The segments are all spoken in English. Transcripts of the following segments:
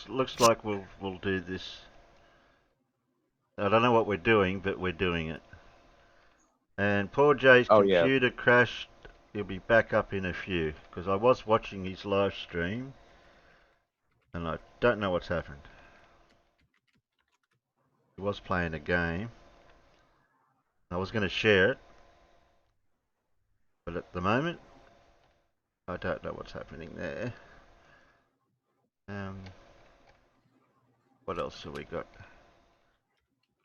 looks like we'll do this. I don't know what we're doing, but we're doing it. And poor Jay's Oh yeah. computer crashed. He'll be back up in a few because I was watching his live stream and I don't know what's happened. He was playing a game. I was going to share it, but at the moment I don't know what's happening there. Um, what else have we got?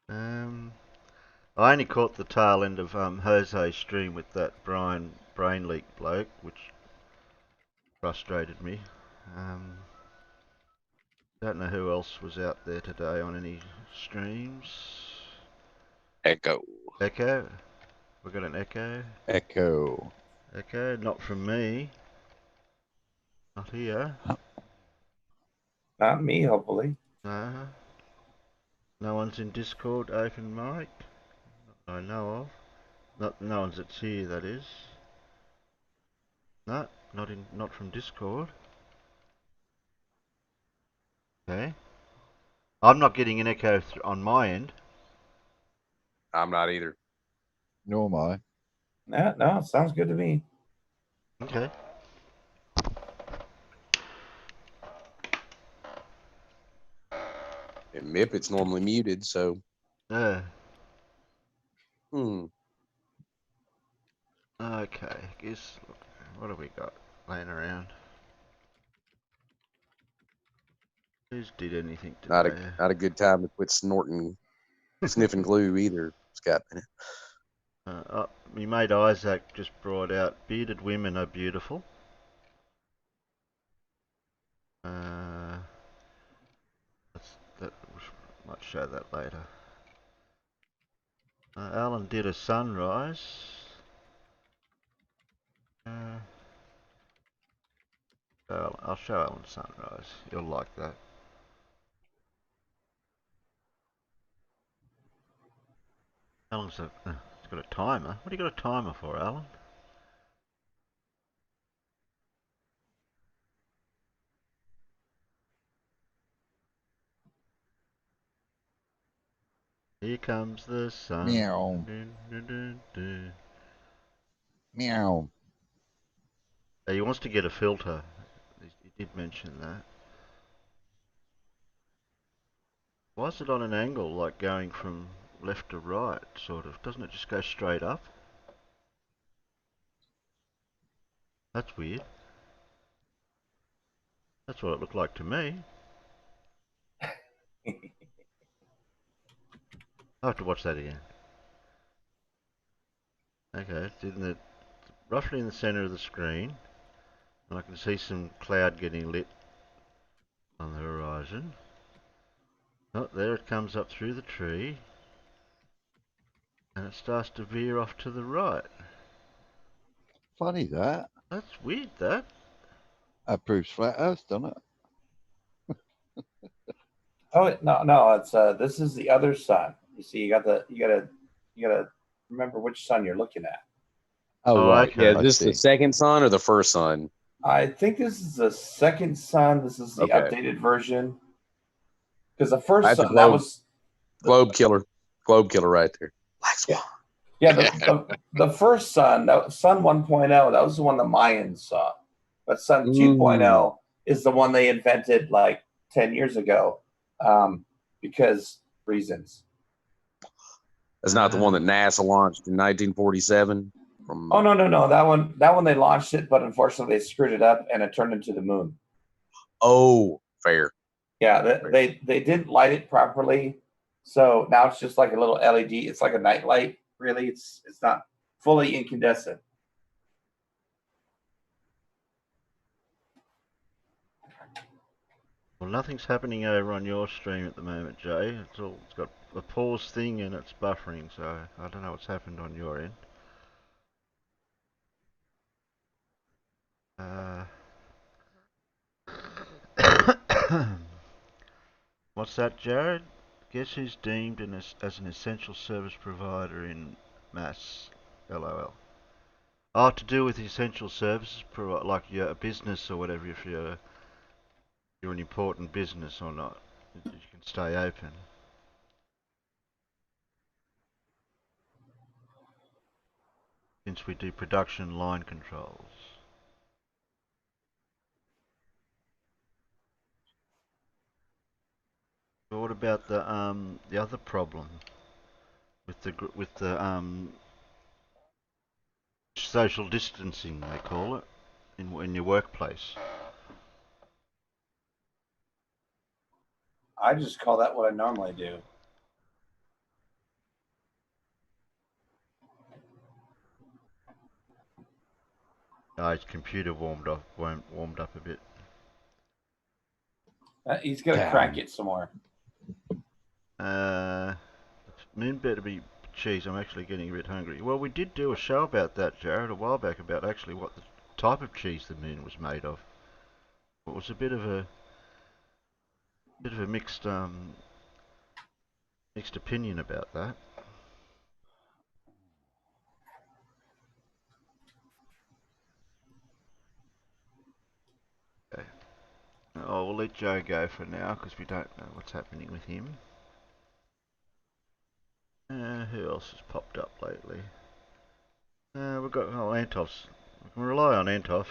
I only caught the tail end of Jose's stream with that brain leak bloke, which frustrated me. Don't know who else was out there today on any streams. Echo. Echo? We got an echo? Echo. Echo? Not from me. Not here. Not me, hopefully. No. No one's in Discord open mic. Not I know of. No one's that's here, that is. No, not from Discord. Okay. I'm not getting an echo on my end. I'm not either. Nor am I. No, sounds good to me. Okay. And MIP, it's normally muted, so. Okay. Hmm. Guess what have we got laying around? Who's did anything today? Not a good time to quit snorting, sniffing glue either, Scott. My mate Isaac just brought out bearded women are beautiful. That might show that later. Alan did a sunrise. I'll show Alan's sunrise. You'll like that. Alan's it's got a timer. What do you got a timer for, Alan? Here comes the sun. Meow. Dun, dun, dun, dun. Meow. He wants to get a filter. He did mention that. Why is it on an angle, like going from left to right, sort of? Doesn't it just go straight up? That's weird. That's what it looked like to me. I'll have to watch that again. Okay, it's roughly in the centre of the screen. And I can see some cloud getting lit on the horizon. Oh, there it comes up through the tree. And it starts to veer off to the right. Funny that. That's weird, that. That proves flat Earth, doesn't it? Oh no, it's this is the other sun. You see, you gotta remember which sun you're looking at. Oh, Right. okay. Yeah, I is this see. the second sun or the first sun? I think this is the second sun. This is the Okay. updated version. Because the first That's a sun, that globe- was Globe killer. Globe killer right there. Black Swan. yeah, the first sun, that sun 1.0, that was the one the Mayans saw. But sun 2.0 is the one they invented like 10 years ago, because reasons. That's not the one that NASA launched in 1947. From Oh no, that one they launched it, but unfortunately they screwed it up and it turned into the moon. Oh, fair. Yeah, they didn't light it properly, so now it's just like a little LED. It's like a night light. Really, it's not fully incandescent. Well, nothing's happening over on your stream at the moment, Jay. It's got a pause thing and it's buffering, so I don't know what's happened on your end. What's that, Jared? Guess who's deemed as an essential service provider in mass? LOL. Oh, to do with essential services, like you're a business or whatever, if you're you're an important business or not. You can stay open. Since we do production line controls. But what about the other problem with the social distancing, they call it, in your workplace? I just call that what I normally do. His computer warmed up a bit. He's gonna Damn. crank it some more. Moon better be cheese. I'm actually getting a bit hungry. Well, we did do a show about that, Jared, a while back, about actually what the type of cheese the moon was made of. It was a bit of a mixed opinion about that. Okay. Oh, we'll let Joe go for now because we don't know what's happening with him. Who else has popped up lately? We've got Antos. We can rely on Antof.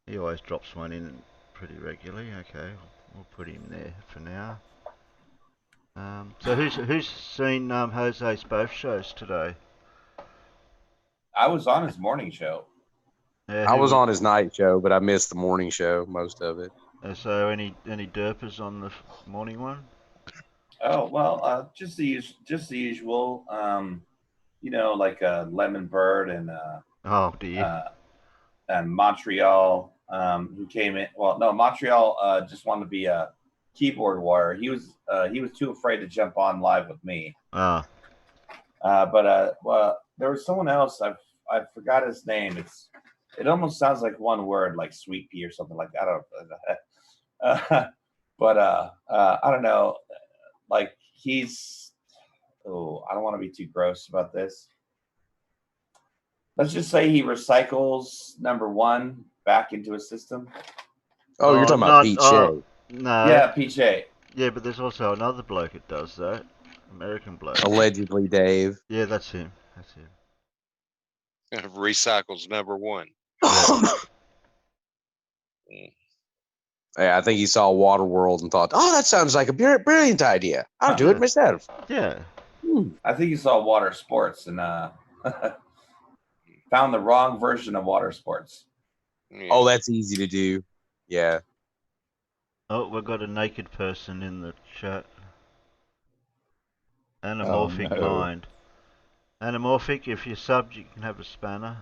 He always drops one in pretty regularly. Okay, we'll put him there for now. So who's seen Jose's both shows today? I was on his morning show. I was on his night show, but I missed the morning show, most of it. So any derpers on the morning one? Oh well, just the usual. You know, like Lemon Bird and Oh dear. and Montreal, who came in. Well, no, Montreal just wanted to be a keyboard warrior. He was too afraid to jump on live with me. Ah. Well, there was someone else. I forgot his name. It almost sounds like one word, like sweet pea or something like that. I don't know. Like he's. Oh, I don't want to be too gross about this. Let's just say he recycles number one back into a system. Oh, you're talking about Pete Shea. No. Yeah, Pete Shea. Yeah, but there's also another bloke that does that. American bloke. Allegedly, Dave. Yeah, that's him. That's him. Recycles number one. Yeah, I think he saw Waterworld and thought, "Oh, that sounds like a brilliant idea. I'll do it myself." Yeah. I think he saw Water Sports and found the wrong version of Water Sports. Yeah. Oh, that's easy to do. Yeah. Oh, we've got a naked person in the chat. Anamorphic mind. Anamorphic, if you're subbed, you can have a spanner.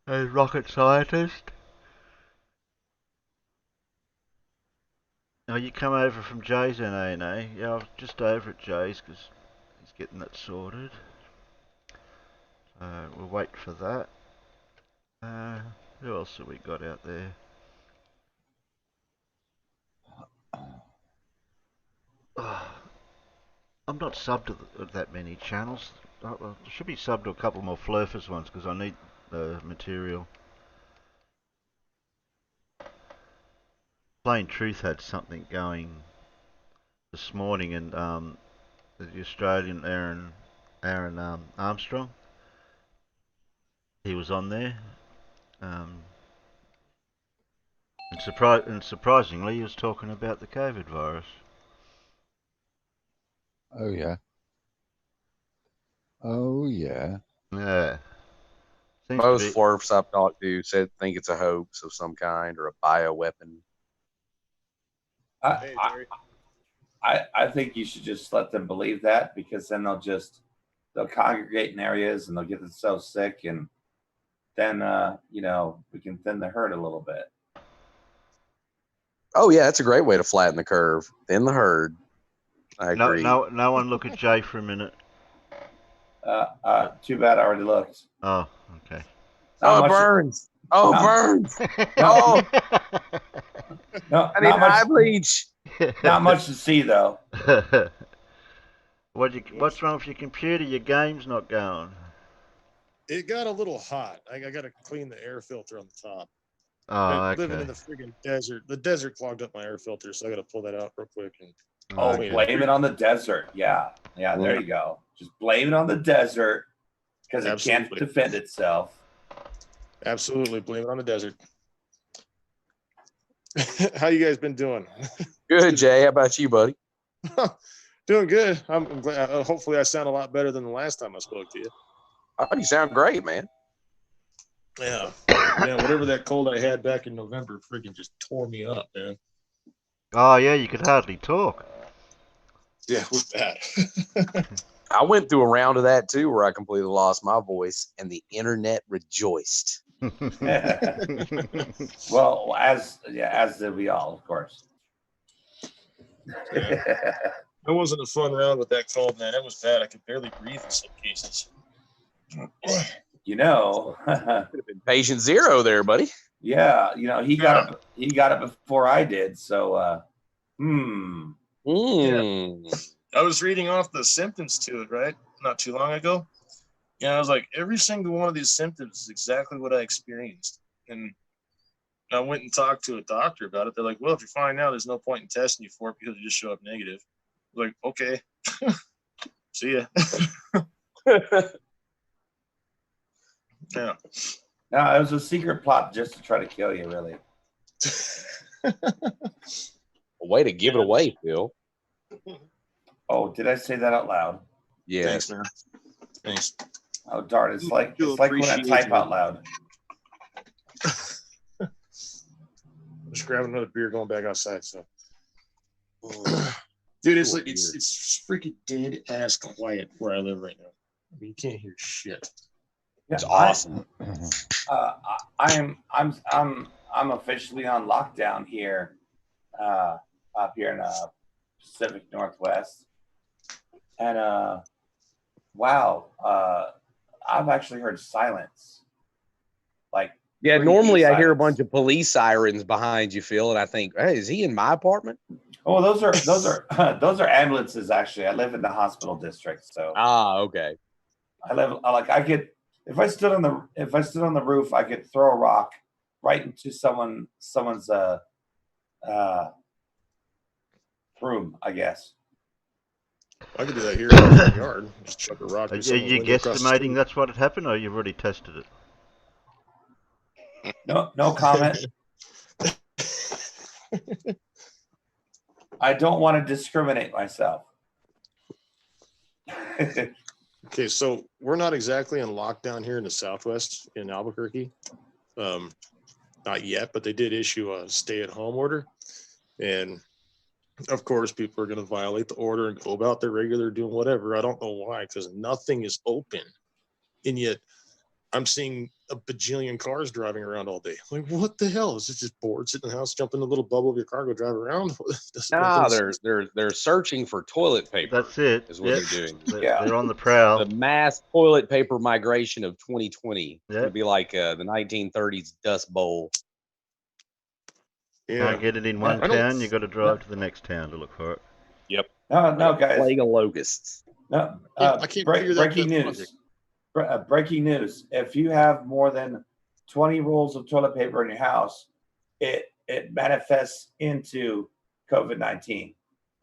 A rocket scientist. Oh, you come over from Jay's NA. Yeah, I was just over at Jay's because he's getting that sorted. We'll wait for that. Who else have we got out there? I'm not subbed to that many channels. I should be subbed to a couple more Flurfers ones because I need the material. Plain Truth had something going this morning, and the Australian Aaron Armstrong, he was on there, and surprisingly, he was talking about the COVID virus. Oh yeah. Oh yeah. Yeah. Most flurfs I've talked to think it's a hoax of some kind or a bioweapon. I think you should just let them believe that, because then they'll congregate in areas and they'll get themselves sick, and then we can thin the herd a little bit. Oh yeah, that's a great way to flatten the curve. Thin the herd. I agree. No one look at Jay for a minute. Too bad I already looked. Oh, okay. Oh, it burns. Oh, it burns. Oh, I need eye bleach. Not much to see though. What's wrong with your computer? Your game's not going. It got a little hot. I got to clean the air filter on the top. Oh, Living in okay. the friggin' desert. The desert clogged up my air filter, so I got to pull that out real quick. And Oh, Okay. blame it on the desert. Yeah. Yeah, there you go. Just blame it on the desert because it can't Absolutely. defend itself. Absolutely, blame it on the desert. How you guys been doing? Good, Jay. How about you, buddy? Doing good. I'm glad. Hopefully, I sound a lot better than the last time I spoke to you. Oh, you sound great, man. Yeah. Yeah, whatever that cold I had back in November freaking just tore me up, man. Oh, yeah, you could hardly talk. Yeah, it was bad. I went through a round of that too, where I completely lost my voice, and the internet rejoiced. Well, as did we all, of course. Yeah. It wasn't a fun round with that cold, man. It was bad. I could barely breathe in some cases. You know, Could have been patient zero there, buddy. yeah, you know, he got it before I did. So, I was reading off the symptoms to it, right? Not too long ago. Yeah, I was like, every single one of these symptoms is exactly what I experienced. And I went and talked to a doctor about it. They're like, well, if you're fine now, there's no point in testing you for it because you just show up negative. I was like, okay. See ya. Yeah. no, it was a secret plot just to try to kill you, really. A way to give it away, Phil. Oh, did I say that out loud? Yes. Thanks, man. Thanks. Oh, darn! It's like You'll when I appreciate type it. out loud. Just grabbing another beer, going back outside. So, dude, it's like it's freaking dead ass quiet where I live right now. I mean, you can't hear shit. Yeah, It's awesome. I'm officially on lockdown here, up here in Pacific Northwest, and wow, I've actually heard silence. Like, Yeah, creepy normally I hear a silence. bunch of police sirens behind you, Phil, and I think, hey, is he in my apartment? Oh, those are ambulances. Actually, I live in the hospital district, so Ah, okay. if I stood on the roof, I could throw a rock right into someone's room, I guess. I could do that here in the front yard. Just chuck a rock. Are at someone's you window across the guesstimating street. that's what had happened, or you've already tested it? No comment. I don't want to discriminate myself. Okay, so we're not exactly in lockdown here in the Southwest in Albuquerque. Not yet, but they did issue a stay-at-home order. And, of course, people are going to violate the order and go about their regular doing whatever. I don't know why, because nothing is open. And yet I'm seeing a bajillion cars driving around all day. Like, what the hell? Is it just bored, sit in the house, jump in the little bubble of your car, go drive around? Nah, they're searching for toilet paper. That's it. Is what Yep. they're doing. They're on the prowl. The mass toilet paper migration of 2020. Yep. It'd be like the 1930s Dust Bowl. Yeah. Can't get it in one town, you got to drive to the next town to look for it. Yep. No, guys. Plague of locusts. No, I can't figure that breaking out. news. Breaking news. If you have more than 20 rolls of toilet paper in your house, it manifests into COVID-19.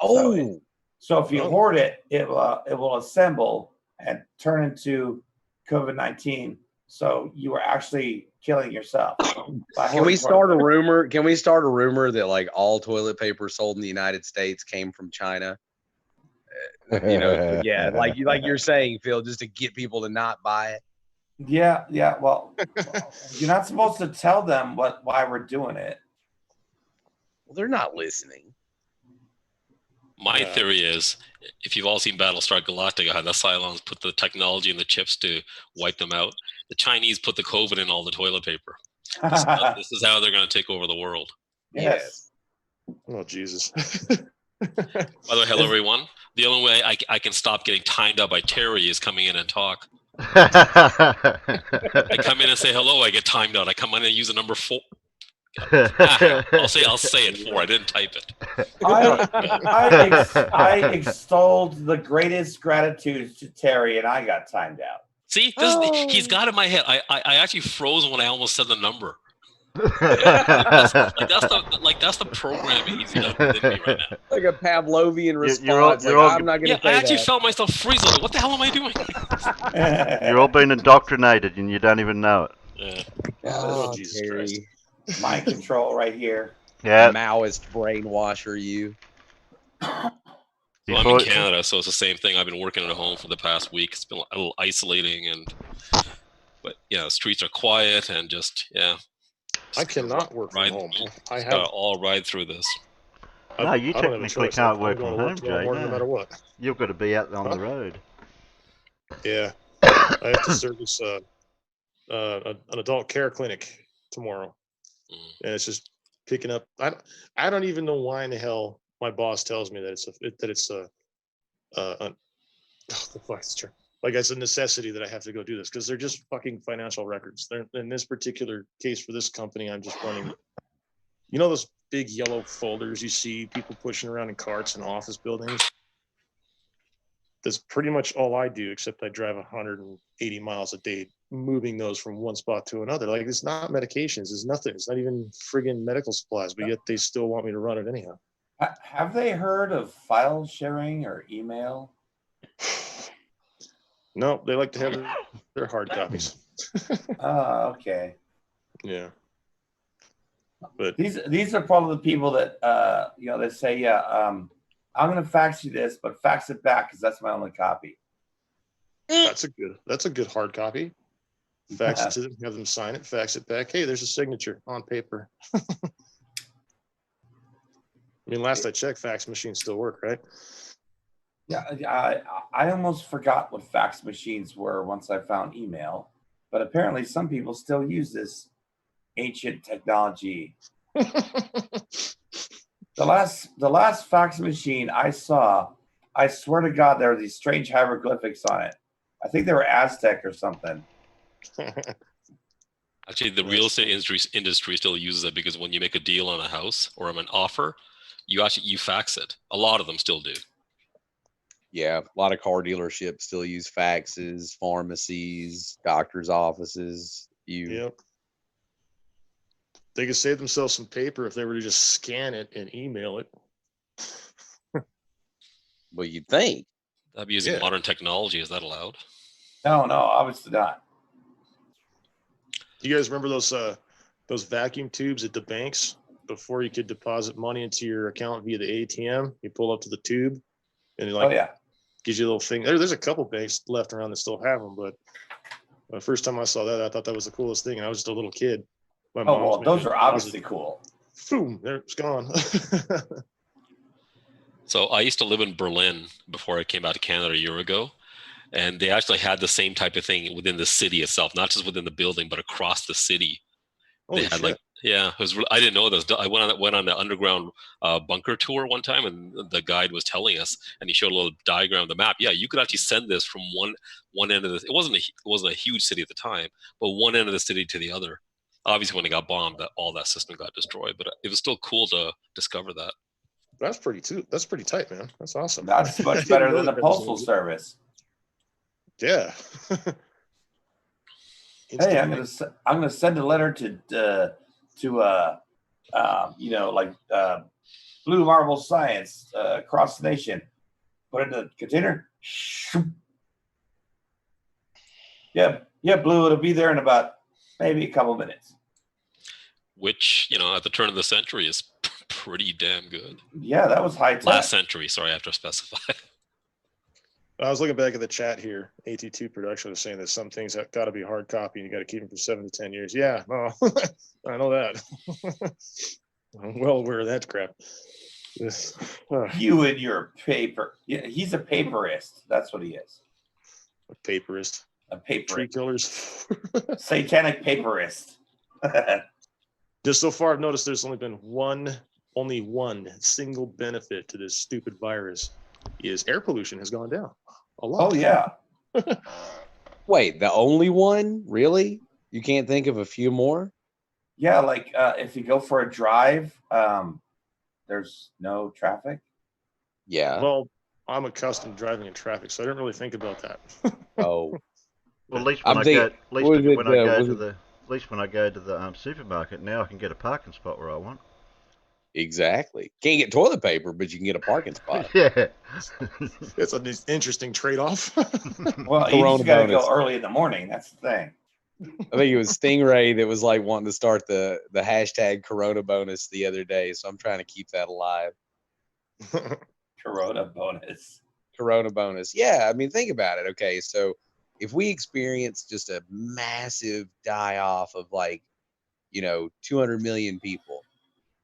Oh, So if you hoard it, it will assemble and turn into COVID-19. So you are actually killing yourself. Can we start a rumor? Can we start a rumor that like all toilet paper sold in the United States came from China? Yeah, like you're saying, Phil, just to get people to not buy it. Yeah. Well, you're not supposed to tell them why we're doing it. Well, they're not listening. My theory is, if you've all seen Battlestar Galactica, how the Cylons put the technology and the chips to wipe them out, the Chinese put the COVID in all the toilet paper. This is how they're going to take over the world. Yes. Oh, Jesus. By the way, hello, everyone. The only way I can stop getting timed out by Terry is coming in and talk. I come in and say hello, I get timed out. I come in and use the number 4. I'll say it 4. I didn't type it. I extolled the greatest gratitude to Terry, and I got timed out. See, he's got it in my head. I actually froze when I almost said the number. That's the programming he's got within me right now. Like a Pavlovian response. you're all- I'm not going to Yeah, say I actually that. felt myself freeze. Like, what the hell am I doing? You're all being indoctrinated and you don't even know it. Yeah. Oh, Jesus Terry. Mind control right here. Yeah. Maoist brainwasher, you. Well, I'm in Canada, so it's the same thing. I've been working at home for the past week. It's been a little isolating, but yeah, the streets are quiet and just I cannot work from home. I have gotta all ride through this. No, you I don't have a technically choice. can't I'm work going from to home, tomorrow Jay. morning, no matter what. You've got to be out on the road. Yeah, I have to service an adult care clinic tomorrow, and it's just picking up. I don't even know why in the hell my boss tells me that it's a the fuck's the term? Like it's a necessity that I have to go do this because they're just fucking financial records. They're in this particular case for this company. I'm just running. You know those big yellow folders you see people pushing around in carts in office buildings? That's pretty much all I do, except I drive 180 miles a day, moving those from one spot to another. Like it's not medications, it's nothing. It's not even friggin' medical supplies, but yet they still want me to run it anyhow. Have they heard of file sharing or email? No, they like to have their hard copies. Oh, okay. Yeah. But These are probably the people that they say, I'm gonna fax you this, but fax it back because that's my only copy. that's a good hard copy. Fax it to them, have them sign it, fax it back. Hey, there's a signature on paper. I mean, last I checked, fax machines still work, right? Yeah, I almost forgot what fax machines were once I found email, but apparently some people still use this ancient technology. The last fax machine I saw, I swear to God, there were these strange hieroglyphics on it. I think they were Aztec or something. Actually, the real estate industry still uses it because when you make a deal on a house or an offer, you fax it. A lot of them still do. Yeah, a lot of car dealerships still use faxes, pharmacies, doctors' offices. Yep. They could save themselves some paper if they were to just scan it and email it. Well, you'd think. That'd be using modern technology. Is that allowed? No, obviously not. Do you guys remember those vacuum tubes at the banks before you could deposit money into your account via the ATM? You pull up to the tube, and it gives you a little thing. There's a couple banks left around that still have them, but the first time I saw that, I thought that was the coolest thing, and I was just a little kid. Those are obviously cool. Boom, there it's gone. So I used to live in Berlin before I came back to Canada a year ago, and they actually had the same type of thing within the city itself, not just within the building, but across the city. Holy They had shit. I didn't know this. I went on the underground bunker tour one time, and the guide was telling us, and he showed a little diagram of the map. Yeah, you could actually send this from one end of this. It wasn't a huge city at the time, but one end of the city to the other. Obviously, when it got bombed, all that system got destroyed. But it was still cool to discover that. That's pretty tight, man. That's awesome. That's much better than the postal service. Yeah. Hey, I'm gonna send a letter to Blue Marble Science across the nation. Put it in the container. Yeah, Blue. It'll be there in about maybe a couple minutes. Which, at the turn of the century is pretty damn good. Yeah, that was high tech. Last century, sorry, I have to specify. I was looking back at the chat here. AT2 production was saying that some things have got to be hard copy and you got to keep them for 7 to 10 years. Yeah, no, I know that. I'm well aware of that crap. You and your paper. Yeah, he's a paperist. That's what he is. A paperist. A paperist. Tree killers. Satanic paperist. Just so far, I've noticed there's only been one single benefit to this stupid virus is air pollution has gone down a lot. Oh, yeah. Wait, the only one? Really? You can't think of a few more? Yeah, like if you go for a drive, there's no traffic. Yeah. Well, I'm accustomed to driving in traffic, so I didn't really think about that. Oh. Well, at least I'm when I thinking- go, at least was it, when I go was to it- the, at least when I go to the supermarket now, I can get a parking spot where I want. Exactly. Can't get toilet paper, but you can get a parking spot. Yeah. It's an interesting trade-off. Well, you Corona just got to bonus. go early in the morning. That's the thing. I think it was Stingray that was like wanting to start the hashtag Corona bonus the other day. So I'm trying to keep that alive. Corona bonus. Corona bonus. Yeah, I mean, think about it. Okay, so if we experience just a massive die off of like, 200 million people,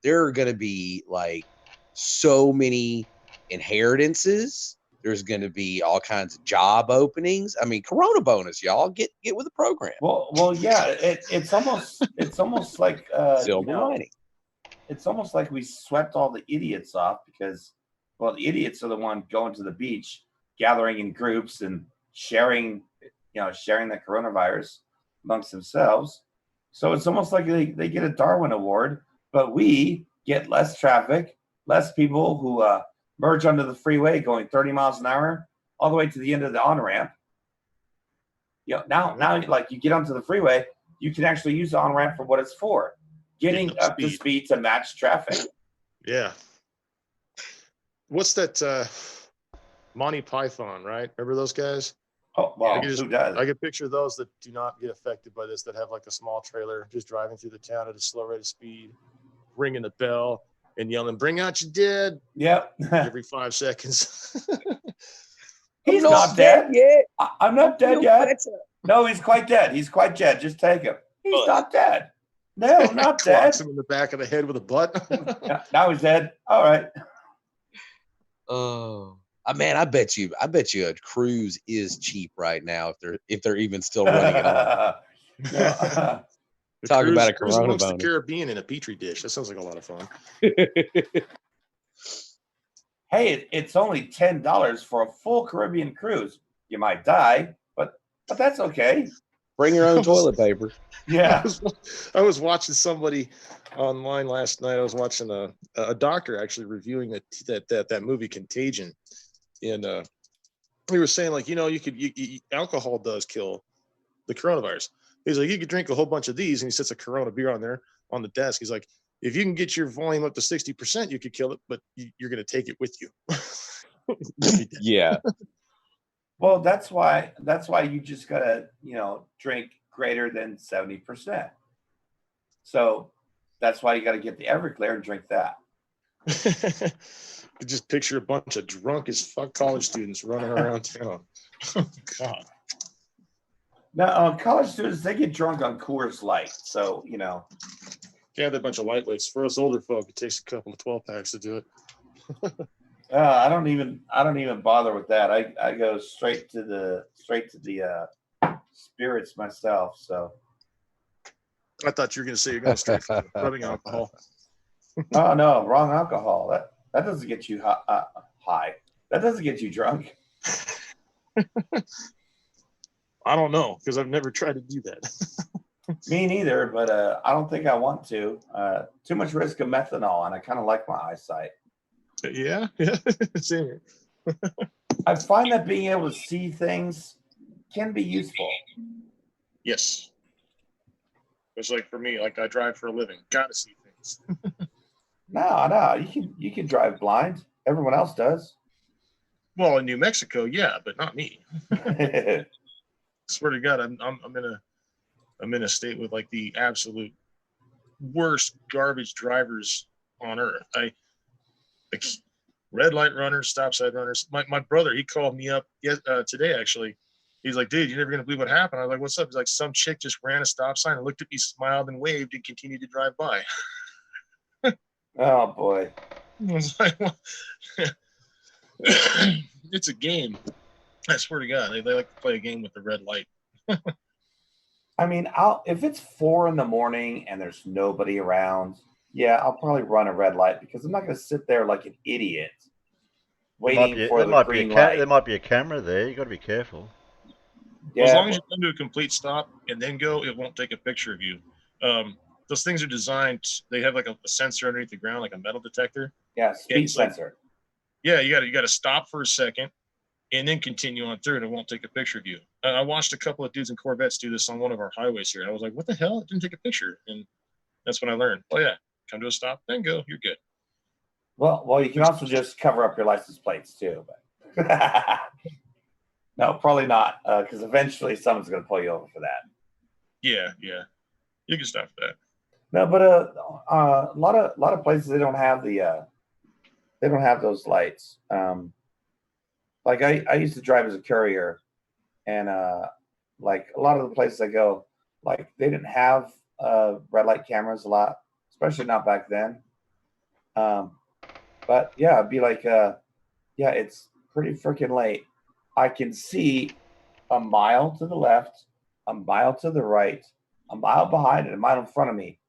there are going to be like so many inheritances. There's going to be all kinds of job openings. I mean, Corona bonus, y'all get with the program. Well, yeah. It's almost like Silver lining. it's almost like we swept all the idiots off because, well, the idiots are the one going to the beach, gathering in groups and sharing the coronavirus amongst themselves. So it's almost like they get a Darwin Award, but we get less traffic, less people who merge onto the freeway going 30 miles an hour all the way to the end of the on-ramp. Now, like you get onto the freeway, you can actually use the on-ramp for what it's for, getting up to speed to match traffic. Yeah. What's that? Monty Python, right? Remember those guys? Oh, well, I who does? can picture those that do not get affected by this, that have like a small trailer just driving through the town at a slow rate of speed, ringing the bell and yelling, "Bring out your dead!" Yep. every 5 seconds. He's I'm not dead. yet. I'm not dead yet. Better. No, he's quite dead. He's quite dead. Just take him. He's But- not dead. No, not dead. Clocks him in the back of the head with a butt. Yeah, now he's dead. All right. Oh, man, I bet you a cruise is cheap right now if they're even still running it on. The Talk about a cruise Corona amongst bonus. the Caribbean in a petri dish. That sounds like a lot of fun. Hey, it's only $10 for a full Caribbean cruise. You might die, but that's okay. Bring your own toilet paper. Yeah. I was watching somebody online last night. I was watching a doctor actually reviewing that movie Contagion, and he was saying like, alcohol does kill the coronavirus. He's like, you could drink a whole bunch of these, and he sets a Corona beer on there on the desk. He's like, if you can get your volume up to 60%, you could kill it, but you're going to take it with you. Yeah. Well, that's why you just gotta, drink greater than 70%. So that's why you gotta get the Everclear and drink that. You just picture a bunch of drunk as fuck college students running around town. Oh, God. Now, college students, they get drunk on Coors Light. So, Yeah, they're a bunch of lightweights. For us older folk, it takes a couple of 12 packs to do it. I don't even bother with that. I go straight to the spirits myself. So, I thought you were going to say you're going straight for rubbing alcohol. oh no, wrong alcohol. That doesn't get you high. That doesn't get you drunk. I don't know, because I've never tried to do that. Me neither, but I don't think I want to. Too much risk of methanol, and I kind of like my eyesight. Yeah. Same here. I find that being able to see things can be useful. Yes. It's like for me, like I drive for a living. Got to see things. No, you can drive blind. Everyone else does. Well, in New Mexico, yeah, but not me. Swear to God, I'm in a state with like the absolute worst garbage drivers on earth. Like red light runners, stop sign runners. My brother, he called me up today actually. He's like, dude, you're never gonna believe what happened. I was like, what's up? He's like, some chick just ran a stop sign and looked at me, smiled and waved, and continued to drive by. Oh boy. I was like, well, it's a game. I swear to God, they like to play a game with the red light. I mean, if it's 4 a.m. and there's nobody around, yeah, I'll probably run a red light because I'm not going to sit there like an idiot waiting for the green light. There might be a camera there. You got to be careful. Yeah, As long as you come to a complete stop and then go, it won't take a picture of you. Those things are designed. They have like a sensor underneath the ground, like a metal detector. yeah, speed sensor. Yeah, you got to stop for a second and then continue on through, and it won't take a picture of you. I watched a couple of dudes in Corvettes do this on one of our highways here, and I was like, "What the hell? It didn't take a picture." And that's when I learned. Oh yeah, come to a stop, then go. You're good. Well, you can also just cover up your license plates too. But no, probably not, because eventually someone's going to pull you over for that. Yeah, you can stop that. No, but a lot of places they don't have those lights. Like I used to drive as a courier, and like a lot of the places I go, like they didn't have red light cameras a lot, especially not back then. But yeah, it'd be like, yeah, it's pretty freaking late. I can see a mile to the left, a mile to the right, a mile behind, and a mile in front of me.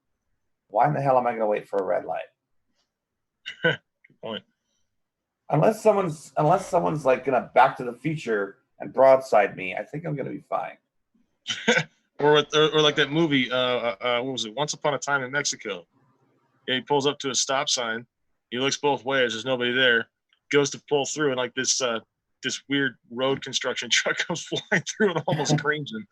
Why in the hell am I going to wait for a red light? Good point. Unless someone's like going to Back to the Future and broadside me, I think I'm going to be fine. or like that movie, what was it? Once Upon a Time in Mexico. Yeah, he pulls up to a stop sign. He looks both ways. There's nobody there. Goes to pull through, and like this weird road construction truck comes flying through and almost creams him.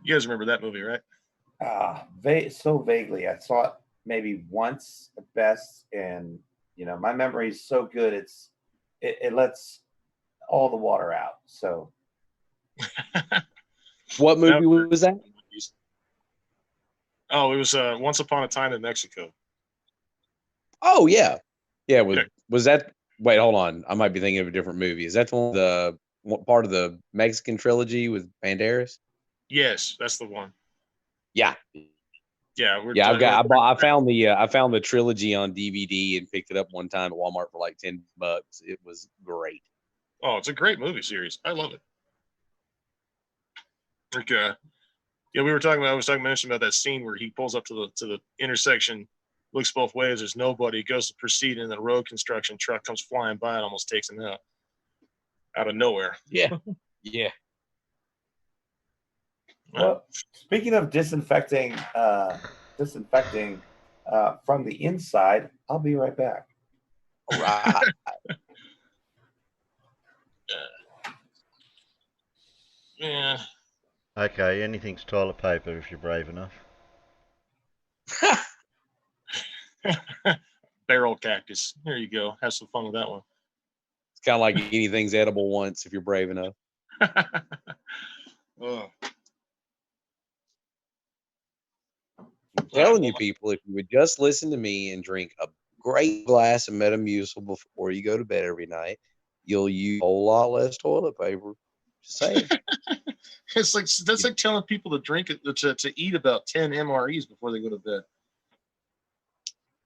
You guys remember that movie, right? So vaguely. I saw it maybe once at best, and my memory is so good. It lets all the water out. So, What movie was that? Oh, it was Once Upon a Time in Mexico. Oh yeah. Was that? Wait, hold on. I might be thinking of a different movie. Is that the part of the Mexican trilogy with Banderas? Yes, that's the one. Yeah. Yeah, I found the trilogy on DVD and picked it up one time at Walmart for like $10. It was great. Oh, it's a great movie series. I love it. Okay. Yeah, I was mentioning about that scene where he pulls up to the intersection, looks both ways, there's nobody, goes to proceed, and the road construction truck comes flying by and almost takes him out of nowhere. Yeah. Yeah. Well, speaking of disinfecting from the inside, I'll be right back. All right. Yeah. Okay, anything's toilet paper if you're brave enough. Barrel cactus. There you go. Have some fun with that one. It's kind of like anything's edible once if you're brave enough. Oh. I'm telling you, people, if you would just listen to me and drink a great glass of Metamucil before you go to bed every night, you'll use a whole lot less toilet paper. Just saying. That's like telling people to drink it to eat about 10 MREs before they go to bed.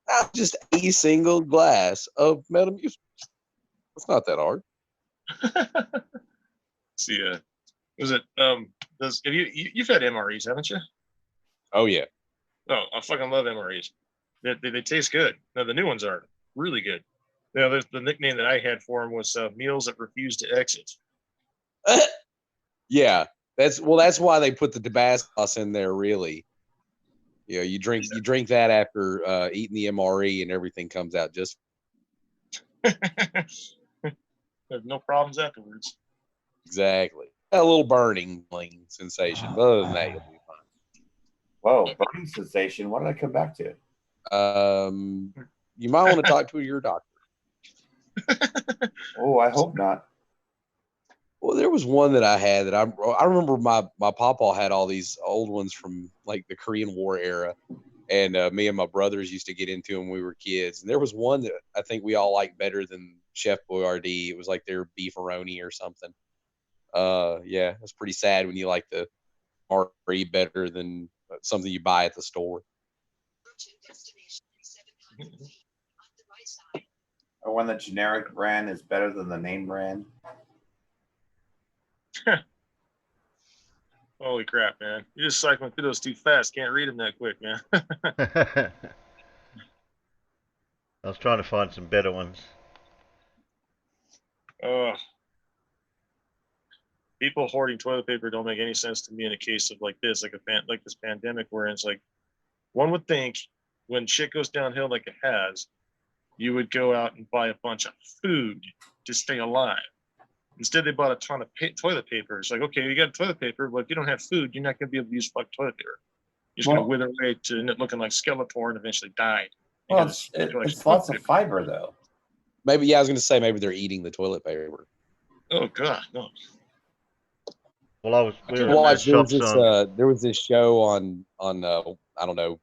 Not just a single glass of Metamucil. It's not that hard. See, was it you've had MREs, haven't you? Oh yeah. Oh, I fucking love MREs. They taste good. No, the new ones are really good. The nickname that I had for them was meals that refuse to exit. Yeah, that's why they put the Tabasco sauce in there. Really, you drink that after eating the MRE, and everything comes out just. There's no problems afterwards. Exactly. A little burning sensation, but other than that, you'll be fine. Whoa, burning sensation. What did I come back to? You might want to talk to your doctor. Oh, I hope not. Well, there was one that I had that I remember my papa had all these old ones from like the Korean War era, and me and my brothers used to get into them when we were kids. And there was one that I think we all liked better than Chef Boyardee. It was like their beefaroni or something. Yeah, it's pretty sad when you like the MRE better than something you buy at the store. Or when the generic brand is better than the name brand. Holy crap, man. You're just cycling through those too fast. Can't read them that quick, man. I was trying to find some better ones. People hoarding toilet paper don't make any sense to me in a case of like this, like this pandemic, where it's like one would think when shit goes downhill like it has, you would go out and buy a bunch of food to stay alive. Instead, they bought a ton of toilet paper. It's like, okay, you got toilet paper, but if you don't have food, you're not going to be able to use like toilet paper. You're just going to wither away to end up looking like Skeletor and eventually die. Well, it's lots of fiber, though. Maybe, yeah, I was going to say maybe they're eating the toilet paper. Oh, God, no. Well, we were Well, at shops on. there was this show on I don't know,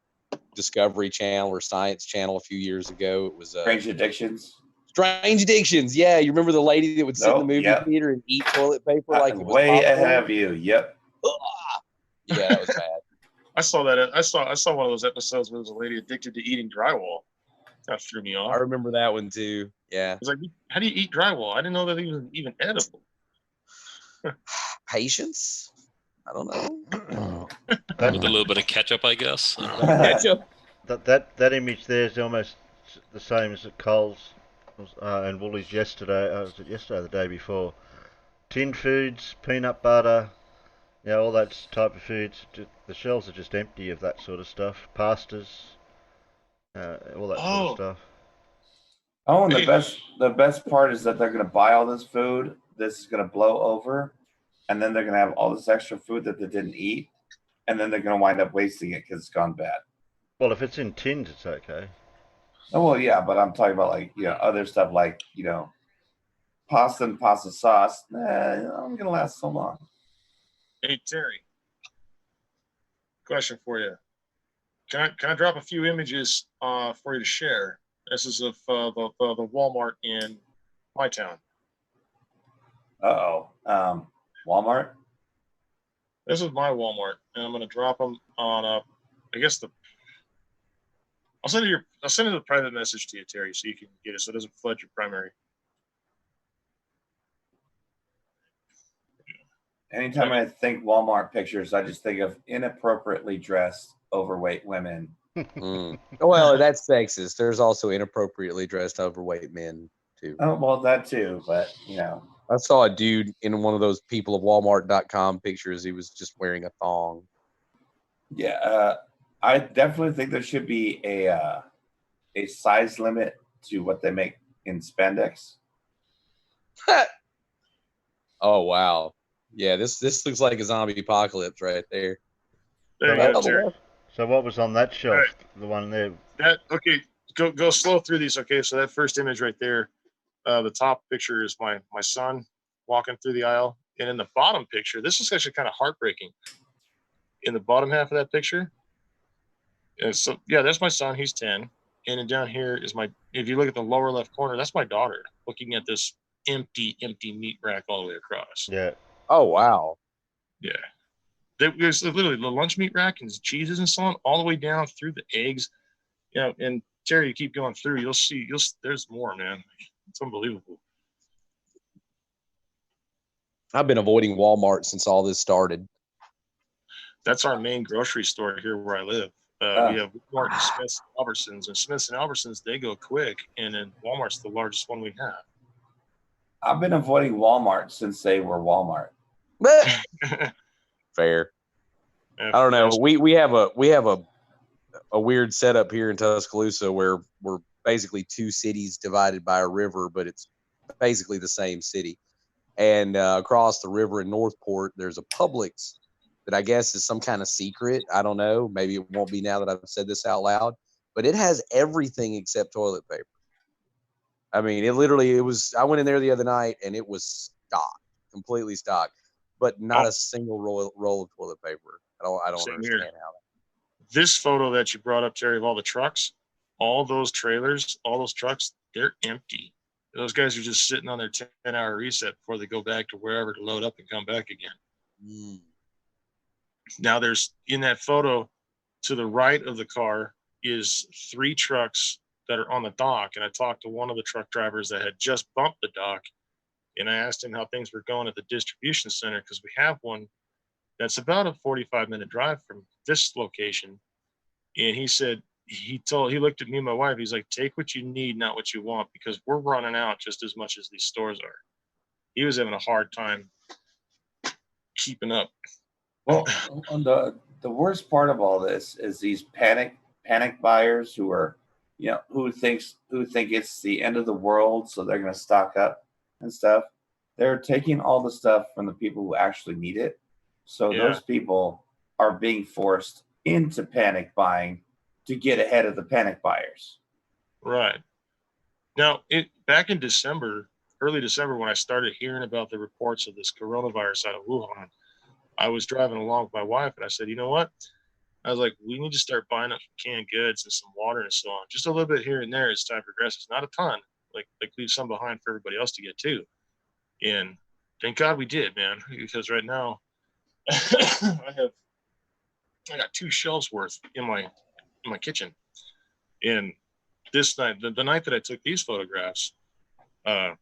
Discovery Channel or Science Channel a few years ago. It was Strange Addictions. Strange Addictions. Yeah, you remember the lady that would sit in the movie theater and eat toilet paper like it was way popcorn? ahead of you. Yep. Yeah, that was bad. I saw that. I saw one of those episodes where there was a lady addicted to eating drywall. That threw me off. I remember that one too. Yeah. It's like, how do you eat drywall? I didn't know that it was even edible. Patience? I don't know. With a little bit of ketchup, I guess. Ketchup. That image there is almost the same as at Coles and Woolies yesterday. Was it yesterday or the day before? Tin foods, peanut butter, all that type of foods. The shelves are just empty of that sort of stuff. Pastas, all that sort of stuff. Oh, and the best part is that they're going to buy all this food. This is going to blow over, and then they're going to have all this extra food that they didn't eat, and then they're going to wind up wasting it because it's gone bad. Well, if it's in tins, it's okay. Oh, well, yeah, but I'm talking about other stuff like pasta and pasta sauce. I'm going to last so long. Hey, Terry, question for you. Can I drop a few images for you to share? This is of the Walmart in my town. Walmart? This is my Walmart, and I'm going to drop them on I guess I'll send it a private message to you, Terry, so you can get it, so it doesn't flood your primary. Anytime I think Walmart pictures, I just think of inappropriately dressed, overweight women. Well, that's sexist. There's also inappropriately dressed, overweight men too. Oh, well, that too, but I saw a dude in one of those people of Walmart.com pictures. He was just wearing a thong. Yeah, I definitely think there should be a size limit to what they make in spandex. Oh wow. Yeah, this looks like a zombie apocalypse right there. There you go, Terry. So what was on that shelf? Right. The one there. Go slow through these. Okay, so that first image right there, the top picture is my son walking through the aisle, and in the bottom picture, this is actually kind of heartbreaking. In the bottom half of that picture, so yeah, that's my son. He's 10, and then down here is if you look at the lower left corner, that's my daughter looking at this empty meat rack all the way across. Yeah. Oh wow. Yeah. There's literally the lunch meat rack and cheeses and so on, all the way down through the eggs. And Terry, you keep going through, you'll see there's more, man. It's unbelievable. I've been avoiding Walmart since all this started. That's our main grocery store here where I live. We have Walmart and Smith's and Albertsons, and Smith's and Albertsons, they go quick, and then Walmart's the largest one we have. I've been avoiding Walmart since they were Walmart. Fair. I don't know. We have a weird setup here in Tuscaloosa where we're basically two cities divided by a river, but it's basically the same city. And across the river in Northport, there's a Publix that I guess is some kind of secret. I don't know. Maybe it won't be now that I've said this out loud, but it has everything except toilet paper. I mean, it was, I went in there the other night and it was stocked, completely stocked, but not a single roll of toilet paper. I don't understand how. This photo that you brought up, Terry, of all the trucks, all those trailers, all those trucks, they're empty. Those guys are just sitting on their 10-hour reset before they go back to wherever to load up and come back again. Now there's, in that photo, to the right of the car is 3 trucks that are on the dock. And I talked to one of the truck drivers that had just bumped the dock. And I asked him how things were going at the distribution center, because we have one that's about a 45-minute drive from this location. And he said, he looked at me and my wife, he's like, take what you need, not what you want, because we're running out just as much as these stores are. He was having a hard time keeping up. Well, the worst part of all this is these panic buyers who are who think it's the end of the world, so they're going to stock up and stuff. They're taking all the stuff from the people who actually need it. So those people are being forced into panic buying to get ahead of the panic buyers. Right. Now, back in December, early December, when I started hearing about the reports of this coronavirus out of Wuhan, I was driving along with my wife, and I said, you know what? I was like, we need to start buying up some canned goods and some water and so on, just a little bit here and there as time progresses. Not a ton, like leave some behind for everybody else to get too. And thank God we did, man, because right now I got 2 shelves worth in my kitchen. And this night, the night that I took these photographs, I'm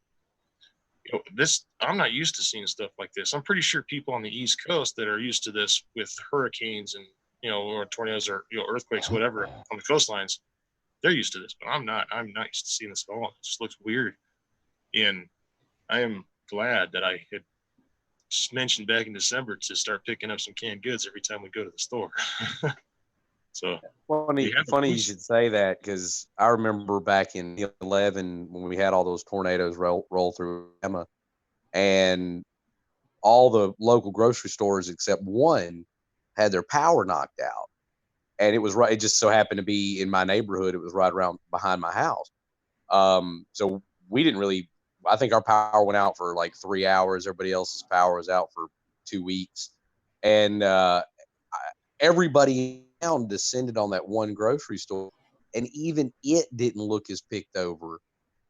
not used to seeing stuff like this. I'm pretty sure people on the East Coast that are used to this with hurricanes and or tornadoes or earthquakes, whatever, on the coastlines, they're used to this. But I'm not used to seeing this at all. It just looks weird. And I am glad that I had mentioned back in December to start picking up some canned goods every time we go to the store. So funny you should say that, because I remember back in 2011 when we had all those tornadoes roll through Emma, and all the local grocery stores except one had their power knocked out, and it just so happened to be in my neighborhood. It was right around behind my house. So we didn't really, I think our power went out for like 3 hours. Everybody else's power was out for 2 weeks. And everybody descended on that one grocery store. And even it didn't look as picked over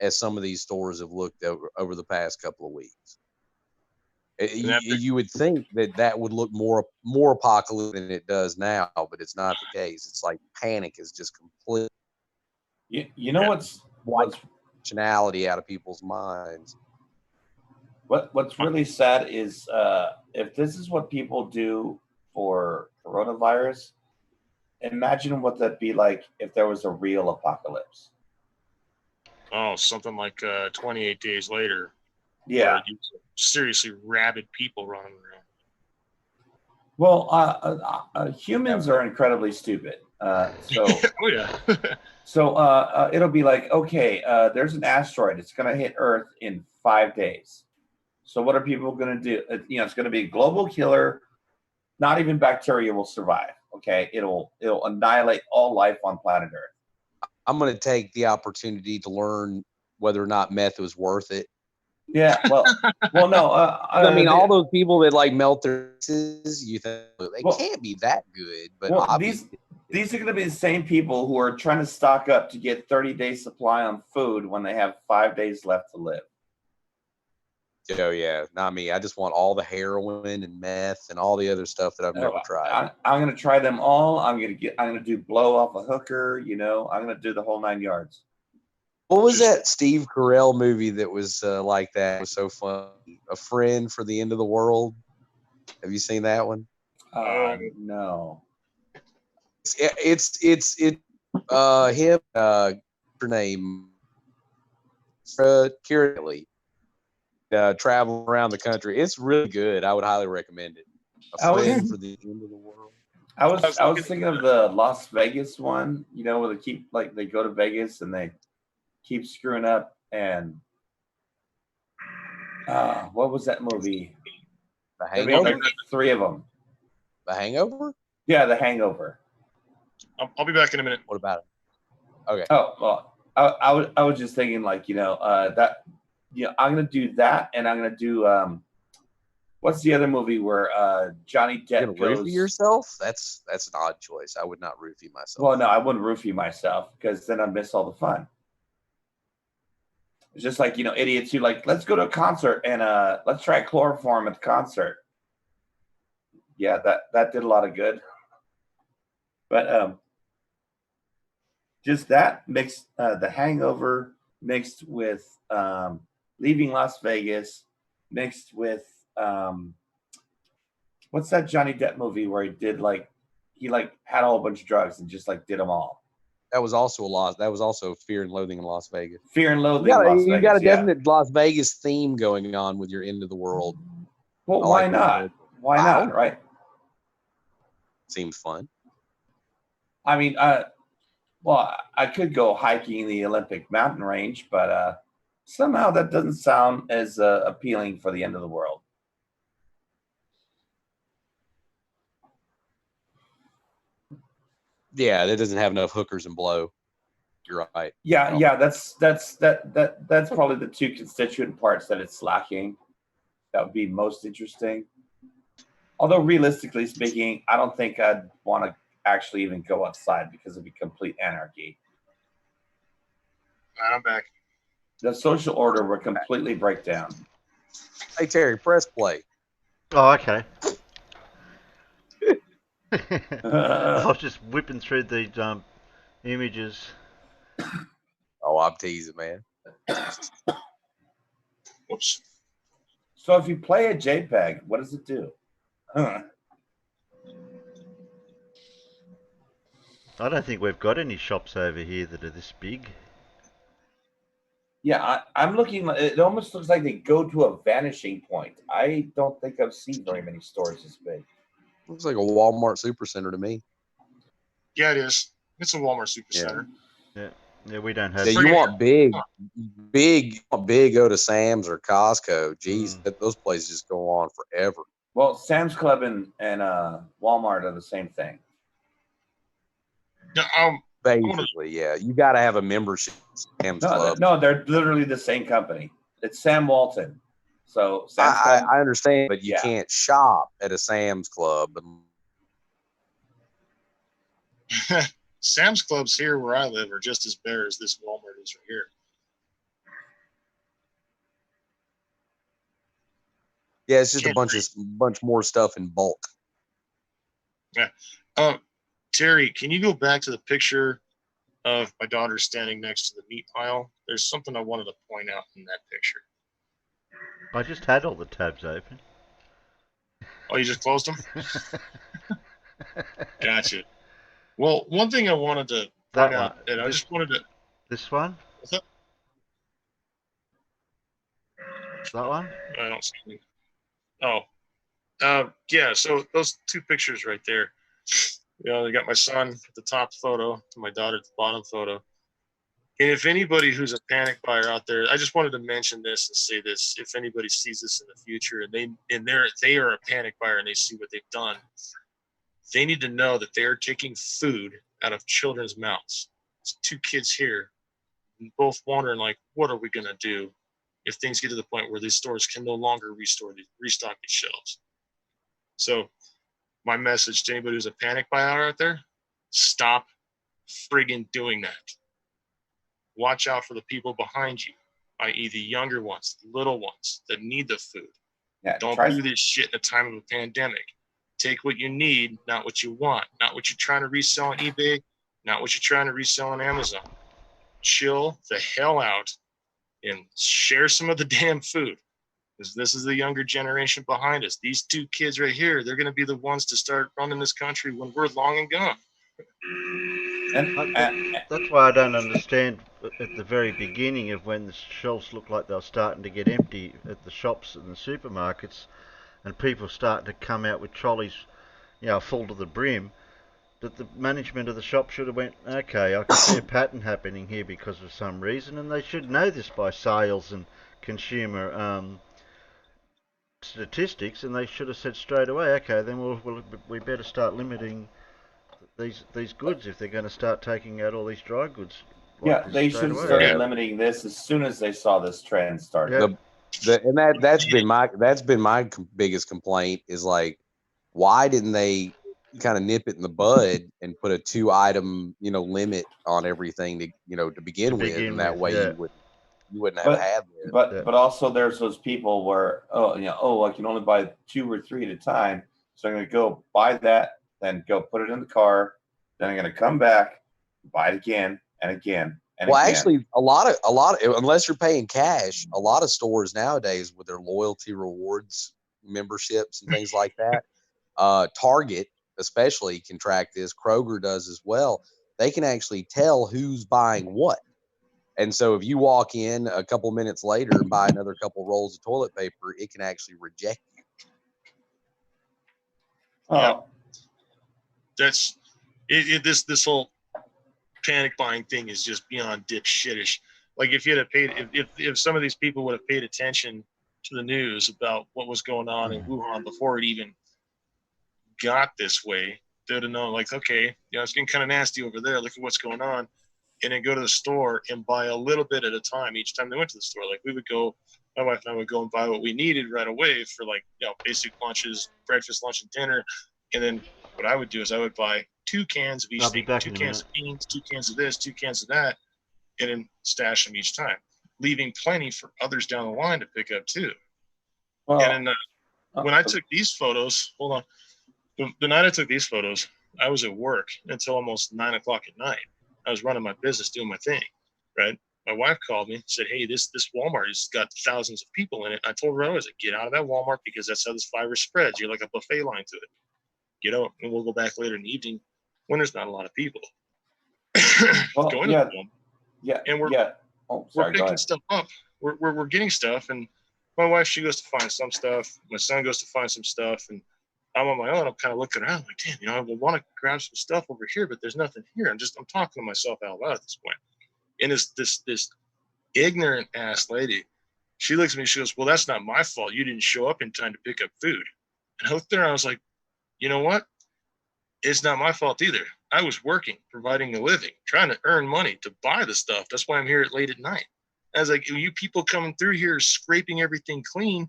as some of these stores have looked over the past couple of weeks. You would think that would look more apocalyptic than it does now, but it's not the case. It's like panic is just complete. You know what's functionality out of people's minds. What's really sad is if this is what people do for coronavirus, imagine what that'd be like if there was a real apocalypse. Oh, something like 28 days later. Yeah. Seriously rabid people running around. Well, humans are incredibly stupid. So oh yeah. So it'll be like, okay, there's an asteroid. It's going to hit Earth in 5 days. So what are people going to do? It's going to be a global killer. Not even bacteria will survive. Okay, it'll annihilate all life on planet Earth. I'm going to take the opportunity to learn whether or not meth was worth it. Yeah, well, no. I mean, all those people that like melt their faces, you think they can't be that good. But these are going to be the same people who are trying to stock up to get 30-day supply on food when they have 5 days left to live. Oh yeah, not me. I just want all the heroin and meth and all the other stuff that I've never tried. I'm going to try them all. I'm going to do blow off a hooker. I'm going to do the whole 9 yards. What was that Steve Carell movie that was like that? It was so funny. A Friend for the End of the World. Have you seen that one? No. It's him. Her name. Curiously, traveling around the country. It's really good. I would highly recommend it. A Friend for the End of the World. I was thinking of the Las Vegas one. Where they go to Vegas and they keep screwing up, and what was that movie? The Hangover. 3 of them. The Hangover. Yeah, The Hangover. I'll be back in a minute. What about it? Okay. Oh well, I was just thinking that I'm gonna do that, and I'm gonna do what's the other movie where Johnny Depp goes? Roofie yourself? That's an odd choice. I would not roofie myself. Well, no, I wouldn't roofie myself because then I'd miss all the fun. It's just like, idiots who let's go to a concert and let's try chloroform at the concert. Yeah, that did a lot of good. But just that mixed, The Hangover mixed with Leaving Las Vegas mixed with what's that Johnny Depp movie where he did he had a whole bunch of drugs and just did them all. That was also That was also Fear and Loathing in Las Vegas. Fear and Loathing in Las Vegas. You got a definite Las Vegas theme going on with your End of the World. Well, why not? Why not? Right? Seems fun. I mean, Well, I could go hiking the Olympic mountain range, but somehow that doesn't sound as appealing for the end of the world. Yeah, that doesn't have enough hookers and blow. You're right. Yeah, yeah, that's probably the two constituent parts that it's lacking. That would be most interesting. Although realistically speaking, I don't think I'd want to actually even go outside because it'd be complete anarchy. All right, I'm back. The social order would completely break down. Hey Terry, press play. Oh, okay. I was just whipping through these images. Oh, I'm teasing, man. Whoops. So if you play a JPEG, what does it do? I don't think we've got any shops over here that are this big. Yeah, I'm looking. It almost looks like they go to a vanishing point. I don't think I've seen very many stores this big. Looks like a Walmart supercenter to me. Yeah, it is. It's a Walmart Supercenter. Yeah, we don't have. Yeah, you want big, go to Sam's or Costco. Jeez, those places just go on forever. Well, Sam's Club and Walmart are the same thing. Yeah, basically, yeah. You got to have a membership. Sam's Club. No, they're literally the same company. It's Sam Walton. So Sam's Club, I understand, but you can't shop at a Sam's Club. Sam's Clubs here where I live are just as bare as this Walmart is right here. Yeah, it's just a bunch more stuff in bulk. Yeah. Terry, can you go back to the picture of my daughter standing next to the meat pile? There's something I wanted to point out in that picture. I just had all the tabs open. Oh, you just closed them? Gotcha. Well, one thing I wanted to point out, and I just wanted to... This one? What's that? That one? I don't see anything. Oh. Yeah, so those two pictures right there. You know, they got my son at the top photo and my daughter at the bottom photo. And if anybody who's a panic buyer out there, I just wanted to mention this and say this. If anybody sees this in the future and they are a panic buyer and they see what they've done, they need to know that they are taking food out of children's mouths. There's two kids here, both wondering, like, what are we going to do if things get to the point where these stores can no longer restock these shelves? So my message to anybody who's a panic buyer out there, stop friggin' doing that. Watch out for the people behind you, i.e. the younger ones, the little ones that need the food. Yeah, don't do this shit in a time of a pandemic. Take what you need, not what you want, not what you're trying to resell on eBay, not what you're trying to resell on Amazon. Chill the hell out and share some of the damn food. Because this is the younger generation behind us. These two kids right here, they're going to be the ones to start running this country when we're long and gone. That's why I don't understand at the very beginning of when the shelves looked like they were starting to get empty at the shops and the supermarkets, and people starting to come out with trolleys, full to the brim, that the management of the shop should have went, okay, I can see a pattern happening here because of some reason, and they should know this by sales and consumer statistics, and they should have said straight away, okay, then we better start limiting these goods if they're going to start taking out all these dry goods. They should have started limiting this as soon as they saw this trend start. And that's been my biggest complaint is, like, why didn't they kind of nip it in the bud and put a 2-item limit on everything to begin with, and that way you wouldn't have had this. But also there's those people where I can only buy 2 or 3 at a time, so I'm going to go buy that, then go put it in the car, then I'm going to come back, buy it again and again and again. Actually, a lot of unless you're paying cash, a lot of stores nowadays with their loyalty rewards memberships and things like that, Target especially can track this. Kroger does as well. They can actually tell who's buying what. And so if you walk in a couple minutes later and buy another couple rolls of toilet paper, it can actually reject you. Yeah. That's it. This whole panic buying thing is just beyond dipshittish. Like if you had paid, if some of these people would have paid attention to the news about what was going on in Wuhan before it even got this way, they would have known, like, okay, it's getting kind of nasty over there. Look at what's going on. And then go to the store and buy a little bit at a time each time they went to the store. Like we would go, my wife and I would go and buy what we needed right away for basic lunches, breakfast, lunch, and dinner. And then what I would do is I would buy 2 cans of each thing, 2 cans of beans, 2 cans of this, 2 cans of that, and then stash them each time, leaving plenty for others down the line to pick up too. Well, and then when I took these photos, hold on, the night I took these photos, I was at work until almost 9 o'clock at night. I was running my business, doing my thing, right? My wife called me, said, hey, this Walmart has got thousands of people in it. I told her, I was like, get out of that Walmart because that's how this virus spreads. You're like a buffet line to it. Get out, and we'll go back later in the evening when there's not a lot of people. Well, going yeah, to them. Yeah. And we're picking stuff up. We're getting stuff, and my wife, she goes to find some stuff. My son goes to find some stuff, and I'm on my own. I'm kind of looking around like, damn, I want to grab some stuff over here, but there's nothing here. I'm talking to myself out loud at this point. And this ignorant ass lady, she looks at me, she goes, well, that's not my fault. You didn't show up in time to pick up food. And I looked there and I was like, you know what? It's not my fault either. I was working, providing a living, trying to earn money to buy the stuff. That's why I'm here late at night. I was like, you people coming through here scraping everything clean,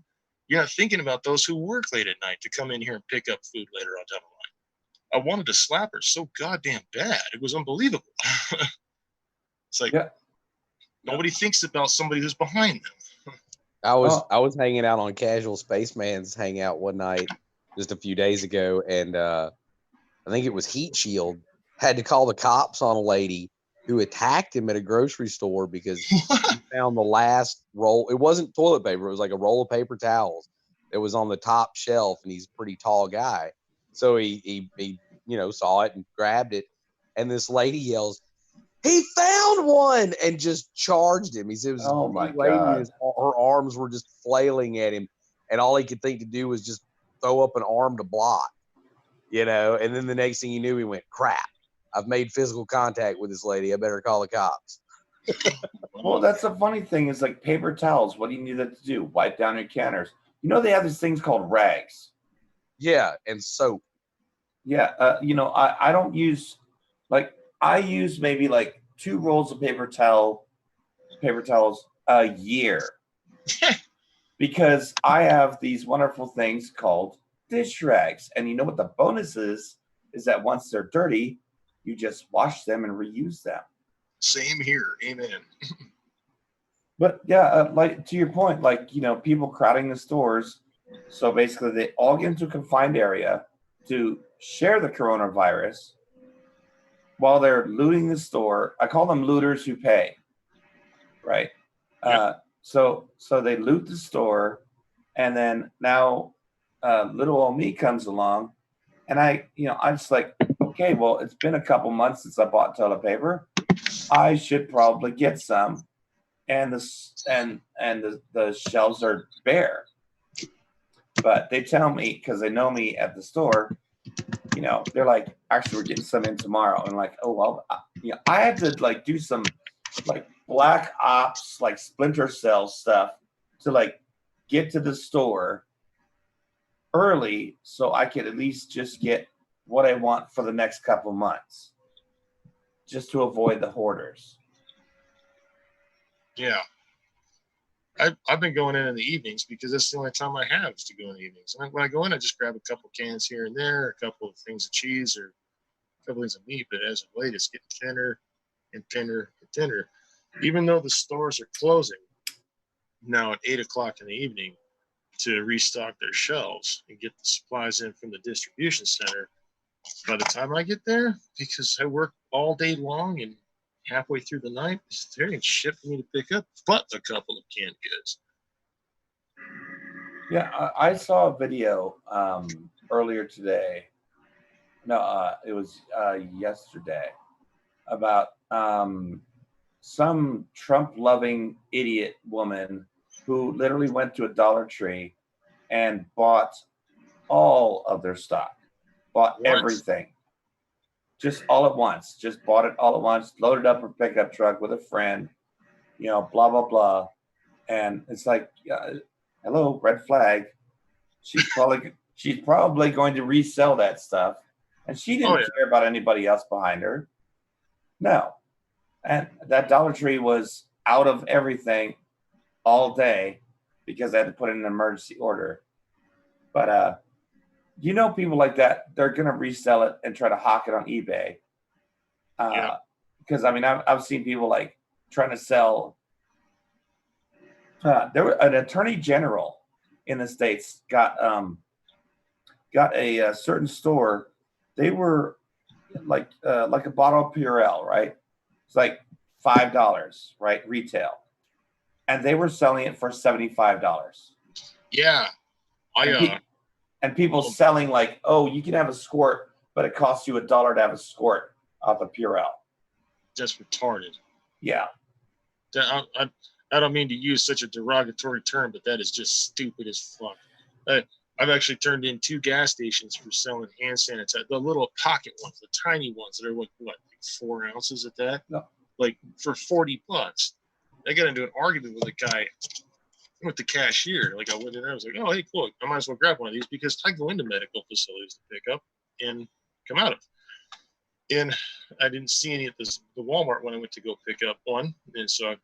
you're not thinking about those who work late at night to come in here and pick up food later on down the line. I wanted to slap her so goddamn bad. It was unbelievable. It's like, nobody thinks about somebody who's behind them. I was hanging out on Casual Spaceman's hangout one night just a few days ago, and I think it was Heat Shield had to call the cops on a lady who attacked him at a grocery store because he found the last roll. It wasn't toilet paper. It was like a roll of paper towels that was on the top shelf, and he's a pretty tall guy. So he saw it and grabbed it, and this lady yells, he found one, and just charged him. He said, "Oh my God!" Her arms were just flailing at him, and all he could think to do was just throw up an arm to block, And then the next thing he knew, he went, "Crap! I've made physical contact with this lady. I better call the cops." Well, that's the funny thing is like paper towels. What do you need that to do? Wipe down your counters. They have these things called rags. Yeah, and soap. Yeah, I don't use I use maybe 2 rolls of paper towels a year because I have these wonderful things called dish rags. And you know what the bonus is that once they're dirty, you just wash them and reuse them. Same here. Amen. But yeah, to your point, people crowding the stores. So basically they all get into a confined area to share the coronavirus while they're looting the store. I call them looters who pay, right? Yep. So they loot the store, and then now little old me comes along, and I'm just like, okay, well, it's been a couple months since I bought toilet paper. I should probably get some, and the shelves are bare. But they tell me, because they know me at the store, they're like, actually, we're getting some in tomorrow. And like, oh, well, I had to do some black ops, Splinter Cell stuff to get to the store early so I could at least just get what I want for the next couple months, just to avoid the hoarders. Yeah. I've been going in the evenings because that's the only time I have is to go in the evenings. And when I go in, I just grab a couple cans here and there, a couple of things of cheese or a couple things of meat. But as of late, it's getting thinner and thinner and thinner. Even though the stores are closing now at 8 o'clock in the evening to restock their shelves and get the supplies in from the distribution center, by the time I get there, because I work all day long and halfway through the night, it's very shit for me to pick up but a couple of canned goods. Yeah, I saw a video earlier today. No, it was yesterday about some Trump-loving idiot woman who literally went to a Dollar Tree and bought all of their stock, bought everything, just all at once. Just bought it all at once, loaded up her pickup truck with a friend, blah, blah, blah. And it's like, hello, red flag. She's probably going to resell that stuff. And she didn't care about anybody else behind her. No. And that Dollar Tree was out of everything all day because I had to put in an emergency order. But people like that, they're gonna resell it and try to hawk it on eBay. Because I've seen people like trying to sell. There was an attorney general in the States got a certain store. They were like a bottle of Purell, right? It's like $5, right, retail, and they were selling it for $75. Yeah, and people selling like, oh, you can have a squirt, but it costs you $1 to have a squirt off of Purell. That's retarded. Yeah. I don't mean to use such a derogatory term, but that is just stupid as fuck. I've actually turned in 2 gas stations for selling hand sanitizer, the little pocket ones, the tiny ones that are like 4 ounces at that, like for $40. I got into an argument with a guy, with the cashier. Like I went in there, I was like, oh, hey, cool, I might as well grab one of these because I go into medical facilities to pick up and come out of. And I didn't see any at the Walmart when I went to go pick up one, and so I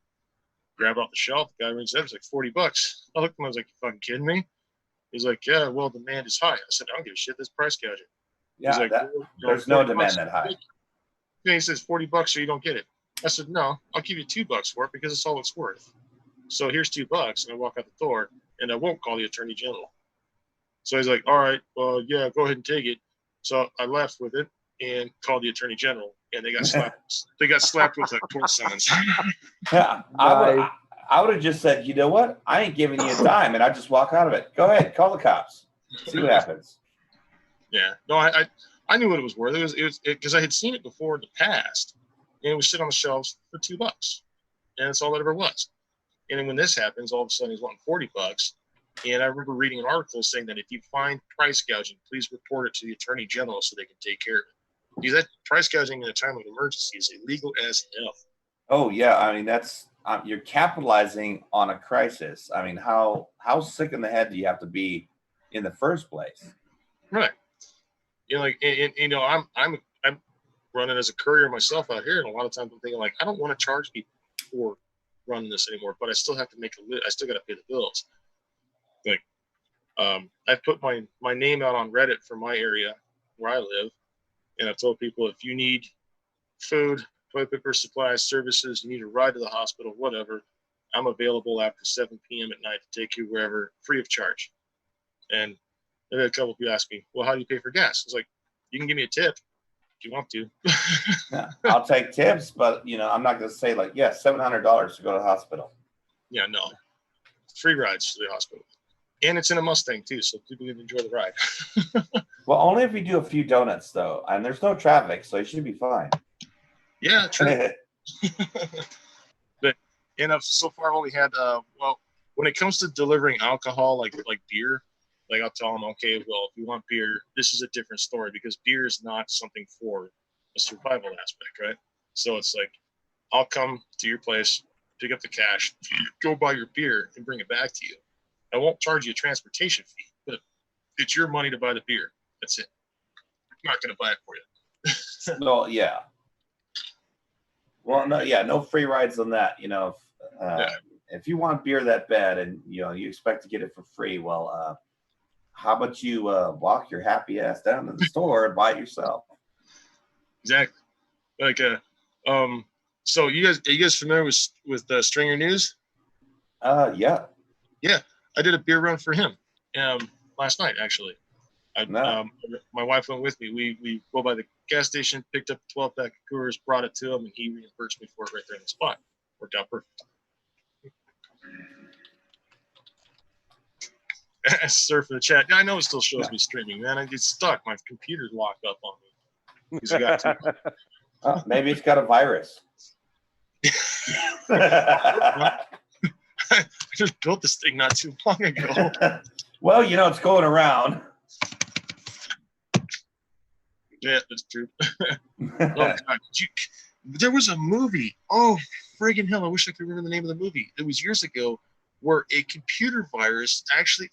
grabbed off the shelf. The guy rings it up, it was like $40. I looked at him, I was like, you fucking kidding me? He's like, yeah, well, demand is high. I said, I don't give a shit, this price gouging. Yeah, like, there's no demand that high. And he says $40 or you don't get it. I said, no, I'll give you $2 for it because it's all it's worth. So here's $2, and I walk out the door, and I won't call the attorney general. So he's like, all right, well, yeah, go ahead and take it. So I left with it and called the attorney general, and they got slapped. They got slapped with a court summons. Yeah, I would have just said, you know what? I ain't giving you a dime, and I just walk out of it. Go ahead, call the cops. See what happens. Yeah, no, I knew what it was worth. It was because I had seen it before in the past, and it was sitting on the shelves for $2, and that's all it ever was. And then when this happens, all of a sudden he's wanting $40. And I remember reading an article saying that if you find price gouging, please report it to the attorney general so they can take care of it. Because that price gouging in a time of emergency is illegal as hell. Oh yeah, that's you're capitalizing on a crisis. How sick in the head do you have to be in the first place? Right. I'm running as a courier myself out here, and a lot of times I'm thinking like, I don't want to charge people for running this anymore, but I still have to I still got to pay the bills. Like, I put my name out on Reddit for my area where I live, and I've told people if you need food, toilet paper, supplies, services, you need a ride to the hospital, whatever, I'm available after 7 p.m. at night to take you wherever, free of charge. And I had a couple of people ask me, well, how do you pay for gas? It's like, you can give me a tip if you want to. Yeah, I'll take tips, but I'm not going to say like, yeah, $700 to go to the hospital. Yeah, no, free rides to the hospital, and it's in a Mustang too, so people can enjoy the ride. Well, only if you do a few donuts though, and there's no traffic, so you should be fine. Yeah, true. But so far I've only had when it comes to delivering alcohol, like beer, like I'll tell them, okay, well, if you want beer, this is a different story because beer is not something for a survival aspect, right? So it's like, I'll come to your place, pick up the cash, go buy your beer, and bring it back to you. I won't charge you a transportation fee, but it's your money to buy the beer. That's it. I'm not going to buy it for you. No, yeah. Well, no free rides on that. If you want beer that bad and you expect to get it for free, well, how about you walk your happy ass down to the store and buy it yourself? Exactly. Like so are you guys familiar with Stringer News? Yeah. Yeah, I did a beer run for him last night actually. My wife went with me. We go by the gas station, picked up a 12-pack of Coors, brought it to him, and he reimbursed me for it right there on the spot. Worked out perfect. Sir for the chat. Yeah, I know it still shows me streaming, man. I get stuck. My computer's locked up on me. Because I got maybe it's got a virus. I just built this thing not too long ago. Well, it's going around. Yeah, that's true. Oh God, there was a movie. Oh friggin' hell! I wish I could remember the name of the movie. It was years ago, where a computer virus actually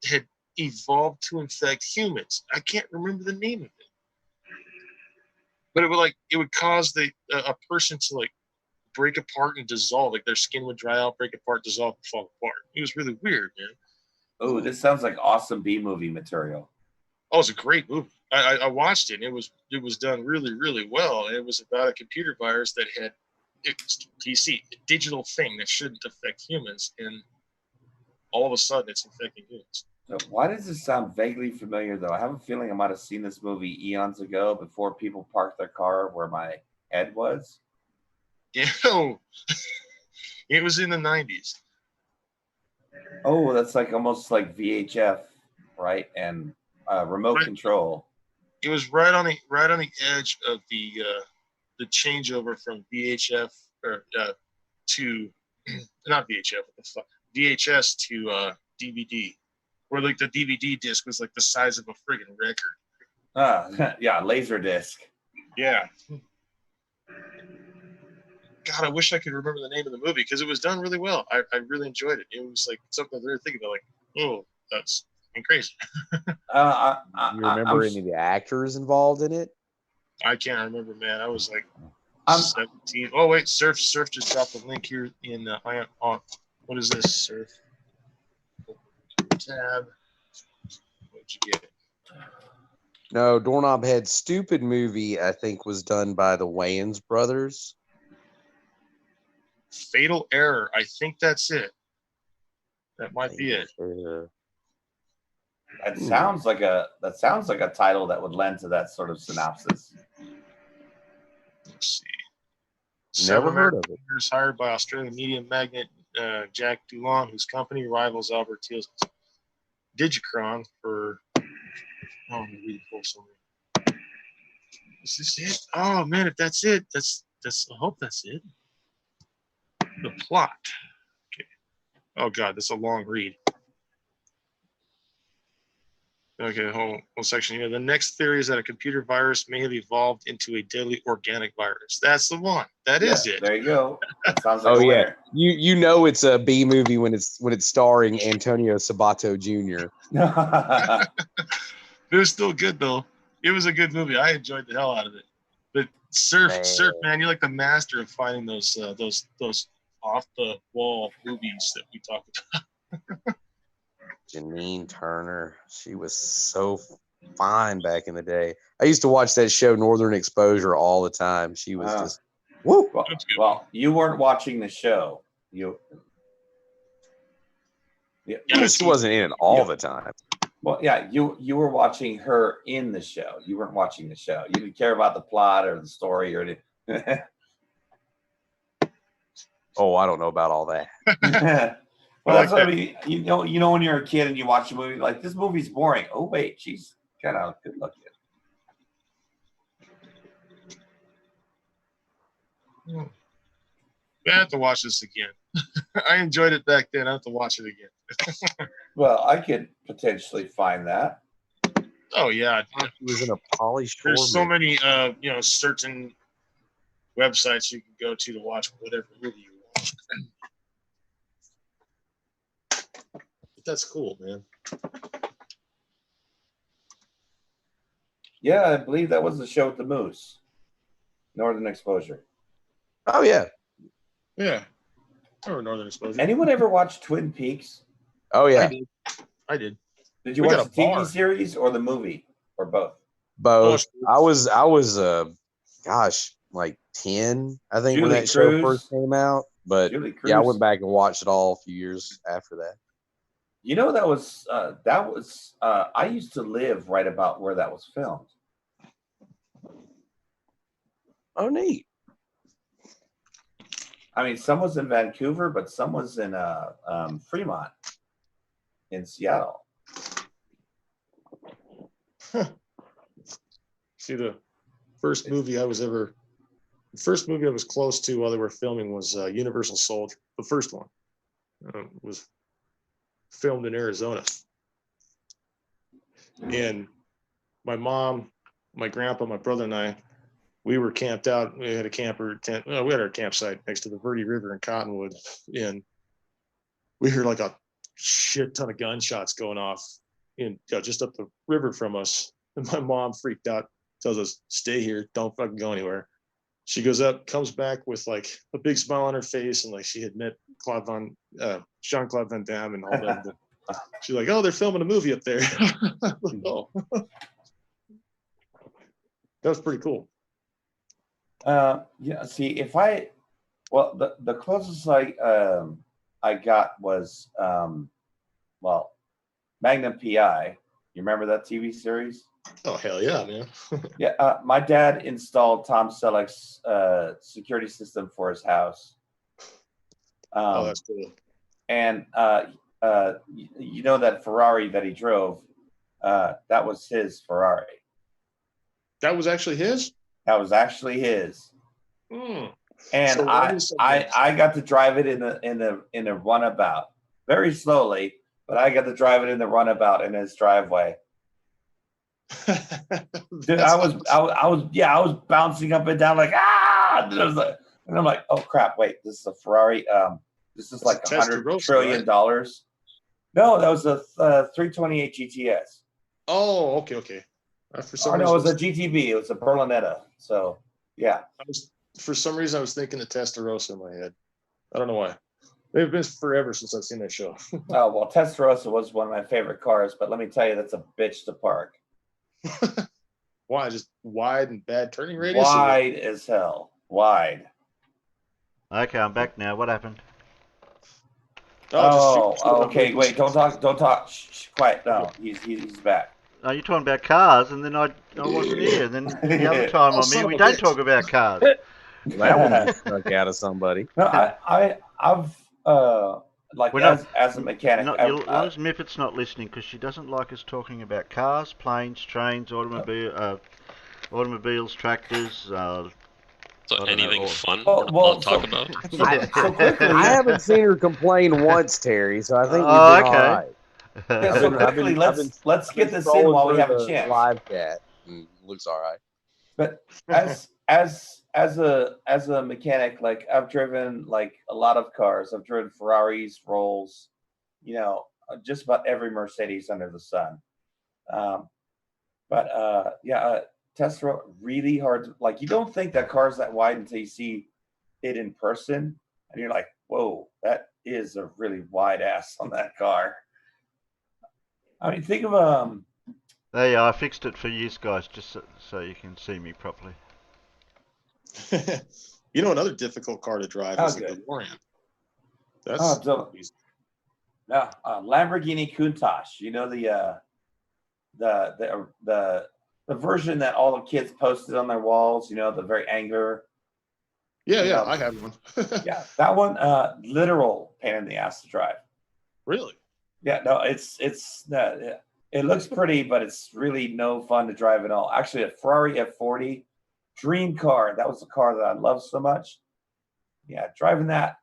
had evolved to infect humans. I can't remember the name of it, but it would cause a person to like break apart and dissolve. Like their skin would dry out, break apart, dissolve, and fall apart. It was really weird, man. Oh, this sounds like awesome B movie material. Oh, it's a great movie. I watched it. And it was done really, really well. And it was about a computer virus that had PC, a digital thing that shouldn't affect humans, and all of a sudden it's infecting humans. So why does this sound vaguely familiar, though? I have a feeling I might have seen this movie eons ago before people parked their car where my head was. Yeah, it was in the 90s. Oh, that's like almost like VHF, right? And remote control. It was right on the edge of the changeover from VHF to not VHF, what the fuck, VHS to DVD, where like the DVD disc was like the size of a friggin' record. Yeah, laser disc. Yeah. God, I wish I could remember the name of the movie because it was done really well. I really enjoyed it. It was like something I really think about, like, oh, that's crazy. You remember any of the actors involved in it? I can't remember, man. I was like 17. Oh wait, Surf just dropped a link here in what is this, Surf? Tab. What'd you get? No, Doorknob Head Stupid movie, I think, was done by the Wayans brothers. Fatal Error. I think that's it. That might be it. That sounds like a title that would lend to that sort of synopsis. Let's see. Never heard of it. Hired by Australian media magnate Jack Dulon, whose company rivals Albert Teal's Digicron for. Oh, I'm gonna read the full summary. Is this it? Oh man, if that's it, that's. I hope that's it. The plot. Okay. Oh god, that's a long read. Okay, whole section here. The next theory is that a computer virus may have evolved into a deadly organic virus. That's the one. That is it. There you go. That sounds like a winner. You know it's a B movie when it's starring Antonio Sabato Jr. It was still good though. It was a good movie. I enjoyed the hell out of it. But Surf, man, you're like the master of finding those off the wall movies that we talked about. Janine Turner, she was so fine back in the day. I used to watch that show Northern Exposure all the time. She was just woo. Well, you weren't watching the show. She wasn't in it all the time. Well, yeah, you were watching her in the show. You weren't watching the show. You didn't care about the plot or the story or anything. Oh, I don't know about all that. Well, that's what I mean. You know when you're a kid and you watch a movie, like, this movie's boring. Oh wait, she's kind of good looking. I have to watch this again. I enjoyed it back then. I have to watch it again. Well, I could potentially find that. Oh yeah, it was in a Pauly Shore. There's so many certain websites you can go to watch whatever movie you want. That's cool, man. Yeah, I believe that was the show with the moose. Northern Exposure. Oh yeah. Yeah. Or Northern Exposure. Anyone ever watch Twin Peaks? Oh yeah. I did. Did you watch the TV series or the movie or both? Both. I was gosh, like 10, I think, when that show first came out. But yeah, I went back and watched it all a few years after that. You know, that was I used to live right about where that was filmed. Oh, neat. I mean, some was in Vancouver, but some was in Fremont in Seattle. See, the first movie I was close to while they were filming was Universal Soldier. The first one was filmed in Arizona, and my mom my grandpa, my brother, and I, we were camped out. We had a camper tent. Well, we had our campsite next to the Verde River in Cottonwood, and we heard like a shit ton of gunshots going off just up the river from us. And my mom freaked out, tells us, "Stay here, don't fucking go anywhere." She goes up, comes back with like a big smile on her face, and like she had met Jean-Claude Van Damme and all that. She's like, "Oh, they're filming a movie up there." Oh. That was pretty cool. Yeah. See, the closest I got was Magnum PI. You remember that TV series? Oh hell yeah, man. Yeah. My dad installed Tom Selleck's security system for his house. Oh, that's cool. And you know that Ferrari that he drove, that was his Ferrari. That was actually his? That was actually his. Mm. And So I got to drive it in a runabout, very slowly, but I got to drive it in the runabout in his driveway. Dude, I was bouncing up and down like and I'm like, oh crap, wait, this is a Ferrari. This is like $100 trillion. Right? No, that was a 328 GTS. Oh, okay. For some reason, it was a GTB. It was a Berlinetta. So yeah. For some reason, I was thinking the Testarossa in my head. I don't know why. It's been forever since I've seen that show. Oh well, Testarossa was one of my favorite cars, but let me tell you, that's a bitch to park. Why? Just wide and bad turning radius? Wide as hell. Wide. Okay, I'm back now. What happened? Okay. Wait, don't talk. Shh, quiet. No, he's back. No, you're talking about cars, and then I wasn't here. And then the other time I'm here, we don't talk about cars. That one stuck out of somebody. No, I've as a mechanic. As long as Miffet's not listening, because she doesn't like us talking about cars, planes, trains, automobiles, tractors. So anything fun to talk about? So quickly, I haven't seen her complain once, Terry. So I think we've been all right. Yeah, so quickly, let's get this in while we have a chance. Live chat looks all right. But as a mechanic, like I've driven like a lot of cars. I've driven Ferraris, Rolls, just about every Mercedes under the sun. Tesla really hard to, like, you don't think that car's that wide until you see it in person, and you're like, whoa, that is a really wide ass on that car. I mean, think of There you are, I fixed it for you guys, just so you can see me properly. Another difficult car to drive is the DeLorean. That's Lamborghini Countach. The version that all the kids posted on their walls. The very angler. Yeah, I have one. Yeah, that one. Literal pain in the ass to drive. Really? Yeah, no, it looks pretty, but it's really no fun to drive at all. Actually, a Ferrari F40, dream car. That was the car that I loved so much. Yeah, driving that,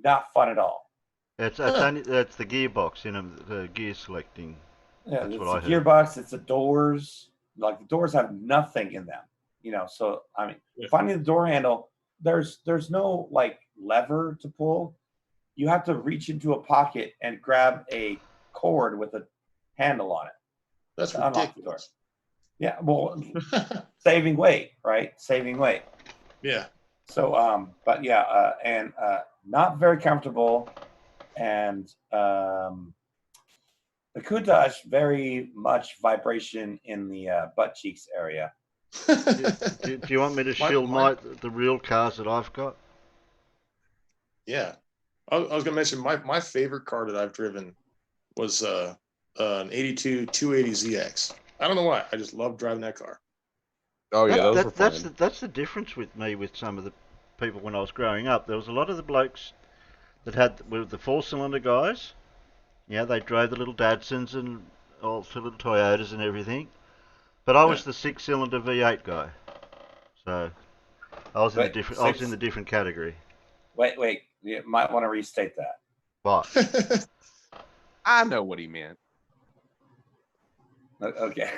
not fun at all. It's the gearbox, the gear selecting. Yeah, it's the gearbox. It's the doors. Like the doors have nothing in them. So I mean, finding the door handle, there's no like lever to pull. You have to reach into a pocket and grab a cord with a handle on it. That's ridiculous. Yeah, well, saving weight, right? Saving weight. Yeah. So, and not very comfortable, and the Countach, very much vibration in the butt cheeks area. Do you want me to shield the real cars that I've got? Yeah. I was going to mention my favorite car that I've driven was an 82 280ZX. I don't know why. I just love driving that car. Oh yeah, that's the difference with me with some of the people when I was growing up. There was a lot of the blokes that were the 4-cylinder guys. Yeah, they drove the little Datsuns and all the little Toyotas and everything. But I was the 6-cylinder V8 guy. So I was in the different category. Wait. You might want to restate that. What? I know what he meant. Okay.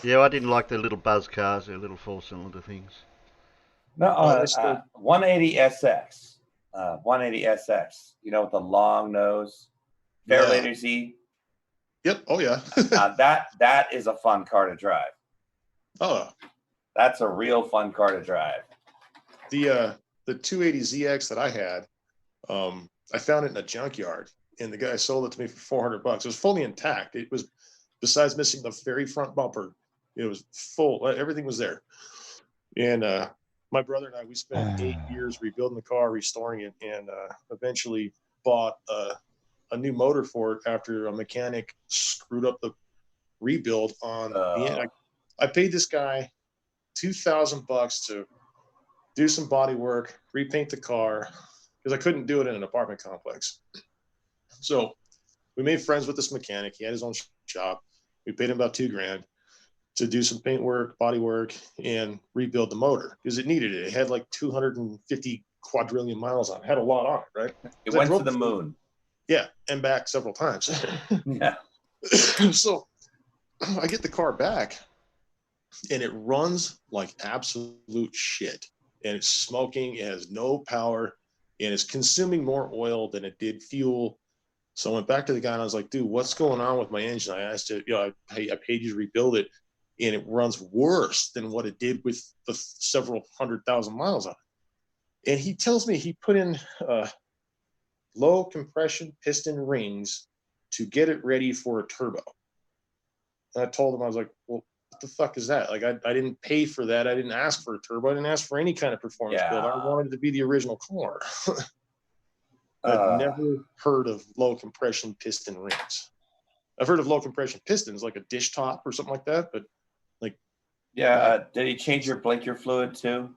Yeah, I didn't like the little buzz cars, the little 4-cylinder things. No, Oh, they still- 180 SX. 180 SX. You know, with the long nose. Fairlater Z. Yep. Oh yeah. That is a fun car to drive. Oh, That's a real fun car to drive. the 280ZX that I had, I found it in a junkyard, and the guy sold it to me for $400. It was fully intact. It was, besides missing the very front bumper, it was full. Everything was there. And my brother and I, we spent 8 years rebuilding the car, restoring it, and eventually bought a new motor for it after a mechanic screwed up the rebuild on the end. I paid this guy $2,000 to do some body work, repaint the car, because I couldn't do it in an apartment complex. So we made friends with this mechanic. He had his own shop. We paid him about $2,000 to do some paint work, body work, and rebuild the motor because it needed it. It had like 250 quadrillion miles on it. It had a lot on it, right? It went to the moon. Yeah, and back several times. Yeah. So I get the car back, and it runs like absolute shit. And it's smoking, it has no power, and it's consuming more oil than it did fuel. So I went back to the guy and I was like, dude, what's going on with my engine? I asked it, I paid you to rebuild it, and it runs worse than what it did with the several 100,000 miles on it. And he tells me he put in low compression piston rings to get it ready for a turbo. And I told him, I was like, well, what the fuck is that? Like, I didn't pay for that. I didn't ask for a turbo. I didn't ask for any kind of performance build. I wanted it to be the original car. I've never heard of low compression piston rings. I've heard of low compression pistons, like a dish top or something like that. But like, did he change your blinker fluid too?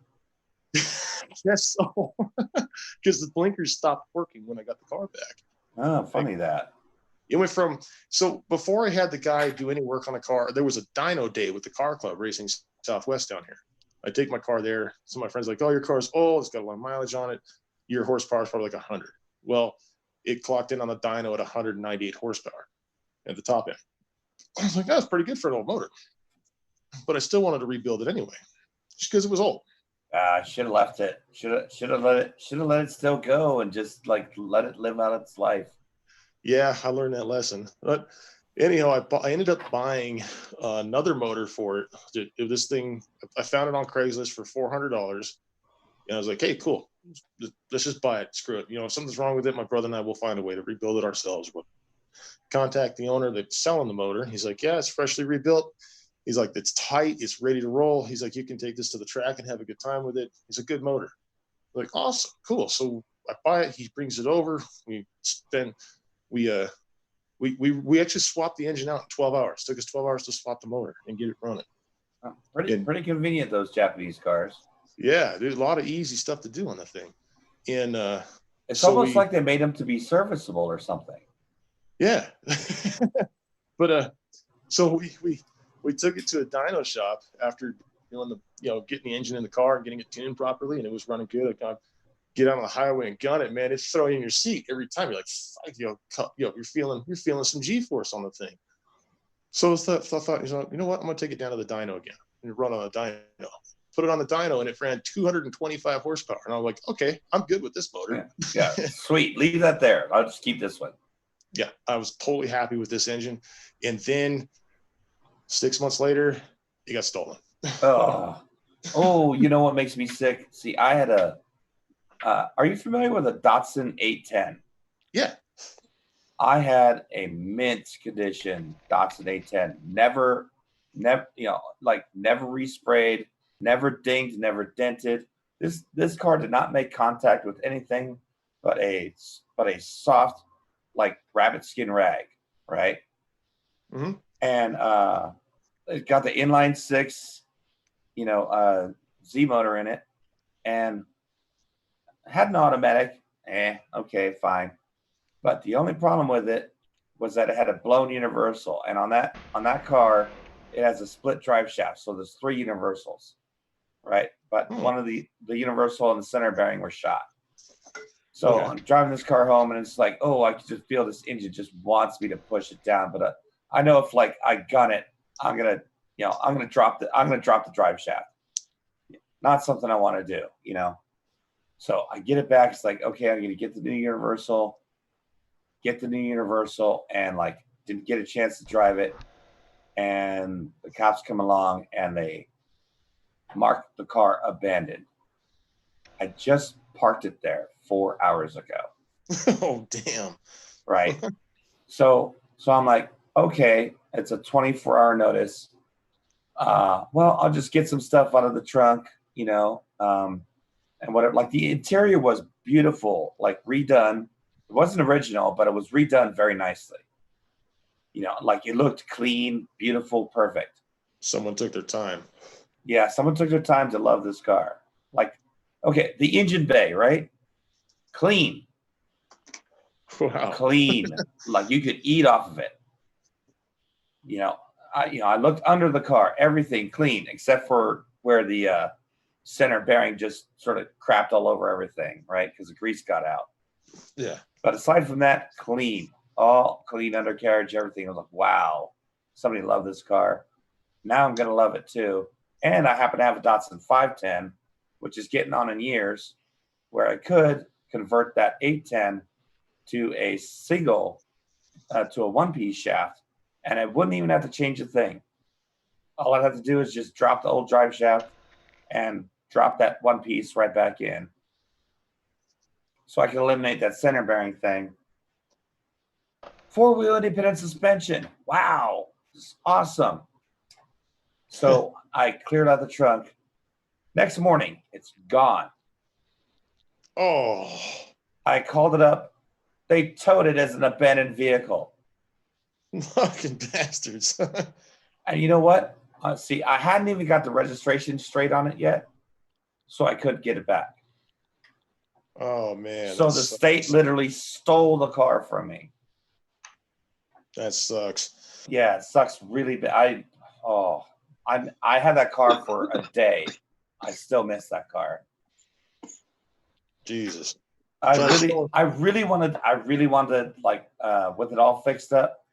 yes, so because the blinkers stopped working when I got the car back. Oh, funny that. It went from, so before I had the guy do any work on the car, there was a dyno day with the car club racing Southwest down here. I take my car there. Some of my friends are like, oh, your car's old. It's got a lot of mileage on it. Your horsepower is probably like 100. Well, it clocked in on the dyno at 198 horsepower at the top end. I was like, that's pretty good for an old motor. But I still wanted to rebuild it anyway, just because it was old. Should have left it. Should have let it still go and just like let it live out its life. Yeah, I learned that lesson. But anyhow, I ended up buying another motor for it. This thing, I found it on Craigslist for $400. And I was like, hey, cool. Let's just buy it. Screw it. If something's wrong with it, my brother and I will find a way to rebuild it ourselves. We'll contact the owner that's selling the motor. He's like, yeah, it's freshly rebuilt. He's like, it's tight. It's ready to roll. He's like, you can take this to the track and have a good time with it. It's a good motor. I'm like, awesome. Cool. So I buy it. He brings it over. We actually swapped the engine out in 12 hours. It took us 12 hours to swap the motor and get it running. Pretty convenient, those Japanese cars. Yeah, there's a lot of easy stuff to do on the thing. And it's almost like they made them to be serviceable or something. Yeah. But so we took it to a dyno shop after doing getting the engine in the car and getting it tuned properly, and it was running good. I get on the highway and gun it, man. It's throwing you in your seat every time. You're like, you're feeling some G-force on the thing. So I thought, you know what? I'm gonna take it down to the dyno again and run on the dyno. Put it on the dyno, and it ran 225 horsepower. And I'm like, okay, I'm good with this motor. Yeah, sweet. Leave that there. I'll just keep this one. Yeah, I was totally happy with this engine. And then 6 months later, it got stolen. Oh, you know what makes me sick? See, I had are you familiar with a Datsun 810? Yeah. I had a mint condition Datsun 810. Never resprayed, never dinged, never dented. This car did not make contact with anything but a soft, like rabbit skin rag, right? Mm-hmm. And it got the inline 6, Z motor in it, and had an automatic. Okay, fine. But the only problem with it was that it had a blown universal, and on that car, it has a split drive shaft, so there's 3 universals, right? But one of the universal and the center bearing were shot. So I'm driving this car home, and it's like, I can just feel this engine just wants me to push it down. But I know if I gun it, I'm gonna drop the drive shaft. Not something I want to do, So I get it back. It's like, okay, I'm gonna get the new universal, and like didn't get a chance to drive it. And the cops come along and they marked the car abandoned. I just parked it there 4 hours ago. Oh, damn. Right. So I'm like, okay, it's a 24-hour notice. Well, I'll just get some stuff out of the trunk, and whatever. Like the interior was beautiful, like redone. It wasn't original, but it was redone very nicely. Like it looked clean, beautiful, perfect. Someone took their time. Yeah, someone took their time to love this car. Like, okay, the engine bay, right? Clean. Wow. Clean. Like you could eat off of it. I looked under the car, everything clean except for where the center bearing just sort of crapped all over everything, right? Because the grease got out. Yeah. But aside from that, clean. All clean undercarriage, everything. I was like, wow, somebody loved this car. Now I'm going to love it too. And I happen to have a Datsun 510, which is getting on in years, where I could convert that 810 to a single, to a one-piece shaft, and I wouldn't even have to change a thing. All I'd have to do is just drop the old drive shaft and drop that one piece right back in. So I can eliminate that center bearing thing. 4-wheel independent suspension. Wow, this is awesome. So I cleared out the trunk. Next morning, it's gone. Oh. I called it up. They towed it as an abandoned vehicle. Fucking bastards. And you know what? See, I hadn't even got the registration straight on it yet, so I couldn't get it back. Oh, man. So the state literally stole the car from me. That sucks. Yeah, it sucks really bad. I had that car for a day. I still miss that car. Jesus. I really wanted like with it all fixed up,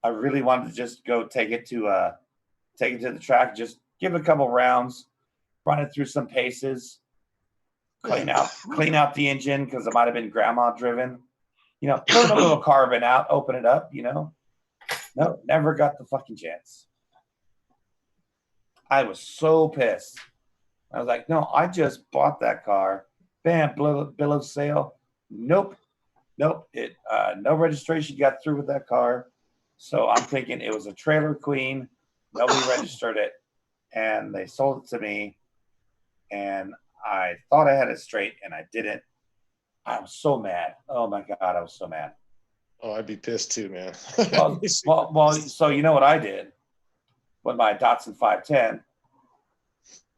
I really wanted to just go take it to the track, just give it a couple rounds, run it through some paces, clean out the engine because it might have been grandma driven. Put a little carbon out, open it up, No, never got the fucking chance. I was so pissed. I was like, no, I just bought that car. Bam, bill of sale. Nope. It no registration got through with that car. So I'm thinking it was a trailer queen. Nobody registered it, and they sold it to me. And I thought I had it straight, and I didn't. I was so mad. Oh my god, I was so mad. Oh, I'd be pissed too, man. Well, so you know what I did with my Datsun 510?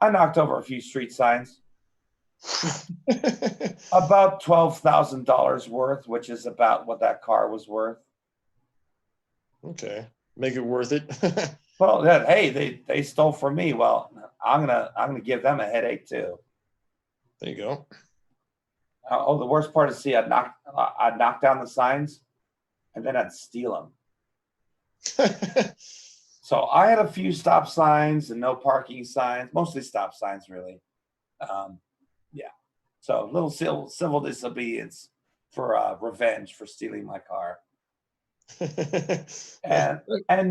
I knocked over a few street signs. About $12,000 worth, which is about what that car was worth. Okay, make it worth it. Well, hey, they stole from me. Well, I'm gonna give them a headache too. There you go. The worst part is, I'd knock down the signs, and then I'd steal them. So I had a few stop signs and no parking signs, mostly stop signs, really. Yeah. So a little civil disobedience for revenge for stealing my car. And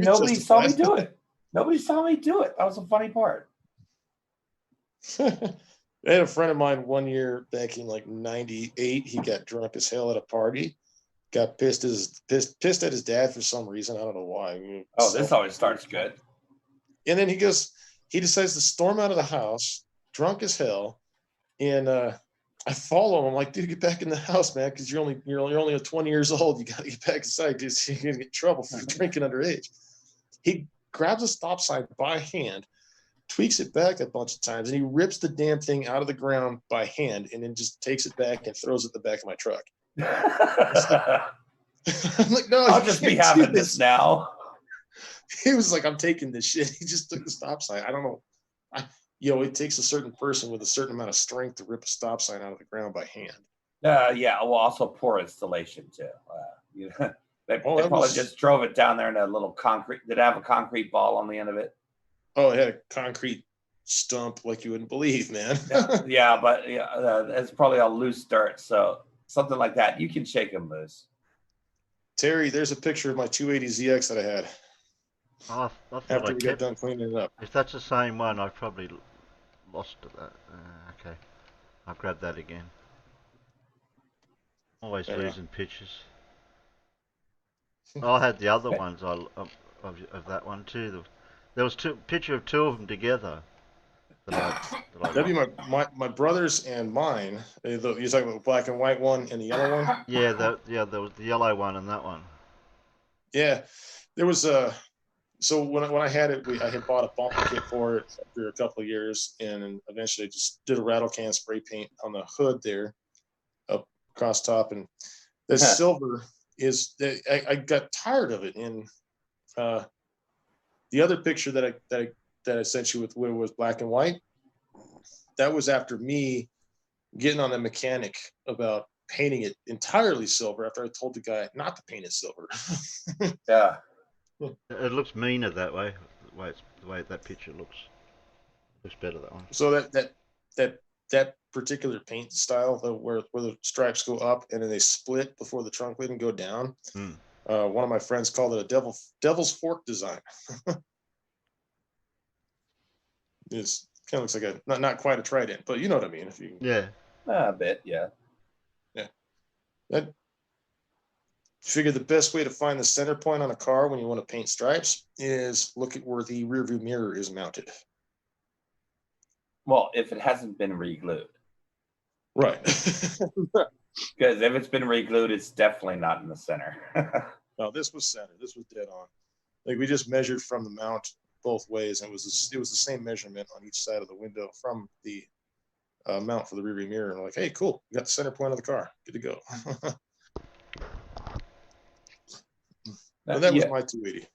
nobody saw me do it. Nobody saw me do it. That was the funny part. I had a friend of mine one year back in like '98. He got drunk as hell at a party. Got pissed at his dad for some reason. I don't know why. This always starts good. And then he decides to storm out of the house, drunk as hell. And I follow him. I'm like, dude, get back in the house, man, because you're only 20 years old. You got to get back inside, dude. So you're gonna get in trouble for drinking underage. He grabs a stop sign by hand, tweaks it back a bunch of times, and he rips the damn thing out of the ground by hand, and then just takes it back and throws it in the back of my truck. I'm like, no, I'll just be having this now. He was like, I'm taking this shit. He just took the stop sign. I don't know. It takes a certain person with a certain amount of strength to rip a stop sign out of the ground by hand. Yeah. Well, also poor installation too. They Oh, that probably was- just drove it down there in a little concrete. Did it have a concrete ball on the end of it? Oh, it had a concrete stump like you wouldn't believe, man. Yeah, but it's probably all loose dirt. So something like that, you can shake them loose. Terry, there's a picture of my 280ZX that I had Oh, I thought after I we got kept. done cleaning it up. If that's the same one, I've probably lost it. Okay, I'll grab that again. Always There you go. losing pictures. I had the other ones of that one too. There was picture of two of them together. That'd be my brothers and mine. You're talking about the black and white one and the yellow one? Yeah, there was the yellow one and that one. Yeah, there was a. So when I had it, I had bought a bumper kit for it after a couple of years, and eventually just did a rattle can spray paint on the hood there, up across top, and the silver is. I got tired of it. And the other picture that I sent you with was black and white. That was after me getting on the mechanic about painting it entirely silver after I told the guy not to paint it silver. Yeah. It looks meaner that way. The way that picture looks better that one. So that particular paint style, where the stripes go up and then they split before the trunk lid and go down. One of my friends called it a devil's fork design. It's kind of looks like a not quite a trident, but you know what I mean. If you A bit, yeah. That figure the best way to find the center point on a car when you want to paint stripes is look at where the rear view mirror is mounted. Well, if it hasn't been re-glued. Right. Because if it's been re-glued, it's definitely not in the center. No, this was center. This was dead on. Like we just measured from the mount both ways, and it was the same measurement on each side of the window from the mount for the rear view mirror. And we're like, hey, cool, we got the center point of the car. Good to go. But that was my 280.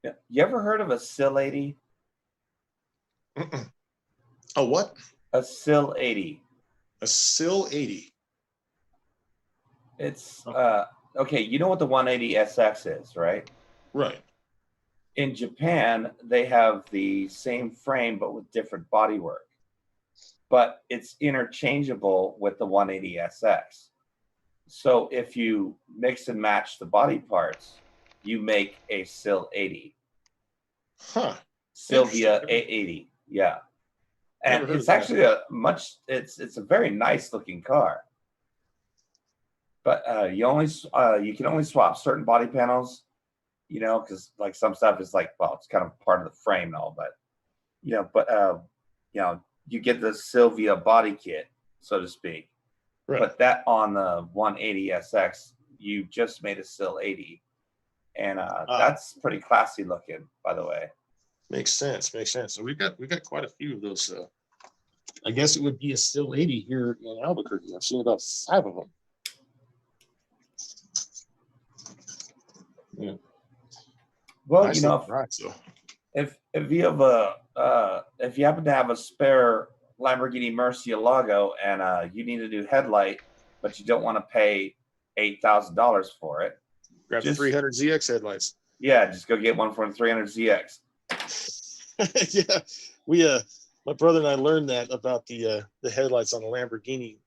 Yeah. You ever heard of a SIL 80? A what? A SIL 80. A SIL 80. It's okay. You know what the 180 SX is, right? Right. In Japan, they have the same frame but with different bodywork. But it's interchangeable with the 180 SX. So if you mix and match the body parts, you make a SIL 80. Huh. Sylvia 880. Yeah. And it's actually it's a very nice looking car. But you can only swap certain body panels, because like some stuff is like, well, it's kind of part of the frame and all, but you get the Sylvia body kit, so to speak. Right. But that on the 180 SX, you just made a SIL 80. And that's pretty classy looking, by the way. Makes sense. So we got quite a few of those. I guess it would be a SIL 80 here in Albuquerque. I've seen about 5 of them. Yeah. Well, if you have if you happen to have a spare Lamborghini Murcielago and you need a new headlight, but you don't want to pay $8,000 for it, grab the 300 ZX headlights. Yeah, just go get one from 300 ZX. Yeah, my brother and I learned that about the headlights on the Lamborghini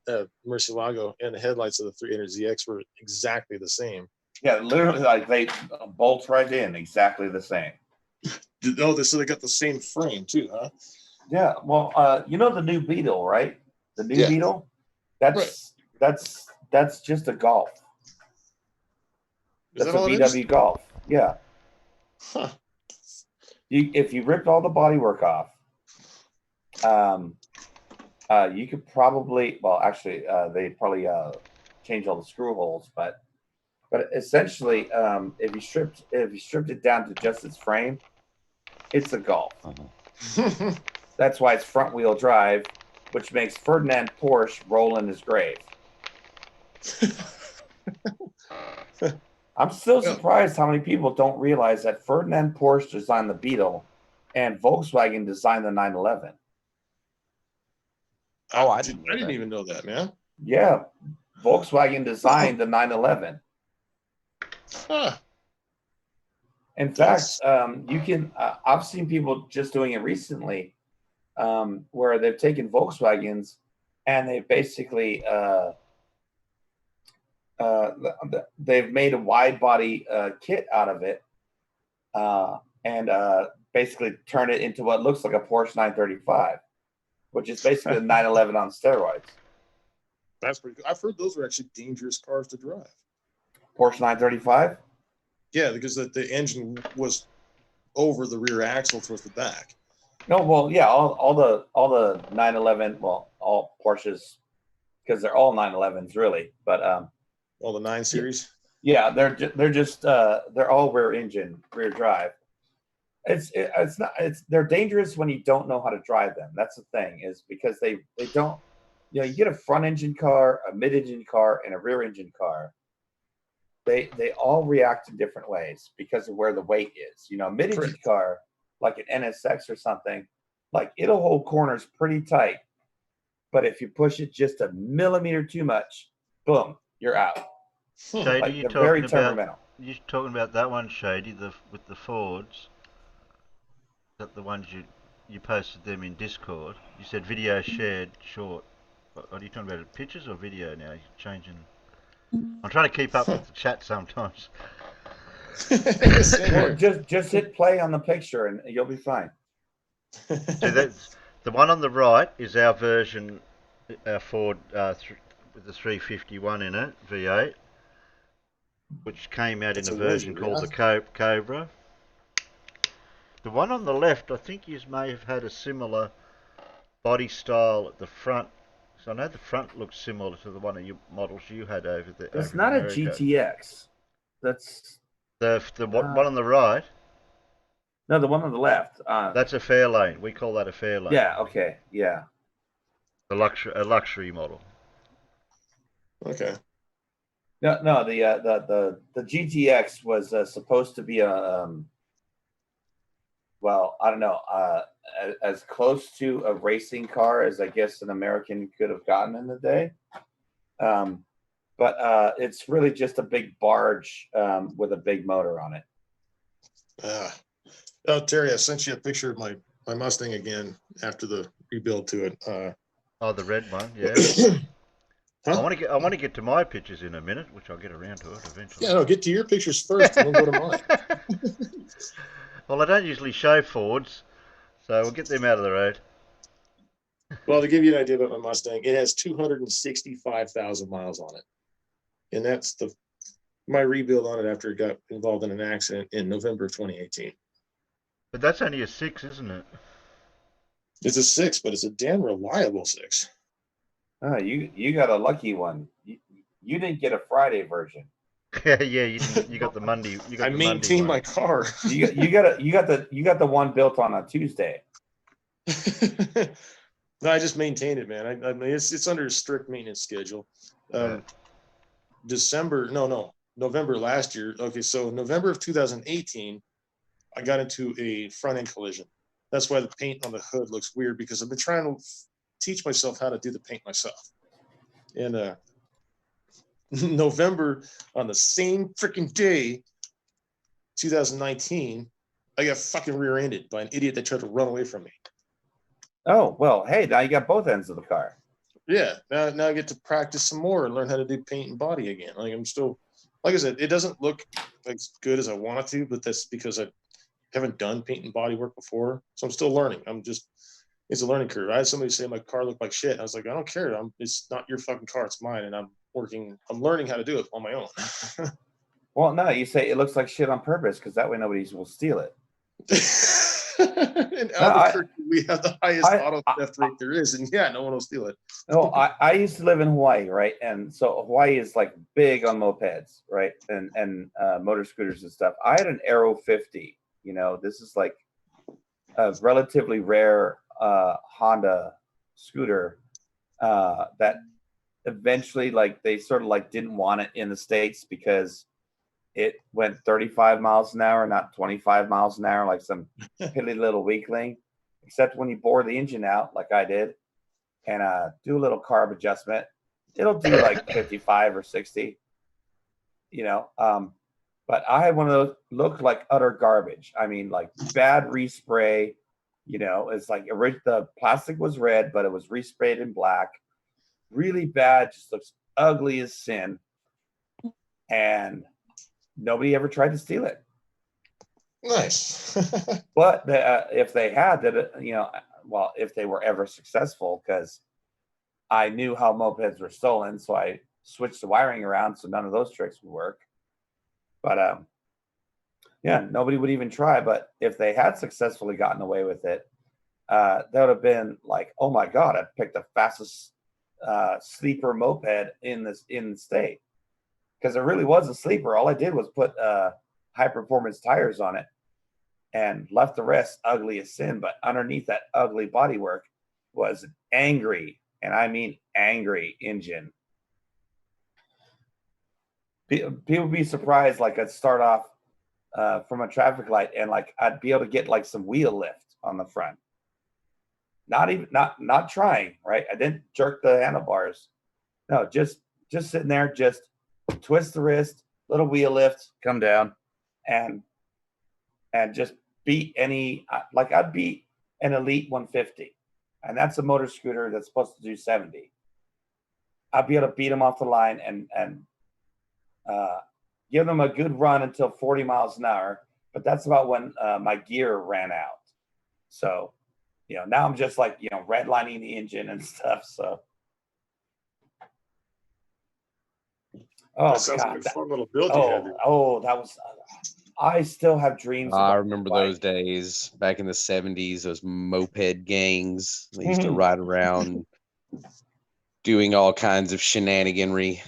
Murcielago and the headlights of the 300 ZX were exactly the same. Yeah, literally, like they bolt right in, exactly the same. So they got the same frame too, huh? Yeah. Well, the new Beetle, right? The new Beetle. That's just a Golf. That's a VW Golf. Yeah. Huh. If you ripped all the bodywork off, you could probably, they probably change all the screw holes, but essentially, if you stripped it down to just its frame, it's a Golf. That's why it's front wheel drive, which makes Ferdinand Porsche roll in his grave. I'm still surprised how many people don't realize that Ferdinand Porsche designed the Beetle and Volkswagen designed the 911. Oh, I didn't even know that, man. Yeah, Volkswagen designed the 911. Huh. In fact, you can. I've seen people just doing it recently, where they've taken Volkswagens and they basically they've made a wide body kit out of it, and basically turned it into what looks like a Porsche 935, which is basically a 911 on steroids. That's pretty good. I've heard those are actually dangerous cars to drive. Porsche 935. Yeah, because the engine was over the rear axle towards the back. No, well, yeah, all the 911, well, all Porsches, because they're all 911s really, but All the 9 Series. yeah, they're all rear drive. They're dangerous when you don't know how to drive them. That's the thing, is because they don't, you get a front engine car, a mid engine car, and a rear engine car. They all react in different ways because of where the weight is. A mid engine car, like an NSX or something, like it'll hold corners pretty tight, but if you push it just a millimeter too much, boom, you're out. Shady, Like, they're very temperamental. You're talking about that one, Shady, with the Fords. That the ones you posted them in Discord. You said video shared short. What are you talking about? Pictures or video now? You're changing. I'm trying to keep up with the chat sometimes. Well, just hit play on the picture and you'll be fine. So the one on the right is our version, our Ford with the 351 in it, V8, which came out in a version called the Cobra. The one on the left, I think you may have had a similar body style at the front. So I know the front looks similar to the one of your models you had over there. It's not a GTX. That's the one on the right. No, the one on the left. That's a Fairlane. We call that a Fairlane. Yeah. Okay. Yeah. A luxury model. Okay. No. The GTX was supposed to be a well, I don't know, as close to a racing car as I guess an American could have gotten in the day. But it's really just a big barge with a big motor on it. Oh, Terry, I sent you a picture of my Mustang again after the rebuild to it. Oh, the red one, yeah. Huh? I want to get to my pictures in a minute, which I'll get around to it eventually. Yeah, no, get to your pictures first, and then go to mine. Well, I don't usually show Fords, so we'll get them out of the road. Well, to give you an idea about my Mustang, it has 265,000 miles on it, and that's my rebuild on it after it got involved in an accident in November of 2018. But that's only a 6, isn't it? It's a 6, but it's a damn reliable 6. Oh, you got a lucky one. You didn't get a Friday version. Yeah, you got the Monday. I maintain my car. You got the one built on a Tuesday. No, I just maintain it, man. I mean, it's under a strict maintenance schedule. November last year. Okay, so November of 2018, I got into a front end collision. That's why the paint on the hood looks weird, because I've been trying to teach myself how to do the paint myself. And November, on the same freaking day, 2019, I got fucking rear-ended by an idiot that tried to run away from me. Oh, well, hey, now you got both ends of the car. Yeah, now I get to practice some more and learn how to do paint and body again. Like, I'm still, like I said, it doesn't look as good as I want it to, but that's because I haven't done paint and body work before. So I'm still learning. It's a learning curve. I had somebody say my car looked like shit. I was like, I don't care. It's not your fucking car. It's mine. And I'm learning how to do it on my own. Well, no, you say it looks like shit on purpose because that way nobody will steal it. In Albuquerque, we have the highest auto theft rate there is. And yeah, no one will steal it. No, I used to live in Hawaii, right? And so Hawaii is like big on mopeds, right? And motor scooters and stuff. I had an Aero 50. This is like a relatively rare Honda scooter that eventually, like, they sort of like didn't want it in the States because it went 35 miles an hour, not 25 miles an hour, like some silly little weakling. Except when you bore the engine out, like I did, and do a little carb adjustment, it'll do like 55 or 60. But I had one of those, looked like utter garbage. I mean, like bad respray. You know, it's like the plastic was red, but it was resprayed in black. Really bad, just looks ugly as sin. And nobody ever tried to steal it. Nice. But if they had, if they were ever successful, because I knew how mopeds were stolen, so I switched the wiring around so none of those tricks would work. But yeah, nobody would even try. But if they had successfully gotten away with it, that would have been like, oh my God, I picked the fastest sleeper moped in the state, because it really was a sleeper. All I did was put high performance tires on it and left the rest ugly as sin. But underneath that ugly bodywork was an angry, and I mean angry, engine. People be surprised, like I'd start off from a traffic light and like I'd be able to get like some wheel lift on the front. Not trying, right? I didn't jerk the handlebars. No, just sitting there, just twist the wrist, little wheel lift, come down, and just beat any, like I'd beat an Elite 150, and that's a motor scooter that's supposed to do 70. I'd be able to beat them off the line and give them a good run until 40 miles an hour. But that's about when my gear ran out. So, now I'm just like, redlining the engine and stuff. So, that sounds like a fun little build you had. That was. I still have dreams. I remember those days back in the 70s, those moped gangs. They used to ride around doing all kinds of shenaniganry.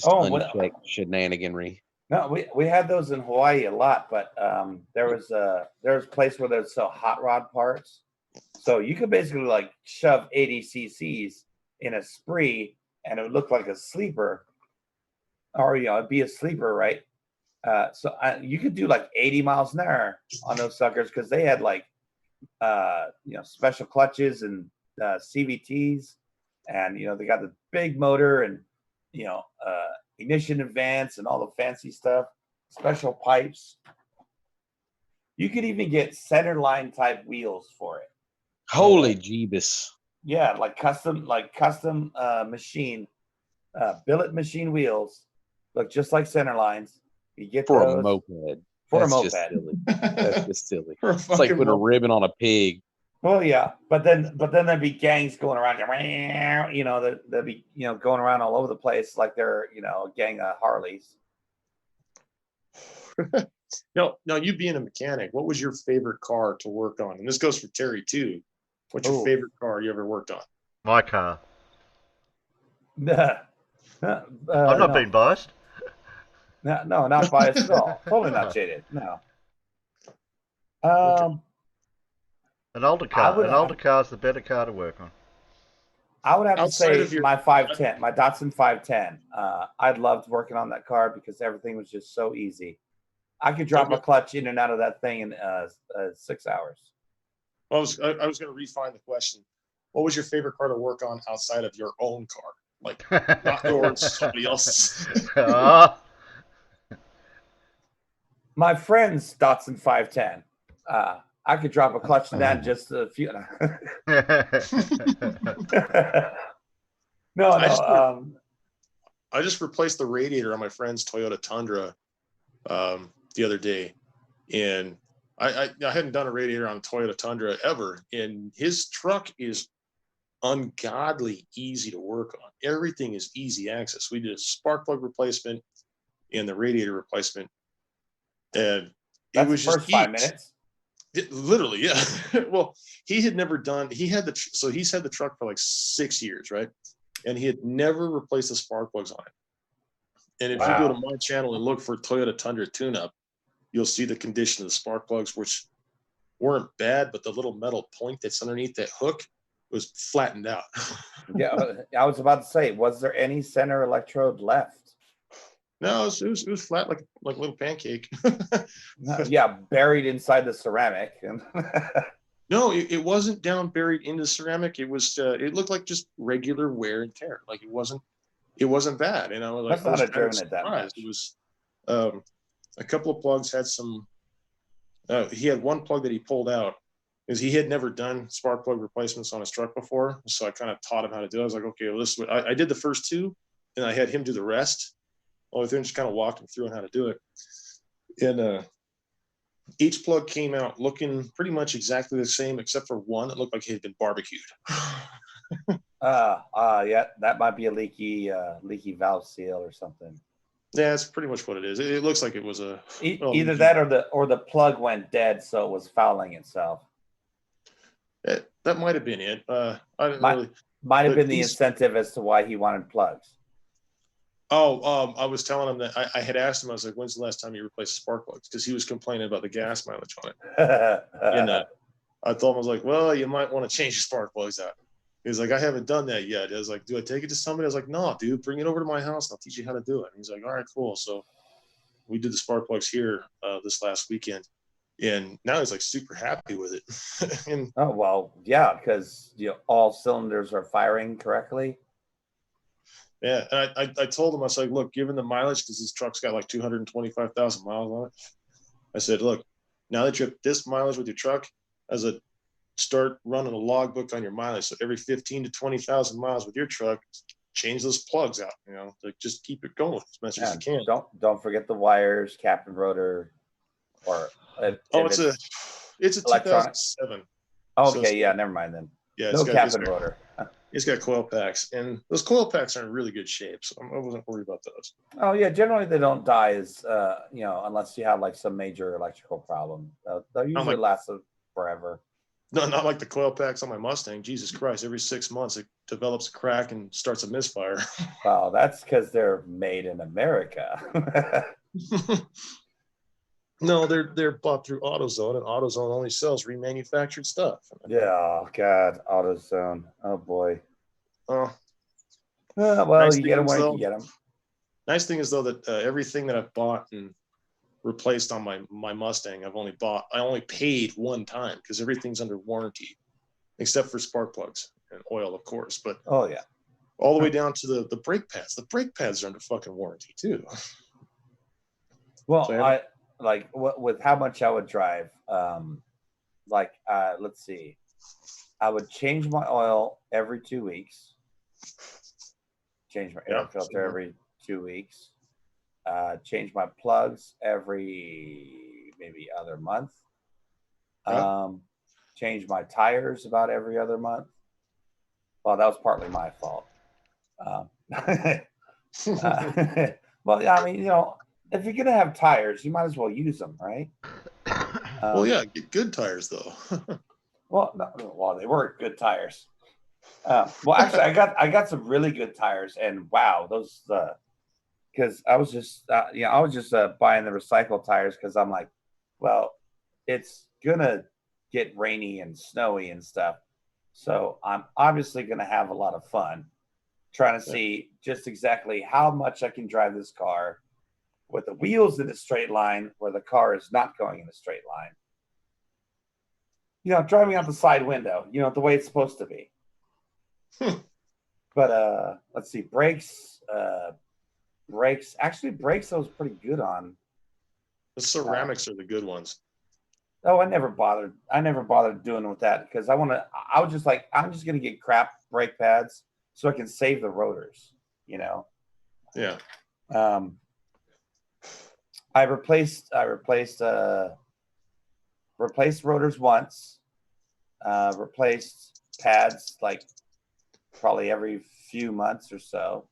Unchecked shenaniganry. No, we had those in Hawaii a lot, but there was a place where they'd sell hot rod parts. So you could basically like shove 80 cc's in a spree and it would look like a sleeper, or it'd be a sleeper, right? So you could do like 80 miles an hour on those suckers, because they had like special clutches and CVTs, and they got the big motor and ignition advance and all the fancy stuff, special pipes. You could even get center line type wheels for it. Holy Jeebus. Yeah, like custom machine, billet machine wheels, look just like center lines. You get for those a moped. That's a moped. Just silly. That's just silly. It's like putting a ribbon on a pig. Well, yeah, but then there'd be gangs going around, they'd be going around all over the place like they're a gang of Harleys. Now you being a mechanic, what was your favorite car to work on? And this goes for Terry too. What's your favorite car you ever worked on? My car. I'm not being biased. No, not biased at all. Totally not jaded. No. An older car. An older car is the better car to work on. I would have to say my 510, my Datsun 510. I loved working on that car because everything was just so easy. I could drop a clutch in and out of that thing in 6 hours. I was going to refine the question. What was your favorite car to work on outside of your own car? Like not yours, somebody else's. My friend's Datsun 510. I could drop a clutch in that in just a few. I just replaced the radiator on my friend's Toyota Tundra the other day, and I hadn't done a radiator on a Toyota Tundra ever, and his truck is ungodly easy to work on. Everything is easy access. We did a spark plug replacement and the radiator replacement, and it was just 5 minutes. Literally, yeah. Well, he's had the truck for like 6 years, right? And he had never replaced the spark plugs on it. And if you go to my channel and look for Toyota Tundra tune-up, you'll see the condition of the spark plugs, which weren't bad, but the little metal point that's underneath that hook was flattened out. Yeah, I was about to say, was there any center electrode left? No, it was flat like a little pancake. Yeah, buried inside the ceramic. No, it wasn't down buried into the ceramic. It was it looked like just regular wear and tear. Like it wasn't bad. And I was like, that's not a driven at that much. It was a couple of plugs had some. He had one plug that he pulled out because he had never done spark plug replacements on his truck before. So I kind of taught him how to do it. I was like, okay, well, this is what I did the first two, and I had him do the rest. All through, and just kind of walked him through on how to do it. And each plug came out looking pretty much exactly the same, except for one that looked like it had been barbecued. Yeah, that might be a leaky valve seal or something. Yeah, that's pretty much what it is. It looks like it was Either that or the plug went dead, so it was fouling itself. That might have been it. I didn't really. Might have been the incentive as to why he wanted plugs. I was telling him that I had asked him. I was like, "When's the last time you replaced the spark plugs?" Because he was complaining about the gas mileage on it. And I told him, I was like, "Well, you might want to change your spark plugs out." He was like, "I haven't done that yet." I was like, "Do I take it to somebody?" I was like, "No, dude, bring it over to my house and I'll teach you how to do it." And he's like, "All right, cool." So we did the spark plugs here this last weekend, and now he's like super happy with it. And oh well, yeah, because all cylinders are firing correctly. Yeah, and I told him, I was like, look, given the mileage, because this truck's got like 225,000 miles on it, I said, look, now that you have this mileage with your truck, start running a logbook on your mileage. So every 15 to 20,000 miles with your truck, change those plugs out. Like just keep it going as much as you can. Don't forget the wires, cap and rotor, or it's a 2007. Okay, so never mind then. Yeah, no cap and rotor. It's got coil packs, and those coil packs are in really good shape, so I wasn't worried about those. Oh yeah, generally they don't die unless you have like some major electrical problem. They'll usually last forever. No, not like the coil packs on my Mustang. Jesus Christ, every 6 months it develops a crack and starts a misfire. Well, that's because they're made in America. No, they're bought through AutoZone, and AutoZone only sells remanufactured stuff. Yeah, oh God, AutoZone. Oh boy. Well, you get them where you can get them. Nice thing is though that everything that I've bought and replaced on my Mustang, I only paid one time because everything's under warranty, except for spark plugs and oil, of course. But oh yeah, all the way down to the brake pads. The brake pads are under fucking warranty too. Well, so with how much I would drive, let's see, I would change my oil every 2 weeks, change my air filter every 2 weeks, change my plugs every maybe other month, change my tires about every other month. Well, that was partly my fault. Well, yeah, I mean, if you're gonna have tires, you might as well use them, right? Well, yeah, get good tires though. Well, they were good tires. Well, actually, I got some really good tires, and wow, those because I was just buying the recycled tires because I'm like, well, it's gonna get rainy and snowy and stuff, so I'm obviously gonna have a lot of fun trying to see just exactly how much I can drive this car with the wheels in a straight line where the car is not going in a straight line. Driving out the side window, the way it's supposed to be. But let's see, brakes. Actually, brakes I was pretty good on. The ceramics are the good ones. Oh, I never bothered doing with that because I was just like, I'm just gonna get crap brake pads so I can save the rotors. Yeah. I replaced rotors once, replaced pads like probably every few months or so,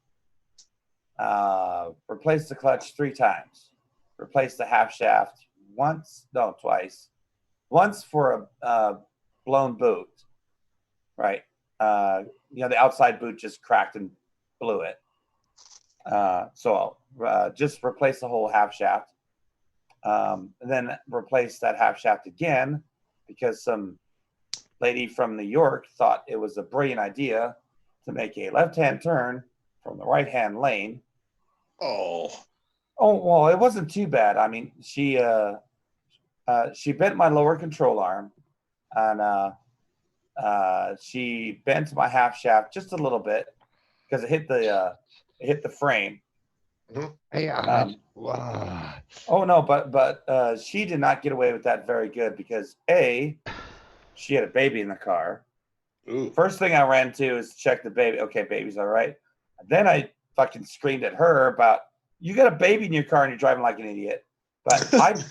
replaced the clutch 3 times, replaced the half shaft twice, once for a blown boot, right? The outside boot just cracked and blew it. So I'll just replace the whole half shaft. And then replace that half shaft again because some lady from New York thought it was a brilliant idea to make a left-hand turn from the right-hand lane. Oh, well, it wasn't too bad. I mean, she bent my lower control arm, and she bent my half shaft just a little bit because it hit the frame. Hey, Oh no, but she did not get away with that very good because she had a baby in the car. Ooh. First thing I ran to is to check the baby. Okay, baby's all right. Then I fucking screamed at her about, you got a baby in your car and you're driving like an idiot. But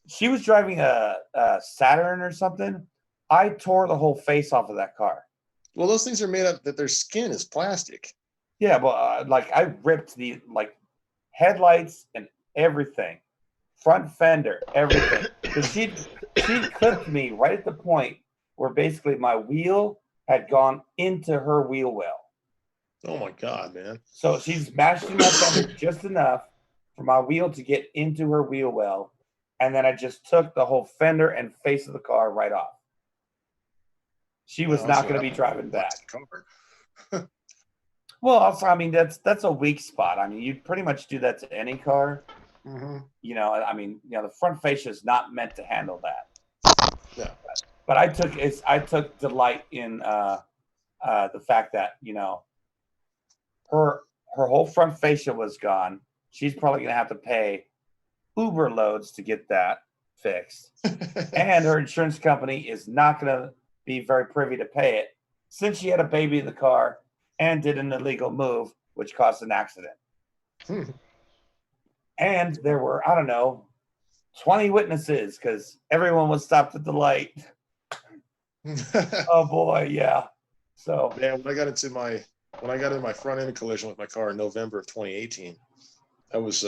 she was driving a Saturn or something. I tore the whole face off of that car. Well, those things are made up that their skin is plastic. Yeah, but like I ripped the headlights and everything, front fender, everything. Because she clipped me right at the point where basically my wheel had gone into her wheel well. Oh my God, man. So she's smashing my fender just enough for my wheel to get into her wheel well. And then I just took the whole fender and face of the car right off. She was not going to be driving back. Well, also, I mean, that's a weak spot. I mean, you'd pretty much do that to any car. Mm-hmm. You know, I mean, the front fascia is not meant to handle that. Yeah. But I took delight in the fact that, her whole front fascia was gone. She's probably going to have to pay Uber loads to get that fixed. And her insurance company is not going to be very privy to pay it since she had a baby in the car and did an illegal move, which caused an accident. And there were, I don't know, 20 witnesses because everyone was stopped at the light. Oh boy, yeah. So man, when I got into my front end collision with my car in November of 2018, that was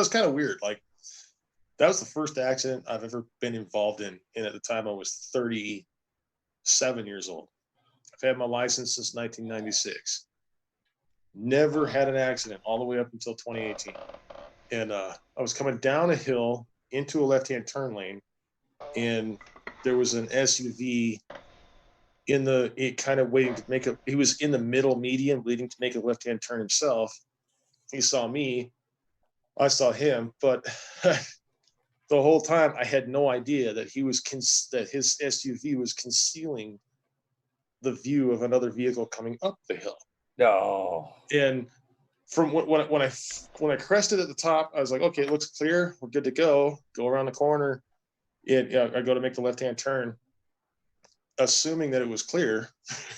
kind of weird. Like, that was the first accident I've ever been involved in, and at the time I was 37 years old. I've had my license since 1996. Never had an accident all the way up until 2018. And I was coming down a hill into a left-hand turn lane, and there was an SUV he was in the middle median, waiting to make a left-hand turn himself. He saw me, I saw him, but the whole time I had no idea that that his SUV was concealing the view of another vehicle coming up the hill. no. And from when I crested at the top, I was like, okay, it looks clear, we're good to go. Go around the corner, and I go to make the left-hand turn, assuming that it was clear.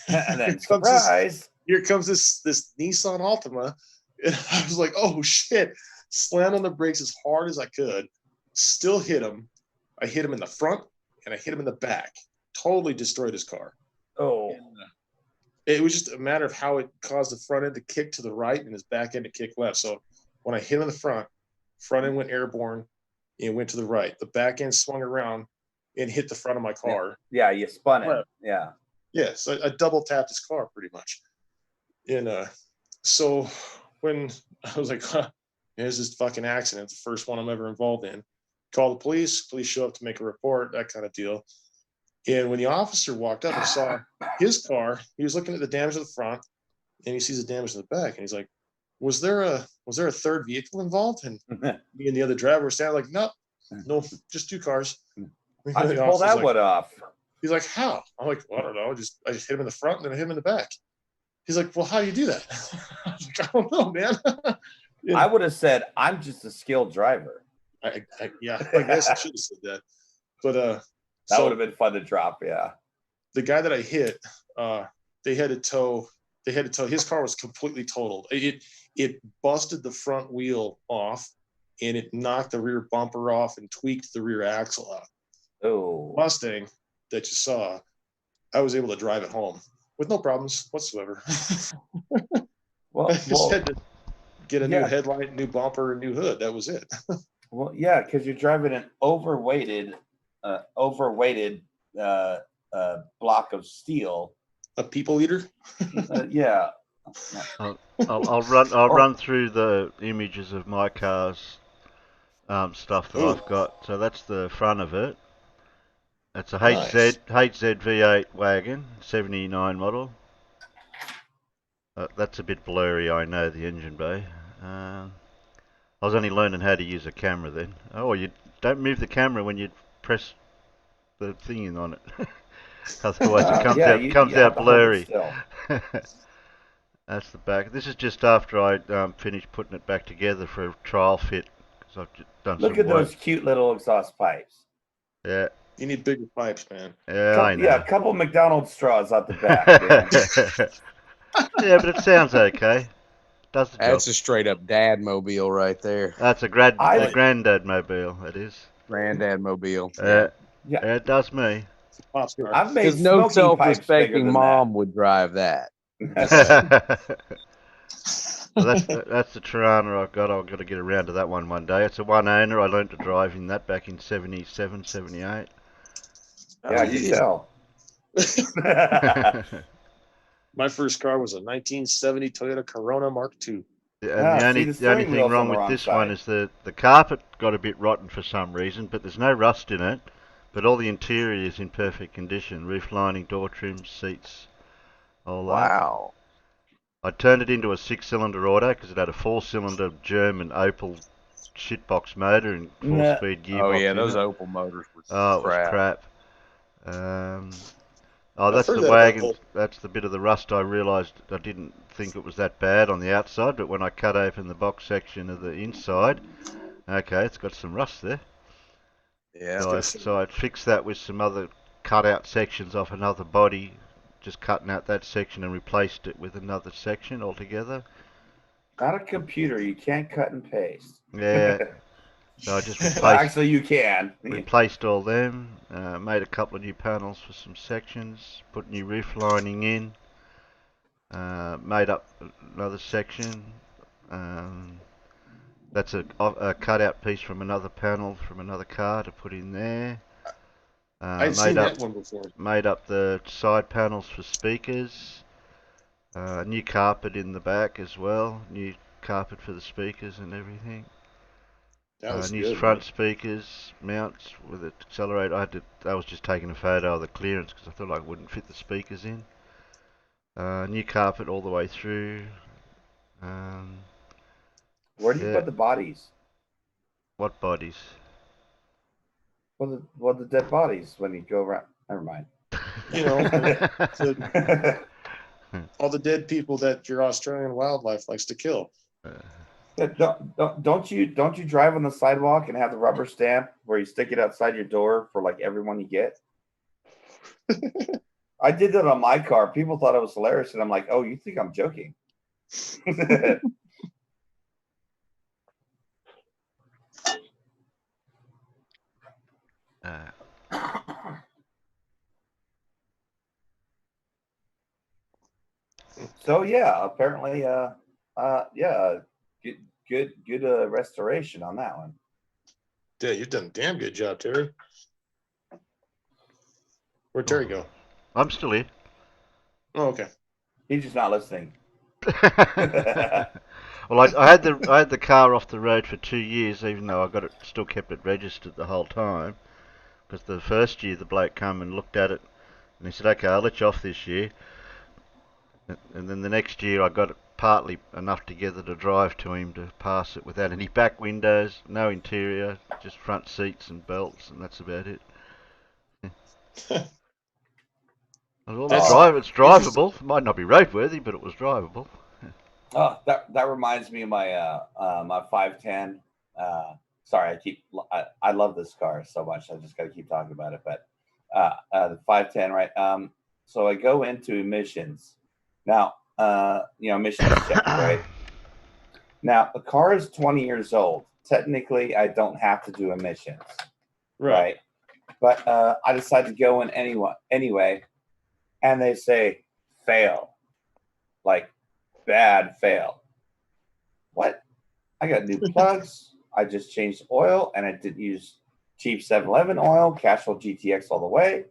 And then surprise! Here comes this Nissan Altima, and I was like, oh shit! Slammed on the brakes as hard as I could. Still hit him. I hit him in the front and I hit him in the back. Totally destroyed his car. Oh. And, it was just a matter of how it caused the front end to kick to the right and his back end to kick left. So when I hit him in the front end went airborne and went to the right. The back end swung around and hit the front of my car. Yeah, you spun it. Yeah. Yeah, so I double tapped his car pretty much. And so when I was like, here's this fucking accident, the first one I'm ever involved in. Call the police show up to make a report, that kind of deal. And when the officer walked up and saw his car, he was looking at the damage to the front, and he sees the damage to the back, and he's like, was there a third vehicle involved? And me and the other driver were standing like, no, just two cars. I just pulled that one off. He's like, how? I'm like, well, I don't know. I just hit him in the front and then I hit him in the back. He's like, well, how do you do that? I was like, I don't know, man. Yeah. I would have said, I'm just a skilled driver. I guess I should have said that. But that would have been fun to drop, yeah. The guy that I hit, they had to tow. His car was completely totaled. It busted the front wheel off, and it knocked the rear bumper off and tweaked the rear axle out. Oh, Mustang that you saw, I was able to drive it home with no problems whatsoever. Well, I just had to get a new headlight, new bumper, and new hood. That was it. Well, yeah, because you're driving an overweighted block of steel. A people eater. Yeah. I'll run through the images of my car's stuff that I've got. So that's the front of it. It's a HZ V8 wagon, 79 model. That's a bit blurry, I know, the engine bay. I was only learning how to use a camera then. Oh, you don't move the camera when you press the thing in on it. Otherwise it comes out blurry. That's the back. This is just after I finished putting it back together for a trial fit. Because I've just done Look some at work. those cute little exhaust pipes. Yeah, You need bigger pipes, man. yeah, I know. Yeah, a couple McDonald's straws out the back. Man. Yeah, but it sounds okay. Does the job. That's a straight up dad mobile right there. That's a I- granddad mobile. It is. Granddad mobile. Yeah, Yeah, it does me. Pops car. I've made Because no smoking pipes bigger self-respecting than mom would drive that. Well, that's the Tirana I've got. I've got to get around to that one day. It's a one owner. I learned to drive in that back in 77, 78. Yeah, you tell. My first car was a 1970 Toyota Corona Mark II. And See, the only steering thing wheel's on wrong the with wrong this side. one is the carpet got a bit rotten for some reason, but there's no rust in it. But all the interior is in perfect condition. Roof lining, door trims, seats, all that. Wow. I turned it into a 6-cylinder auto because it had a 4-cylinder German Opel shitbox motor and 4-speed gearbox. Oh yeah, in those it. Opel motors were Oh, it was crap. crap. I've That's heard the that about wagon. Volvo. That's the bit of the rust I realised I didn't think it was that bad on the outside, but when I cut open the box section of the inside, okay, it's got some rust there. Yeah. So I fixed that with some other cut out sections off another body, just cutting out that section and replaced it with another section altogether. Not a computer. You can't cut and paste. Yeah. So I just Well, actually, you can. replaced all them, made a couple of new panels for some sections, put new roof lining in, made up another section. That's a cutout piece from another panel from another car to put in there. I've seen that one before. Made up the side panels for speakers. New carpet in the back as well. New carpet for the speakers and everything. That was New good. front Man. speakers, mounts with the accelerator. I was just taking a photo of the clearance because I thought I wouldn't fit the speakers in. New carpet all the way through. Where do you Yeah. put the bodies? What bodies? Well, the dead bodies when you go around. Never mind. You know, all the dead people that your Australian wildlife likes to kill. Yeah, don't you drive on the sidewalk and have the rubber stamp where you stick it outside your door for like everyone you get? I did that on my car. People thought it was hilarious, and I'm like, "Oh, you think I'm joking?" So yeah, apparently, yeah, good restoration on that one. Yeah, you've done a damn good job, Terry. Where'd Terry go? I'm still here. Oh, okay. He's just not listening. Well, I had the car off the road for 2 years, even though I still kept it registered the whole time. Because the first year the bloke come and looked at it, and he said, "Okay, I'll let you off this year." And then the next year I got it partly enough together to drive to him to pass it without any back windows, no interior, just front seats and belts, and that's about it. It's drivable. It might not be roadworthy, but it was drivable. Oh, that reminds me of my my 510. Sorry, I love this car so much. I just got to keep talking about it. But the 510, right? So I go into emissions. Now, emissions check, right? Now the car is 20 years old. Technically, I don't have to do emissions, right? But I decided to go in anyway, and they say fail, like bad fail. What? I got new plugs. I just changed oil, and I didn't use cheap 7-Eleven oil. Casual GTX all the way.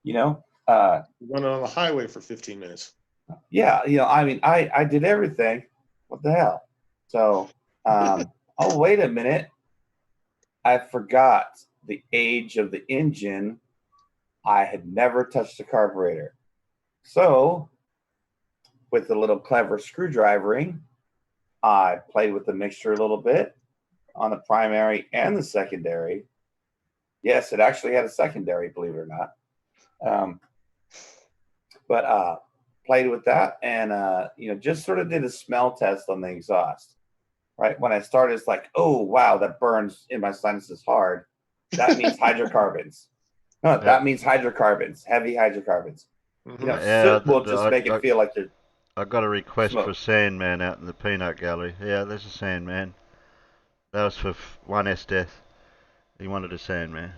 Running on the highway for 15 minutes. Yeah, I mean, I did everything. What the hell? So, oh, wait a minute. I forgot the age of the engine. I had never touched the carburetor. So, with a little clever screwdrivering, I played with the mixture a little bit on the primary and the secondary. Yes, it actually had a secondary, believe it or not. But played with that, and just sort of did a smell test on the exhaust. Right when I started, it's like, oh wow, that burns in my sinuses hard. That means hydrocarbons. No, that means hydrocarbons, heavy hydrocarbons. Soot will just make it feel like you're. I got a request smoke. for a Sandman out in the peanut gallery. Yeah, there's a Sandman. That was for 1S Death. He wanted a Sandman.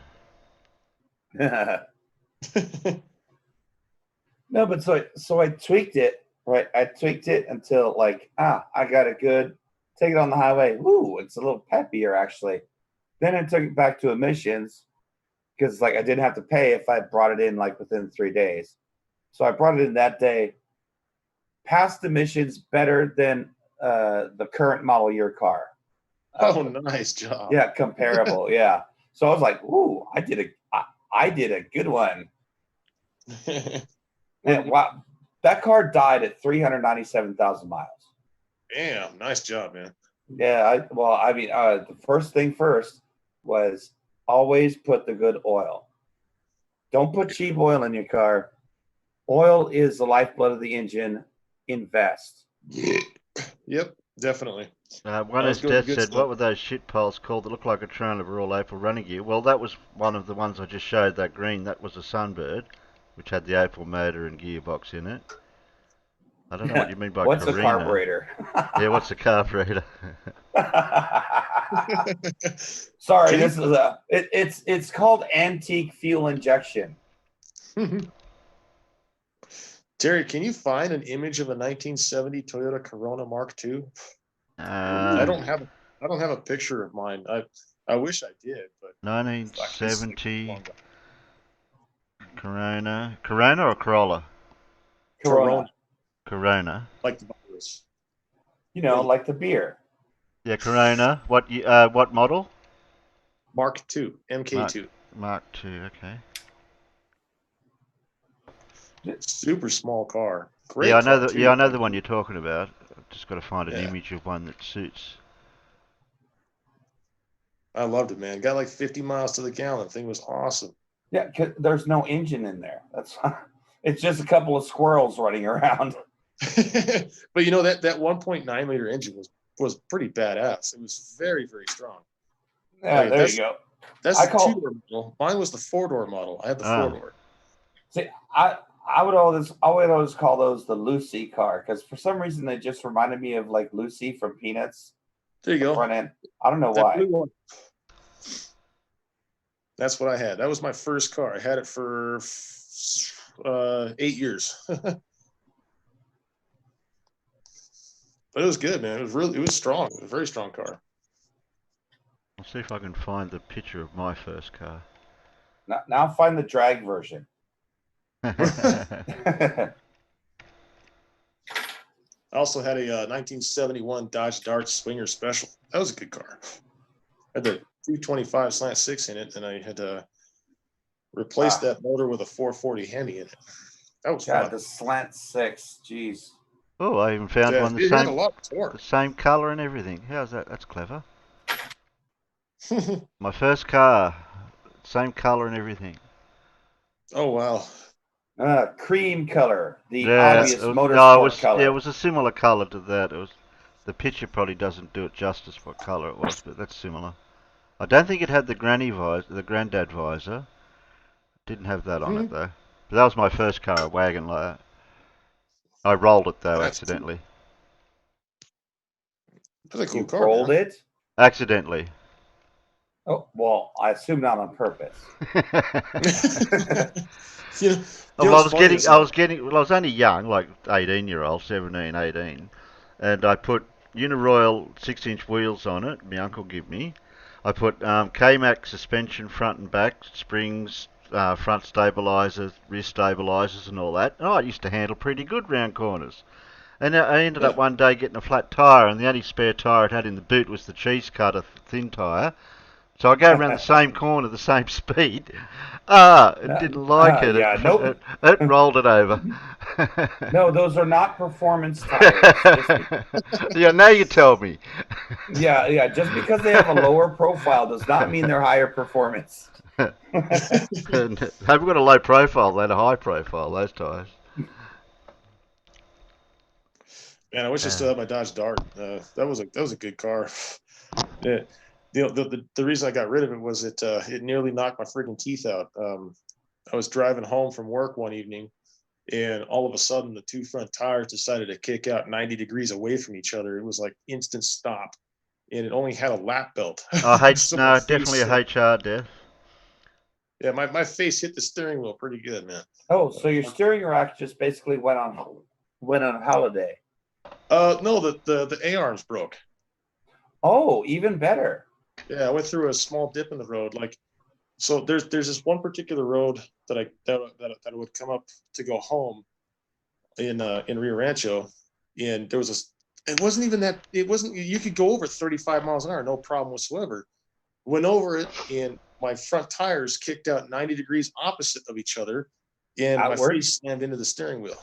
No, but so I tweaked it, right? I tweaked it until like, I got it good. Take it on the highway. Woo, it's a little peppier actually. Then I took it back to emissions because like I didn't have to pay if I brought it in like within 3 days. So I brought it in that day. Passed emissions better than the current model year car. Oh, nice job. Yeah, comparable. Yeah. So I was like, ooh, I did a good one. And wow, that car died at 397,000 miles. Damn, nice job, man. Yeah, the first thing first was always put the good oil. Don't put cheap oil in your car. Oil is the lifeblood of the engine. Invest. Yep, definitely. One as Death said, what were those shit poles called that looked like a trailer of all April running gear? Well, that was one of the ones I just showed, that green. That was a Sunbird, which had the April motor and gearbox in it. I don't know what you mean by what's Carina. a carburetor? Yeah, what's a carburetor? Sorry, this is it's called antique fuel injection. Terry, can you find an image of a 1970 Toyota Corona Mark II? I don't have a picture of mine. I wish I did, but 1970 Corona or Corolla? Corona. Like the virus. Like the beer. Yeah, Corona. What model? Mark II, MK2. Mark II. Okay. Super small car. Great. Yeah, I know the one you're talking about. I've just got to find an image of one that suits. I loved it, man. Got like 50 miles to the gallon. The thing was awesome. Yeah, 'cause there's no engine in there. It's just a couple of squirrels running around. But that 1.9 liter engine was pretty badass. It was very, very strong. Yeah, there you go. That's the 2-door model. Mine was the 4-door model. I had the 4-door. See, I would always call those the Lucy car because for some reason they just reminded me of like Lucy from Peanuts. There you go. Front end. I don't know why. That's what I had. That was my first car. I had it for 8 years. But it was good, man. It was strong. It was a very strong car. I'll see if I can find the picture of my first car. Now find the drag version. I also had a 1971 Dodge Dart Swinger Special. That was a good car. I had the 225 slant 6 in it, and I had to replace that motor with a 440 Hemi in it. That was fun. The slant 6. Jeez. Oh, I even found one the same color and everything. How's that? That's clever. My first car, same color and everything. Oh wow. Cream color, the obvious motorsport color. Yeah, it was a similar color to that. The picture probably doesn't do it justice what color it was, but that's similar. I don't think it had the granddad visor. Didn't have that on it though. But that was my first car, a wagon like that. I rolled it though accidentally. That's a cool car. Rolled it? Accidentally. Oh well, I assume not on purpose. I was only young, like 18-year-old, 17, 18, and I put Uniroyal 6-inch wheels on it. My uncle gave me. I put K-Max suspension front and back, springs, front stabilizers, rear stabilizers, and all that. Oh, it used to handle pretty good round corners. And I ended up one day getting a flat tire, and the only spare tire it had in the boot was the cheese cutter thin tire. So I go around the same corner, the same speed. It didn't like it. Yeah, nope. It rolled it over. No, those are not performance tires. Yeah, now you tell me. Yeah. Just because they have a lower profile does not mean they're higher performance. Haven't got a low profile, they had a high profile, those tires. Man, I wish I still had my Dodge Dart. That was a good car. Yeah. The reason I got rid of it was it nearly knocked my freaking teeth out. I was driving home from work one evening, and all of a sudden the two front tires decided to kick out 90 degrees away from each other. It was like instant stop, and it only had a lap belt. So my face, definitely a HR death. yeah, my face hit the steering wheel pretty good, man. Oh, so your steering rack just basically went on holiday. No, the A-arms broke. Oh, even better. Yeah, I went through a small dip in the road. Like, so there's this one particular road that I would come up to go home in Rio Rancho, and there was it wasn't even that, it wasn't, you could go over 35 miles an hour, no problem whatsoever. Went over it, and my front tires kicked out 90 degrees opposite of each other, and my face slammed into the steering wheel.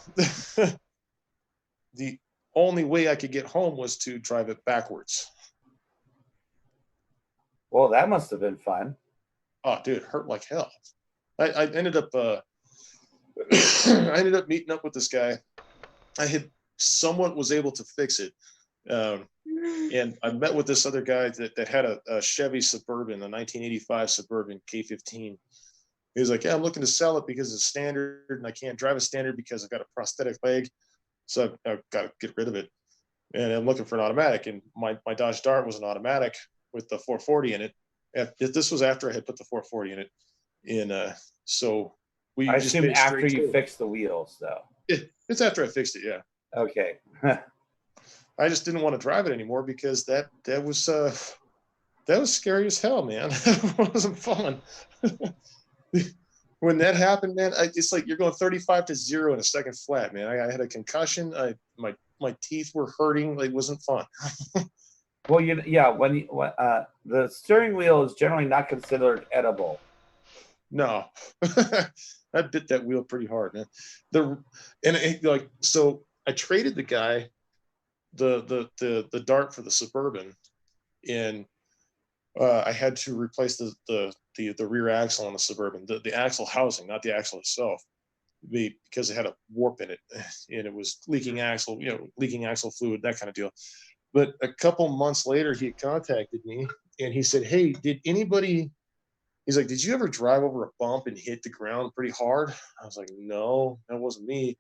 The only way I could get home was to drive it backwards. Well, that must have been fun. Oh, dude, it hurt like hell. I ended up I ended up meeting up with this guy. Someone was able to fix it. And I met with this other guy that had a Chevy Suburban, a 1985 Suburban K15. He was like, yeah, I'm looking to sell it because it's standard, and I can't drive a standard because I've got a prosthetic leg. So I've got to get rid of it. And I'm looking for an automatic. And my Dodge Dart was an automatic with the 440 in it. This was after I had put the 440 in it. And so we I just assume after you fixed the wheels, though. It's after I fixed it, yeah. Okay. I just didn't want to drive it anymore because that was scary as hell, man. It wasn't fun. When that happened, man, it's like you're going 35 to 0 in a second flat, man. I had a concussion. My teeth were hurting. It wasn't fun. Well, when the steering wheel is generally not considered edible. No, I bit that wheel pretty hard, man. So I traded the guy the Dart for the Suburban, and I had to replace the rear axle on the Suburban, the axle housing, not the axle itself, because it had a warp in it, and it was leaking axle fluid, that kind of deal. But a couple months later, he contacted me, and he said, hey, he's like, did you ever drive over a bump and hit the ground pretty hard? I was like, no, that wasn't me.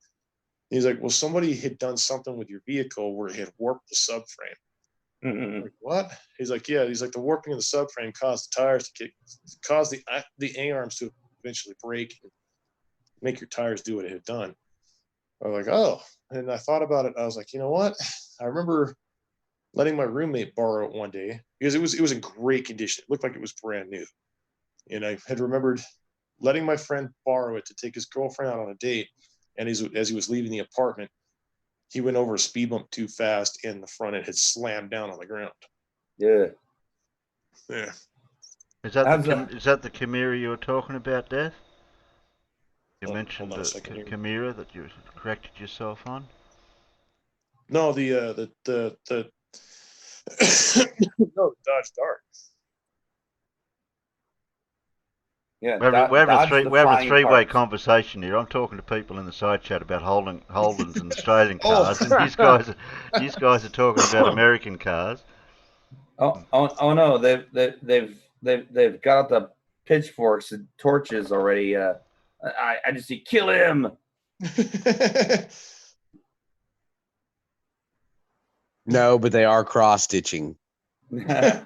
He's like, well, somebody had done something with your vehicle where it had warped the subframe. Mm-hmm. Like, what? He's like, yeah. He's like, the warping of the subframe caused the tires to caused the A-arms to eventually break and make your tires do what it had done. I was like, oh. And I thought about it. I was like, you know what? I remember letting my roommate borrow it one day because it was in great condition. It looked like it was brand new. And I had remembered letting my friend borrow it to take his girlfriend out on a date. And as he was leaving the apartment, he went over a speed bump too fast, and the front end had slammed down on the ground. Yeah. Yeah. Is that the Chimera you were talking about, Death? You mentioned the Chimera that you corrected yourself on. No, the no, Dodge Dart. Yeah, we're having a three-way conversation here. I'm talking to people in the side chat about Holdens and Australian cars, and these guys are talking about American cars. Oh no, they've got the pitchforks and torches already. I just see kill him. No, but they are cross stitching. Yeah.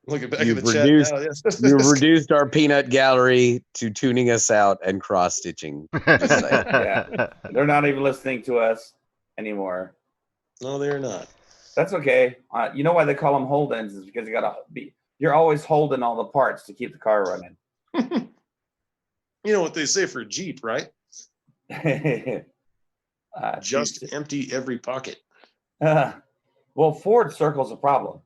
Looking back at the chat now, you've reduced our peanut gallery to tuning us out and cross stitching. Yeah, they're not even listening to us anymore. No, they're not. That's okay. You know why they call them hold-ins is because you're always holding all the parts to keep the car running. You know what they say for a Jeep, right? Just empty every pocket. Well, Ford circle's a problem.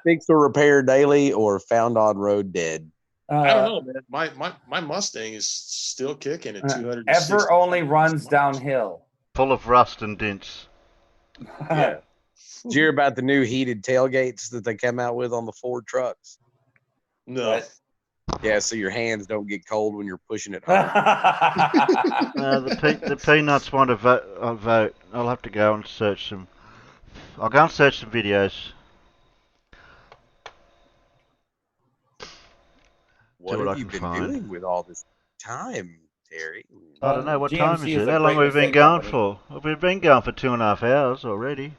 fix or repair daily or found on road dead. I don't know, man. My Mustang is still kicking at 200. Ever only runs downhill. Full of rust and dents. Yeah. Did you hear about the new heated tailgates that they come out with on the Ford trucks? No. Yeah, so your hands don't get cold when you're pushing it home. The peanuts want to vote. I'll have to go and search some. I'll go and search some videos. What what I have you can been find. doing with all this time, Terry? I don't know, what time GMC is is it? a How long great have we been estate going company. for? We've been going for 2.5 hours already.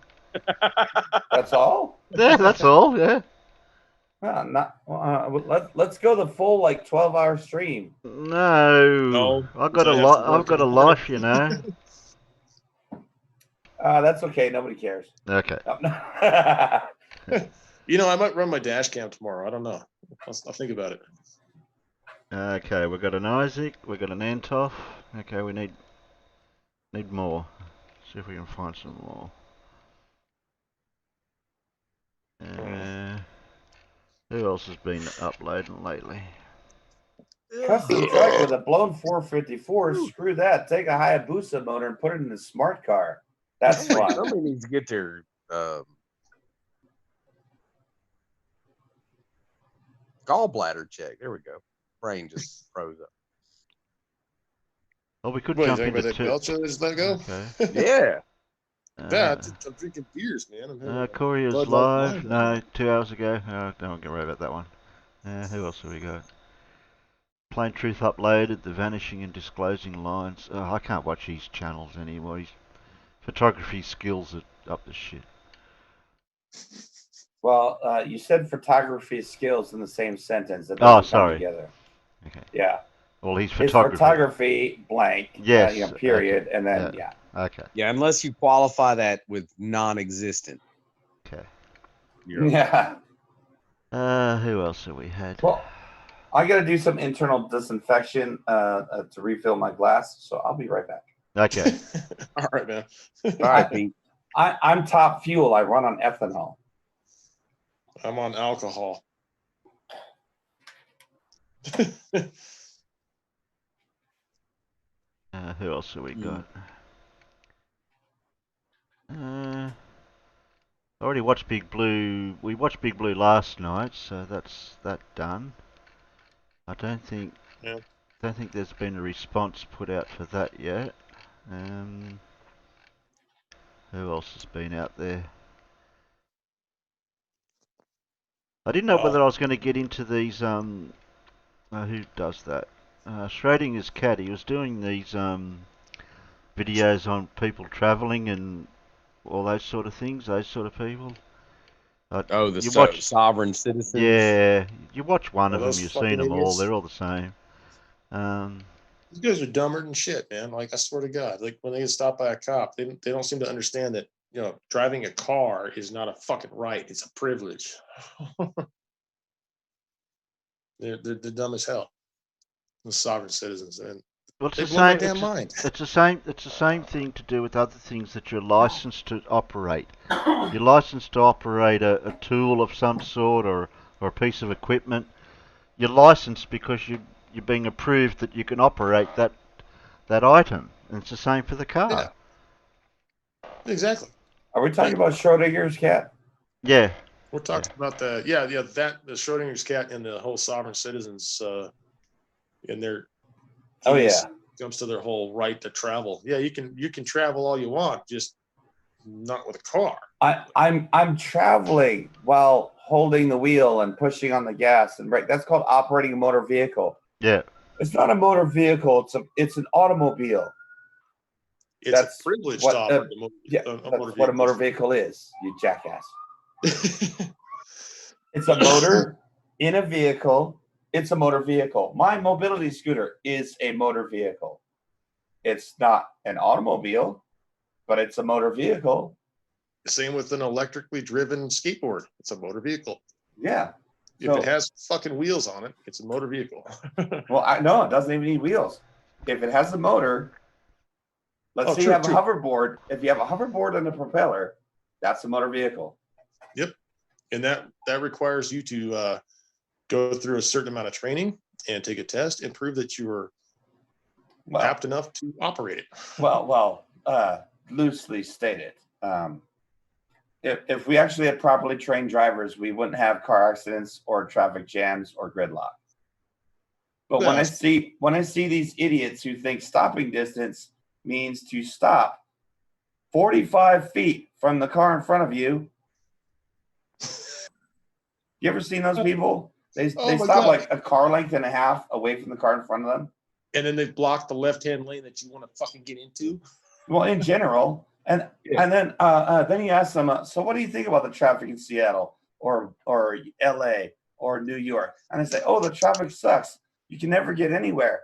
That's all. Yeah, that's all, yeah. Let's go the full like 12-hour stream. No. I've got I've got a life, you know. That's okay. Nobody cares. Okay. You know, I might run my dash cam tomorrow. I don't know. I'll think about it. Okay, we've got an Isaac, we've got an Antoff. Okay, we need more. See if we can find some more. Who else has been uploading lately? Custom truck with a blown 454. Screw that. Take a Hayabusa motor and put it in a smart car. That's fun. Somebody needs to get their gallbladder checked. There we go. Brain just froze up. Oh, we could What, you jump talking about into that Belcher that just let go? Okay. Yeah. Yeah, I'm drinking beers, man. I'm having Corey is Bud Light live. wine. No, 2 hours ago. Don't get worried about that one. Who else have we got? Plain Truth uploaded, The Vanishing and Disclosing Lines. I can't watch his channels anymore. His photography skills are up the shit. Well, you said photography skills in the same sentence. That Oh, doesn't come sorry. together. Okay. Yeah. Well, he's His photography. photography blank. Yes. Period. Okay. And then, yeah. Okay. Yeah, unless you qualify that with non-existent. Okay. Yeah. Who else have we had? Well, I got to do some internal disinfection to refill my glass, so I'll be right back. Okay. All right, man. All right, Pete. I'm top fuel. I run on ethanol. I'm on alcohol. Who else have we got? I already watched Big Blue. We watched Big Blue last night, so that's that done. I don't think there's been a response put out for that yet. Who else has been out there? I didn't know whether I was going to get into these. Who does that? Schrodinger's cat. He was doing these videos on people travelling and all those sort of things. Those sort of people. Sovereign citizens. Yeah, you watch one of them, those you've fucking seen them all. idiots. They're all the same. These guys are dumber than shit, man. Like, I swear to God, like when they get stopped by a cop, they don't seem to understand that, you know, driving a car is not a fucking right. It's a privilege. they're dumb as hell. The sovereign citizens, and Well, it's they the blow my same. damn mind. It's the same. It's the same thing to do with other things that you're licensed to operate. You're licensed to operate a tool of some sort or a piece of equipment. You're licensed because you're being approved that you can operate that item. And it's the same for the car. Yeah. Exactly. Are we talking about Schrodinger's cat? Yeah. We're talking about the the Schrodinger's cat and the whole sovereign citizens and their comes to their whole right to travel. Yeah, you can travel all you want, just not with a car. I'm traveling while holding the wheel and pushing on the gas and brake. That's called operating a motor vehicle. Yeah. It's not a motor vehicle. It's an automobile. That's a privilege to operate a motor vehicle. That's what a motor vehicle is, you jackass. It's a motor in a vehicle. It's a motor vehicle. My mobility scooter is a motor vehicle. It's not an automobile, but it's a motor vehicle. Same with an electrically driven skateboard. It's a motor vehicle. Yeah. If it has fucking wheels on it, it's a motor vehicle. Well, no, it doesn't even need wheels. If it has a motor, let's say you have a hoverboard. If you have a hoverboard and a propeller, that's a motor vehicle. Yep. And that requires you to go through a certain amount of training and take a test and prove that you are apt enough to operate it. Well, loosely stated. If we actually had properly trained drivers, we wouldn't have car accidents or traffic jams or gridlock. But when I see these idiots who think stopping distance means to stop 45 feet from the car in front of you. You ever seen those people? They stop like a car length and a half away from the car in front of them. And then they've blocked the left-hand lane that you want to fucking get into. Well, in general, and then you ask them, so what do you think about the traffic in Seattle or L.A. or New York? And they say, oh, the traffic sucks. You can never get anywhere.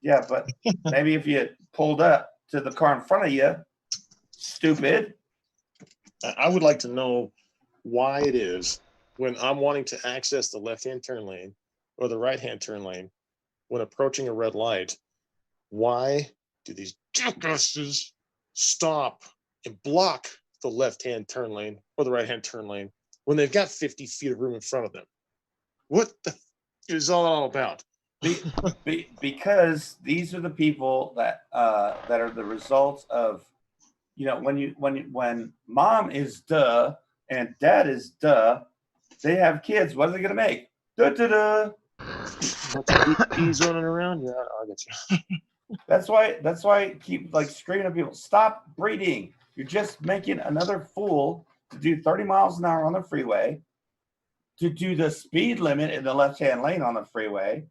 Yeah, but maybe if you pulled up to the car in front of you, stupid. I would like to know why it is when I'm wanting to access the left-hand turn lane or the right-hand turn lane when approaching a red light, why do these jackasses stop and block the left-hand turn lane or the right-hand turn lane when they've got 50 feet of room in front of them? What the is all about? Because these are the people that are the results of, when mom is duh and dad is duh, they have kids. What are they gonna make? Duh duh duh. He's running around. Yeah, I get you. That's why I keep like screaming at people, stop breeding. You're just making another fool to do 30 miles an hour on the freeway, to do the speed limit in the left-hand lane on the freeway.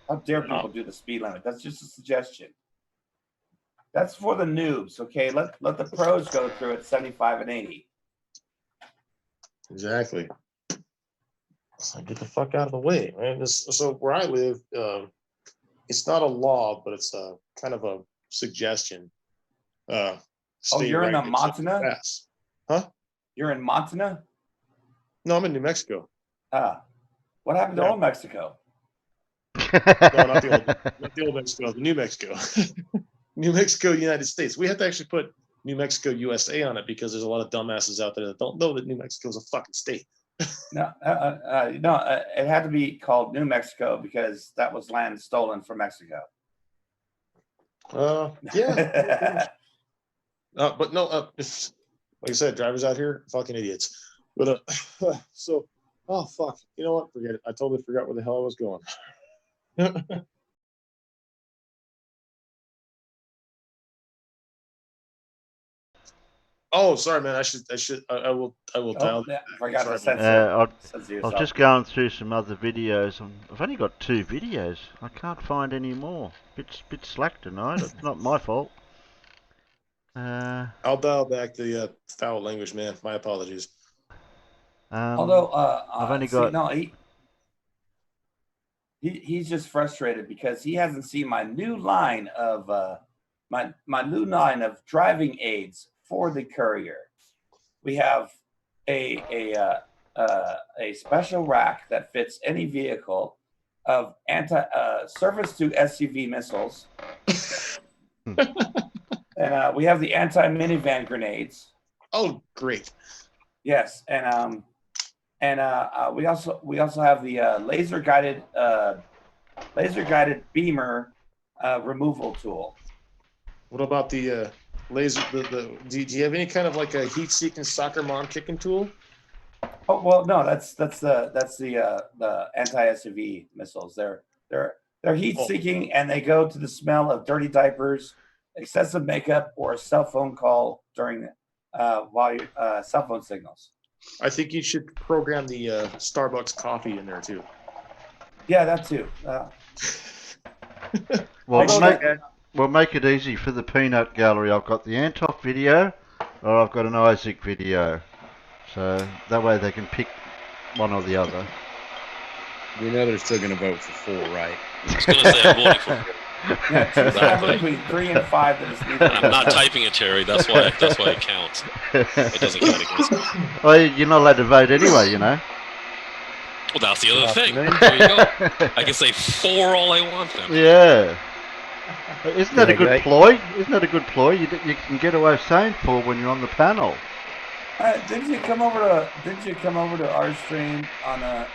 How dare people do the speed limit? That's just a suggestion. That's for the noobs, okay? Let the pros go through it 75 and 80. Exactly. So get the fuck out of the way, man. So where I live, it's not a law, but it's a kind of a suggestion. You're in the Montana? Huh? You're in Montana? No, I'm in New Mexico. What happened to old Mexico? No, not the old Mexico, the New Mexico. New Mexico, United States. We have to actually put New Mexico, USA on it because there's a lot of dumbasses out there that don't know that New Mexico is a fucking state. No, it had to be called New Mexico because that was land stolen from Mexico. Yeah. But no, it's, like I said, drivers out here, fucking idiots. But so, oh fuck, you know what? Forget it. I totally forgot where the hell I was going. Oh, sorry, man. I will dial. Yeah, I forgot to censor. I was just going through some other videos. I've only got 2 videos. I can't find any more. Bit slack tonight. It's not my fault. I'll dial back the foul language, man. My apologies. Although I've only got. He's just frustrated because he hasn't seen my new line of my new line of driving aids for the courier. We have a special rack that fits any vehicle of surface to SUV missiles, and we have the anti-minivan grenades. Oh, great! Yes, and we also have the laser guided beamer removal tool. What about the laser? Do you have any kind of like a heat-seeking soccer mom kicking tool? Oh well, no, that's the anti-SUV missiles. They're heat-seeking and they go to the smell of dirty diapers, excessive makeup, or a cell phone call during while cell phone signals. I think you should program the Starbucks coffee in there too. Yeah, that too. Well, make it easy for the peanut gallery. I've got the Anton video, or I've got an Isaac video, so that way they can pick one or the other. We know they're still going to vote for 4, right? I was going to say I'm voting for 4. Yeah, exactly. Between 3 and 5 that is needed. I'm not typing it, Terry. That's why it counts. It doesn't count against me. Well, you're not allowed to vote anyway, you know. Well, that's the other thing. There you go. I can say 4 all I want then. Yeah. Isn't that a good ploy? Isn't that a good ploy? You can get away with saying 4 when you're on the panel. Didn't you come over to our stream on a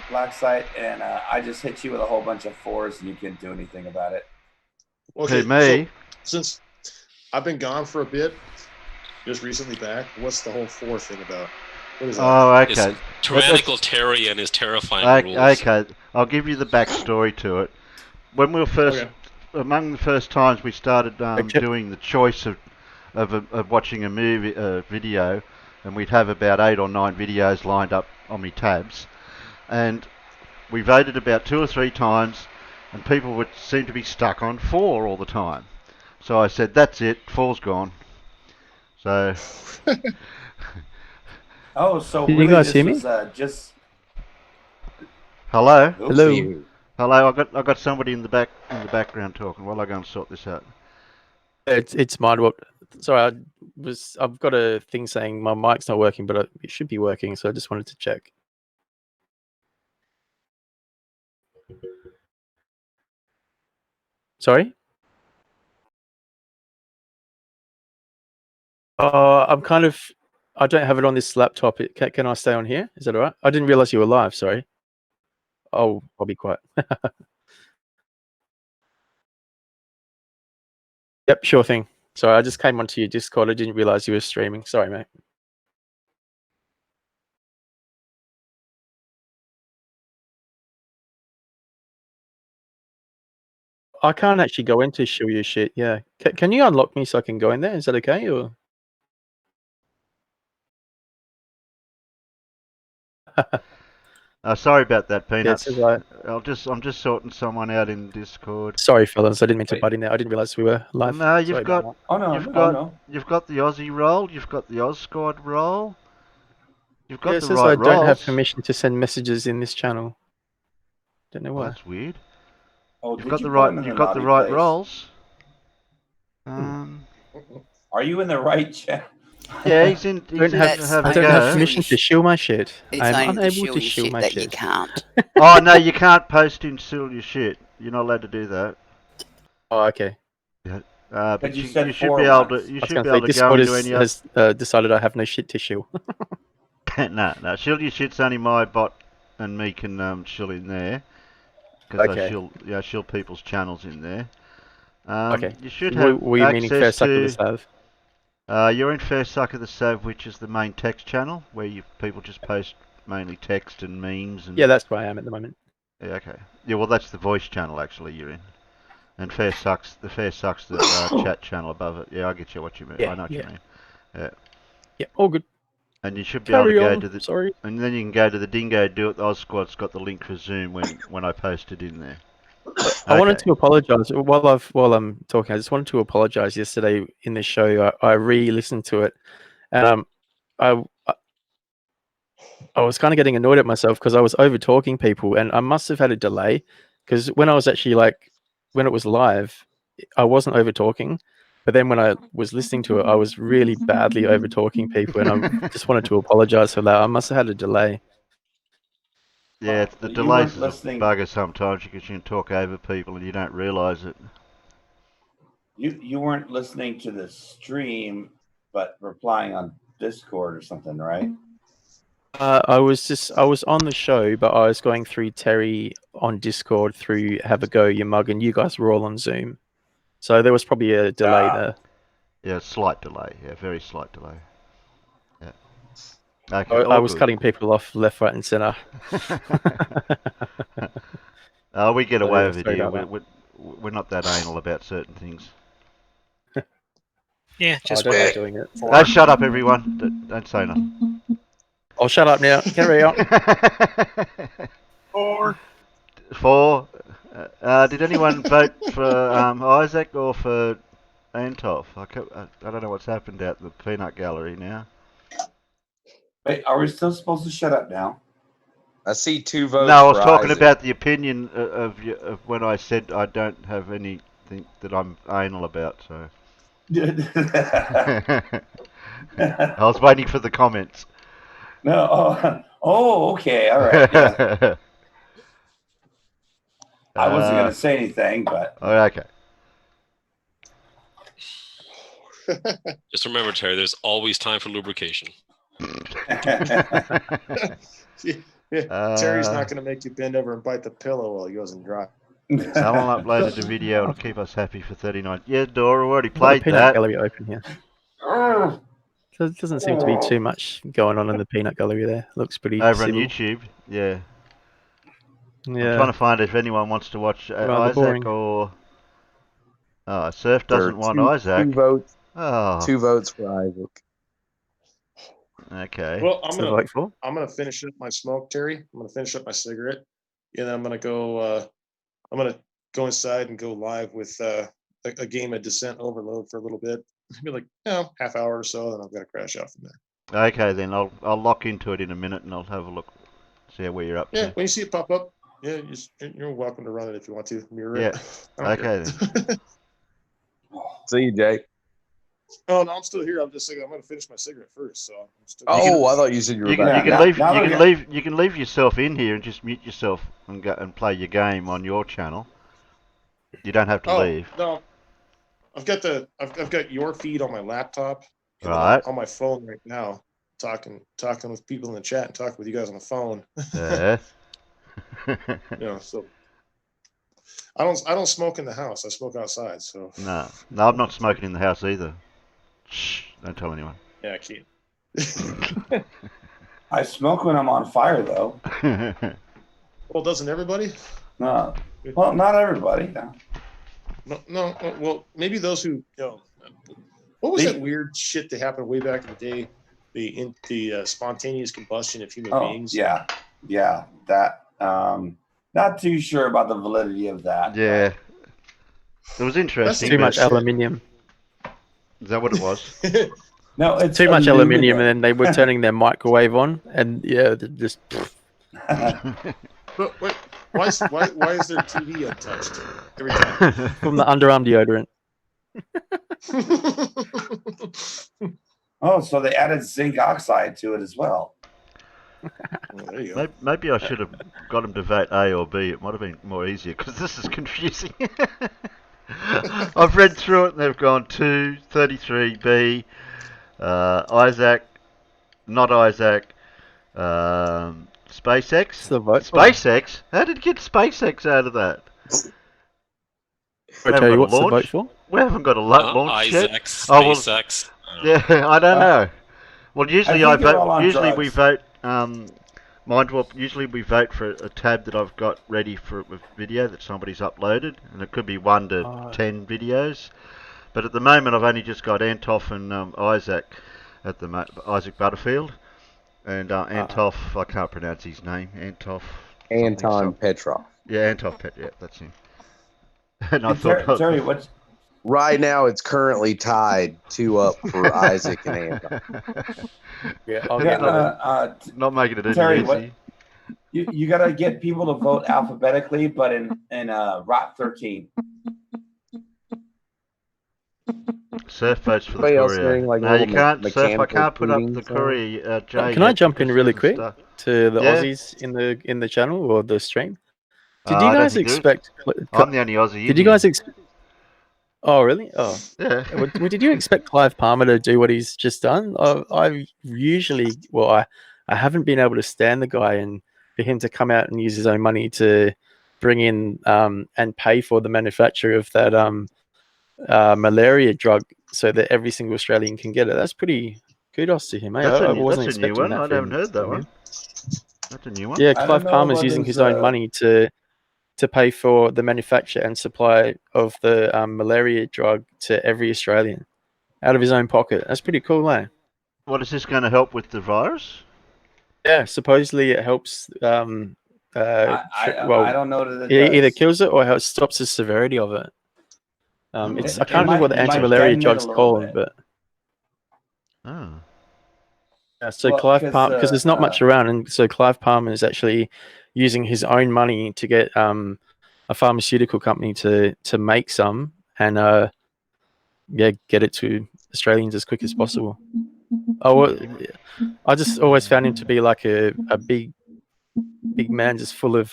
black site and I just hit you with a whole bunch of 4s and you couldn't do anything about it? Okay, me. So, since I've been gone for a bit, just recently back, what's the whole 4 thing about? What is that? Oh, It's okay. Tyrannical Terry and his terrifying rules. Okay, I'll give you the backstory to it. When we were first, Okay. among the first times we started Picture. doing the choice of watching a movie video, and we'd have about 8 or 9 videos lined up on my tabs, and we voted about 2 or 3 times, and people would seem to be stuck on 4 all the time. So I said, that's it, 4's gone. So Oh, so Can you really guys this hear me? was just hello, Hello. Oopsie. hello. I got somebody in the background talking. While I go and sort this out. It's mine. Well, sorry, I've got a thing saying my mic's not working, but it should be working. So I just wanted to check. Sorry. I'm kind of. I don't have it on this laptop. Can I stay on here? Is that all right? I didn't realize you were live. Sorry. Oh, I'll be quiet. Yep, sure thing. Sorry, I just came onto your Discord. I didn't realize you were streaming. Sorry, mate. I can't actually go into show your shit. Yeah. Can you unlock me so I can go in there? Is that okay? Or Sorry about that, yeah, it Peanuts. says I. I'm just sorting someone out in Discord. Sorry, fellas. I didn't mean to Wait. butt in there. I didn't realize we were live. No, Sorry you've about got oh no, you've oh got no. you've got the Aussie role. You've got the Oz Squad role. You've got Yeah, it the says right I don't have roles. permission to send messages in this channel. Don't know Well, why. that's weird. Oh, You've did got you the put right. him in You've the got the naughty right place? roles. Are you in the right chat? Yeah, he's in. He's in That's have I a don't only have go. show permission you to shill my shit. It's I am only the unable show to you shill shit my that you shit. can't. Oh no, you can't post in still your shit. You're not allowed to do that. Oh, okay. But you you, said you should 4 be able once. to. You I was should going be to say able to go Discord into any other. has decided I have no shit to shill. No, shield your shit's only my bot and me can shill in there because Okay. I shield people's channels in there. Okay. You should Were have you meaning fair access suck of the to. Sav? You're in Fair Suck of the Sav, which is the main text channel where people just post mainly text and memes and. Yeah, that's where I am at the moment. Yeah, okay. Yeah, well that's the voice channel actually you're in. And Fair Suck's the chat channel above it. Yeah, I get you what you mean. Yeah, I know what yeah. you mean. Yeah. Yeah, all good. And you should be able to Carry go on. to the. Sorry. And then you can go to the Dingo Do It. The Oz Squad's got the link for Zoom when I post it in there. I wanted Okay. to apologize while I'm talking. I just wanted to apologize. Yesterday in the show, I re-listened to it, and I was kind of getting annoyed at myself because I was over talking people, and I must have had a delay because when I was actually when it was live, I wasn't over talking, but then when I was listening to it, I was really badly over talking people, and I just wanted to apologize for that. I must have had a delay. Yeah, it's the You delays weren't is a listening. bugger sometimes because you can talk over people and you don't realise it. You weren't listening to the stream, but replying on Discord or something, right? I was on the show, but I was going through Terry on Discord through Have a Go, You Mug, and you guys were all on Zoom. So there was probably a delay there. Yeah, slight delay. Yeah, very slight delay. Yeah. I, Okay, I all was good. cutting people off left, right, and center. We get So, away yeah, with it sorry here. about We're not that anal about certain things. Yeah, I just don't wait. like doing it. Oh, shut up, everyone. Don't say nothing. I'll shut up now. Carry on. 4. Did anyone vote for Isaac or for Antov? I don't know what's happened out in the peanut gallery now. Wait, are we still supposed to shut up now? I see 2 votes. No, I was for talking Isaac. about the opinion of when I said I don't have anything that I'm anal about. So I was waiting for the comments. No. Oh, okay. All right. Yeah. I wasn't going to say anything, but Okay. Just remember, Terry, there's always time for lubrication. Terry's not going to make you bend over and bite the pillow while he goes and dry. Alan uploaded a video to keep us happy for 39. Yeah, Dora already I've got the played peanut that. gallery open here. There doesn't seem to be too much going on in the peanut gallery there. Looks pretty Over on civil. YouTube, yeah. I'm Yeah. trying to find if anyone wants to watch Rather Isaac boring. or... Surf There doesn't are want two Isaac. votes. Oh, 2 votes for Isaac. okay. Well, What's the vote for? I'm gonna finish up my smoke, Terry. I'm gonna finish up my cigarette, and then I'm gonna go. I'm gonna go inside and go live with a game of Descent Overload for a little bit. Maybe like half hour or so, then I'm gonna crash out from there. Okay, then I'll lock into it in a minute and I'll have a look, see where you're up Yeah, to. when you see it pop up, yeah, you're welcome to run it if you want to. Mirror it. Yeah. Okay then. See you, Jake. Oh no, I'm still here. I'm just saying I'm gonna finish my cigarette first. So I'm still. Oh, I thought you said you were You can, back. you can Now- leave now you we're can go- leave you can leave yourself in here and just mute yourself and go and play your game on your channel. You don't have to Oh leave. no, I've got your feed on my laptop. And then Right. on my phone right now, talking with people in the chat and talking with you guys on the phone. Yeah. So I don't smoke in the house. I smoke outside. So No, I'm not smoking in the house either. Shh! Don't tell anyone. yeah, I can't. I smoke when I'm on fire, though. Well, doesn't everybody? No, well, not everybody. No. No. Well, maybe those who what was that weird shit that happened way back in the day? The spontaneous combustion of human Oh, beings. yeah, that. Not too sure about the validity of that. Yeah. It was interesting. Too but- much aluminium. Is that what it was? No, it's Too much aluminium, and aluminum. then they were turning their microwave on, and yeah, just. But wait, why is their TV untouched every time? From the underarm deodorant. Oh, so they added zinc oxide to it as well. Well, there you go. Maybe I should have got him to vote A or B. It might have been more easier because this is confusing. I've read through it and they've gone 2, 33B, Isaac, not Isaac, SpaceX. What's the vote for? SpaceX? How did you get SpaceX out of that? I tell you what's the vote for? We haven't got a launch yet. Isaac, Oh, well, SpaceX. Yeah, I don't know. Well, usually I I think they're all vote. on Usually we drugs. vote. Mindwarp. Usually we vote for a tab that I've got ready for a video that somebody's uploaded, and it could be 1 to 10 videos. But at the moment, I've only just got Antoff and Isaac at the Isaac Butterfield, and Antoff. I can't pronounce his name. Antoff. Anton Petrov. Yeah, Antoff Pet. Yeah, that's him. And I Hey, thought. Terry, what's Right now, it's currently tied 2 up for Isaac and Anton. Yeah, I'll Yeah, get that. Not making it any Terry, easy. what- you got to get people to vote alphabetically, but in Rot 13. Surf votes for the Anybody else courier. hearing, like, No, you little can't. Surf, I mechanical can't put up tweeting the sound? courier. Jay, Can I yet jump in because really of the quick stuff. to the Yeah. Aussies in the channel or the stream? Did you I don't guys think there is. expect? I'm the only Aussie. Did you guys? Oh, really? Oh, Yeah. well, did you expect Clive Palmer to do what he's just done? I usually, I haven't been able to stand the guy, and for him to come out and use his own money to bring in and pay for the manufacture of that malaria drug, so that every single Australian can get it. That's pretty kudos to him. Eh? That's I a wasn't new expecting one. that. I haven't heard that from one. him. That's a new one. Yeah, I Clive don't know Palmer's about using his, his own money to pay for the manufacture and supply of the malaria drug to every Australian out of his own pocket. That's pretty cool, eh? What is this going to help with the virus? Yeah, supposedly it helps. I don't know that it it either does. kills it or it stops the severity of it. It's I can't remember what the it might anti-malaria deaden it a drug's little called, bit. but Oh. so Well, Clive because, Palmer, because there's not much around, and so Clive Palmer is actually using his own money to get a pharmaceutical company to make some and get it to Australians as quick as possible. I just always found him to be like a big man, just full of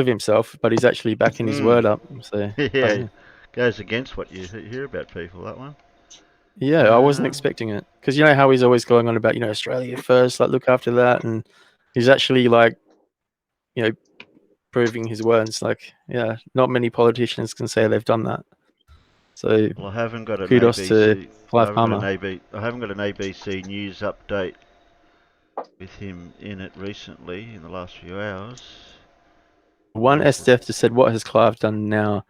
himself, but he's actually backing his word up. So Yeah, goes against what you hear about people. That one. yeah, I wasn't expecting it, because you know how he's always going on about Australia first, like look after that, and he's actually like proving his words. Like, yeah, not many politicians can say they've done that. So Well, I haven't got an kudos ABC. to Clive I Palmer. haven't got an ABC News update with him in it recently in the last few hours. One SDF just said, "What has Clive done now?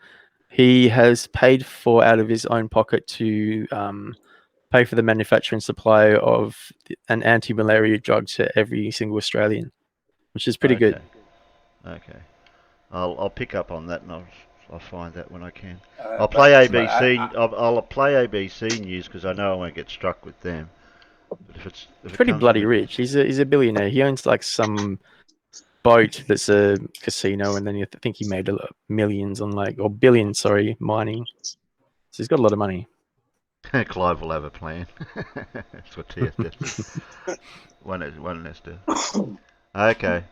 He has paid for out of his own pocket to pay for the manufacture and supply of an anti-malaria drug to every single Australian, which is pretty good." Okay. I'll pick up on that and I'll find that when I can. I'll But- play but ABC. I'll play ABC News because I know I won't get struck with them. But if it Pretty comes bloody from rich. He's a billionaire. He owns like some boat that's a casino, and then I think he made millions on or billions, sorry, mining. So he's got a lot of money. Clive will have a plan. That's what TSF is. One SDF. Okay.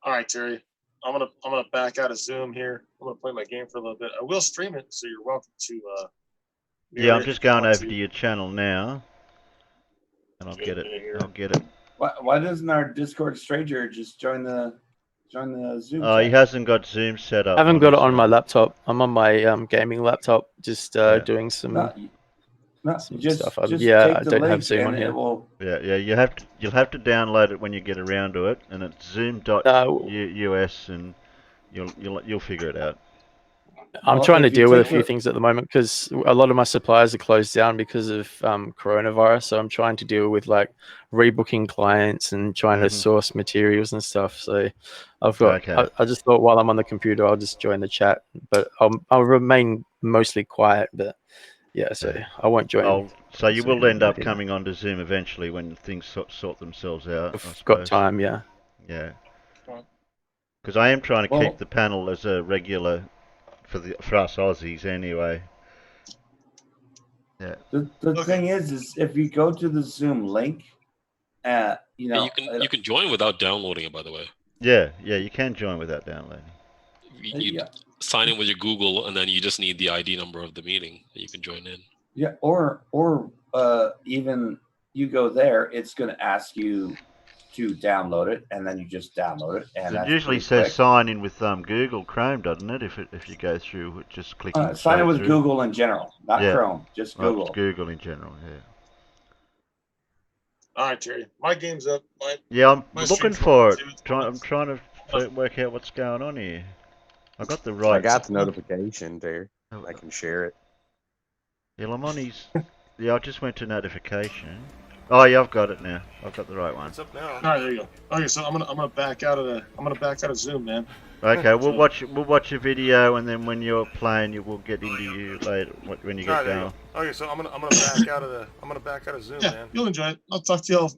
All right, Terry. I'm gonna back out of Zoom here. I'm gonna play my game for a little bit. I will stream it, so you're welcome to. Yeah, I'm just going over to your channel now, and I'll get it. I'll get it. Why doesn't our Discord stranger just join the Zoom? Oh, he hasn't got Zoom set up. I haven't got it on so- my laptop. I'm on my gaming laptop, just doing some just stuff. Just yeah, take I the don't have link Zoom on and here. it will. Yeah. You'll have to download it when you get around to it, and it's zoom.us, and you'll figure it out. I'm trying to deal with a few things at the moment because a lot of my suppliers are closed down because of coronavirus. So I'm trying to deal with rebooking clients and trying to source materials and stuff. So I've got. Okay. I just thought while I'm on the computer, I'll just join the chat, but I'll remain mostly quiet. But yeah, so I won't join. So you will Zoom end up later. coming onto Zoom eventually when things sort themselves out. I've got time, yeah. Yeah. Because I am trying to keep the panel as a regular for us Aussies anyway. Yeah. The thing is if you go to the Zoom link, you can join without downloading it. By the way. Yeah, you can join without downloading. You sign in with your Google, and then you just need the ID number of the meeting. You can join in. Yeah, or even you go there, it's going to ask you to download it, and then you just download it. And it usually says sign in with Google Chrome, doesn't it? If you go through just clicking. Sign in with Google in general, not Chrome, just Google. It's Google in general, yeah. All right, Terry. My game's up. I'm looking for it. I'm trying to work out what's going on here. I got the right. I got the notification there. I can share it. Yeah, I'm on his. Yeah, I just went to notification. Oh yeah, I've got it now. I've got the right one. It's up now. All right, there you go. Okay, so I'm gonna back out of Zoom, man. Okay, we'll watch your video, and then when you're playing, we'll get into you later when you get going. Okay, so I'm gonna back out of Zoom, man. You'll enjoy it. I'll talk to you.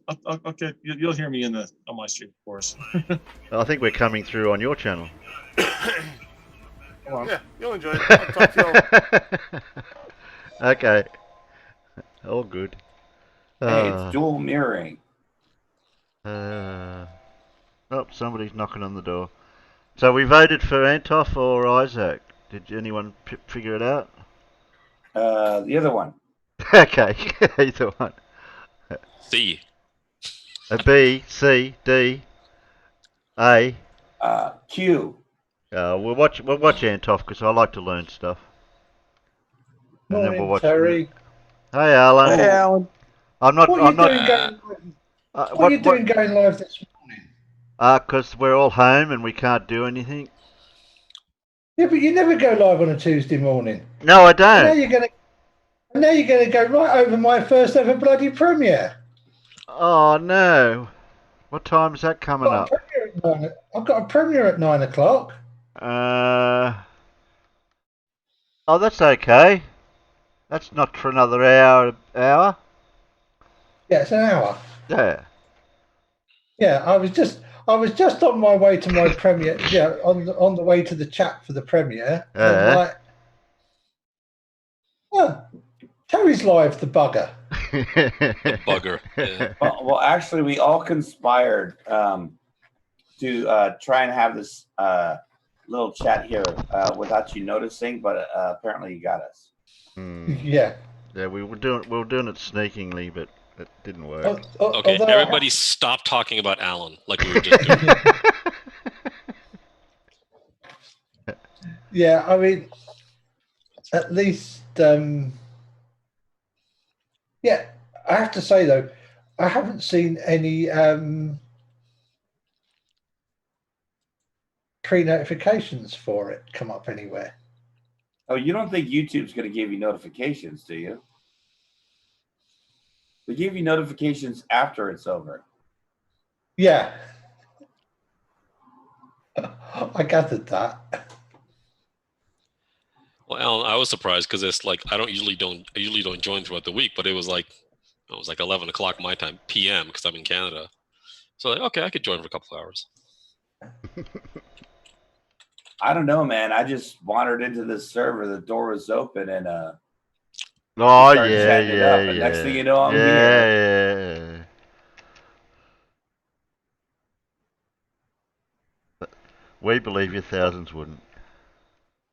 Okay, you'll hear me on my stream, of course. I think we're coming through on your channel. Yeah, you'll enjoy it. I'll talk to you. Okay. All good. Hey, it's dual mirroring. Oh, somebody's knocking on the door. So we voted for Antoff or Isaac. Did anyone figure it out? The other one. Okay, either one. C. A B, C, D, A. Q. We'll watch Antoff because I like to learn stuff. And then we'll watch Terry. Hey, Alan. Hey, Alan. What are you doing going live this morning? Because we're all home and we can't do anything. Yeah, but you never go live on a Tuesday morning. No, I don't. Now you're gonna go right over my first ever bloody premiere. Oh no! What time is that coming up? I've got a premiere at 9 o'clock. Oh, that's okay. That's not for another hour. Yeah, it's an hour. Yeah. Yeah, I was just on my way to my premiere. Yeah, on the way to the chat for the premiere. And I'm like, oh, Terry's live, the bugger. The bugger. Yeah. Well, actually, we all conspired to try and have this little chat here without you noticing, but apparently you got us. Yeah. Yeah, we were doing it sneakingly, but it didn't work. Okay, everybody stop talking about Alan like we were just doing. Yeah, I mean, at least, yeah, I have to say though, I haven't seen any pre-notifications for it come up anywhere. Oh, you don't think YouTube's going to give you notifications, do you? They give you notifications after it's over. Yeah, I gathered that. Well, Alan, I was surprised because it's like I usually don't join throughout the week, but it was like 11 o'clock my time, PM, because I'm in Canada. So like, okay, I could join for a couple of hours. I don't know, man. I just wandered into this server. The door was open, and Oh started yeah, chatting it up, yeah, and yeah. next thing you know, I'm here. Yeah. We believe you, thousands wouldn't.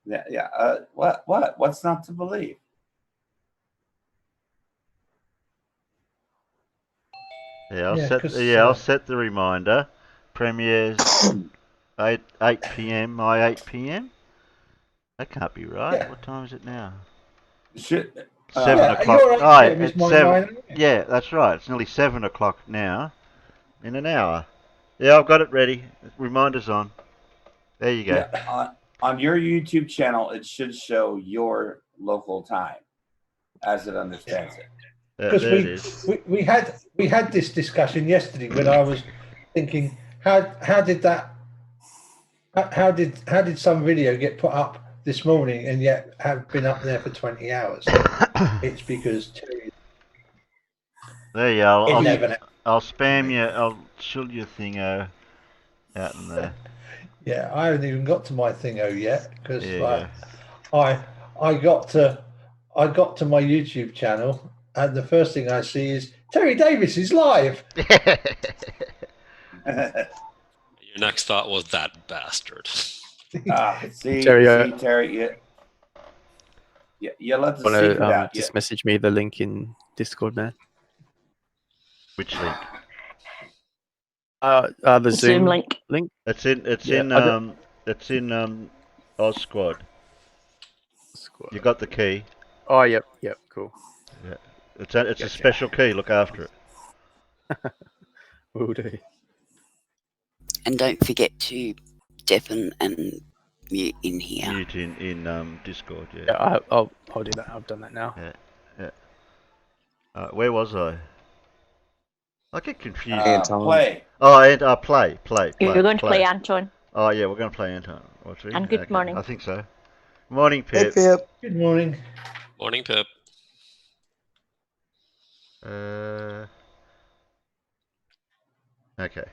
Yeah, yeah. What's not to believe? Yeah, Yeah, I'll set the reminder. Premieres 8 p.m. My 8 p.m. That can't be right. Yeah. What time is it now? Shit. 7 o'clock. Your 8 Oh, p.m. is it's my 7. 9 a.m. Yeah, that's right. It's nearly 7 o'clock now. In an hour. Yeah, I've got it ready. Reminder's on. There you go. Yeah, on your YouTube channel, it should show your local time as it understands it. Because There it is. we had this discussion yesterday when I was thinking how did some video get put up this morning and yet have been up there for 20 hours? It's because Terry. There you go. Never. I'll spam you. I'll shield your thingo out in there. Yeah, I haven't even got to my thingo yet because Yeah. I got to my YouTube channel and the first thing I see is Terry Davis is live. Your next thought was that bastard. See, Terry, Terry, you let the secret out. Just message me the link in Discord, man. Which link? The Zoom link. It's in Oz Squad. You got the key. Oh, yep, cool. Yeah. It's a special key. Look after it. Will do. And don't forget to deafen and mute in here. Mute in Discord. Yeah. Yeah, I'll do that. I've done that now. Yeah. Where was I? I get confused. Play. Oh, and play. You're going to play Anton. Oh yeah, we're going to play Anton. And good morning. I think so. Morning, Pip. Hey, Pip. Good morning. Morning, Pip. Okay.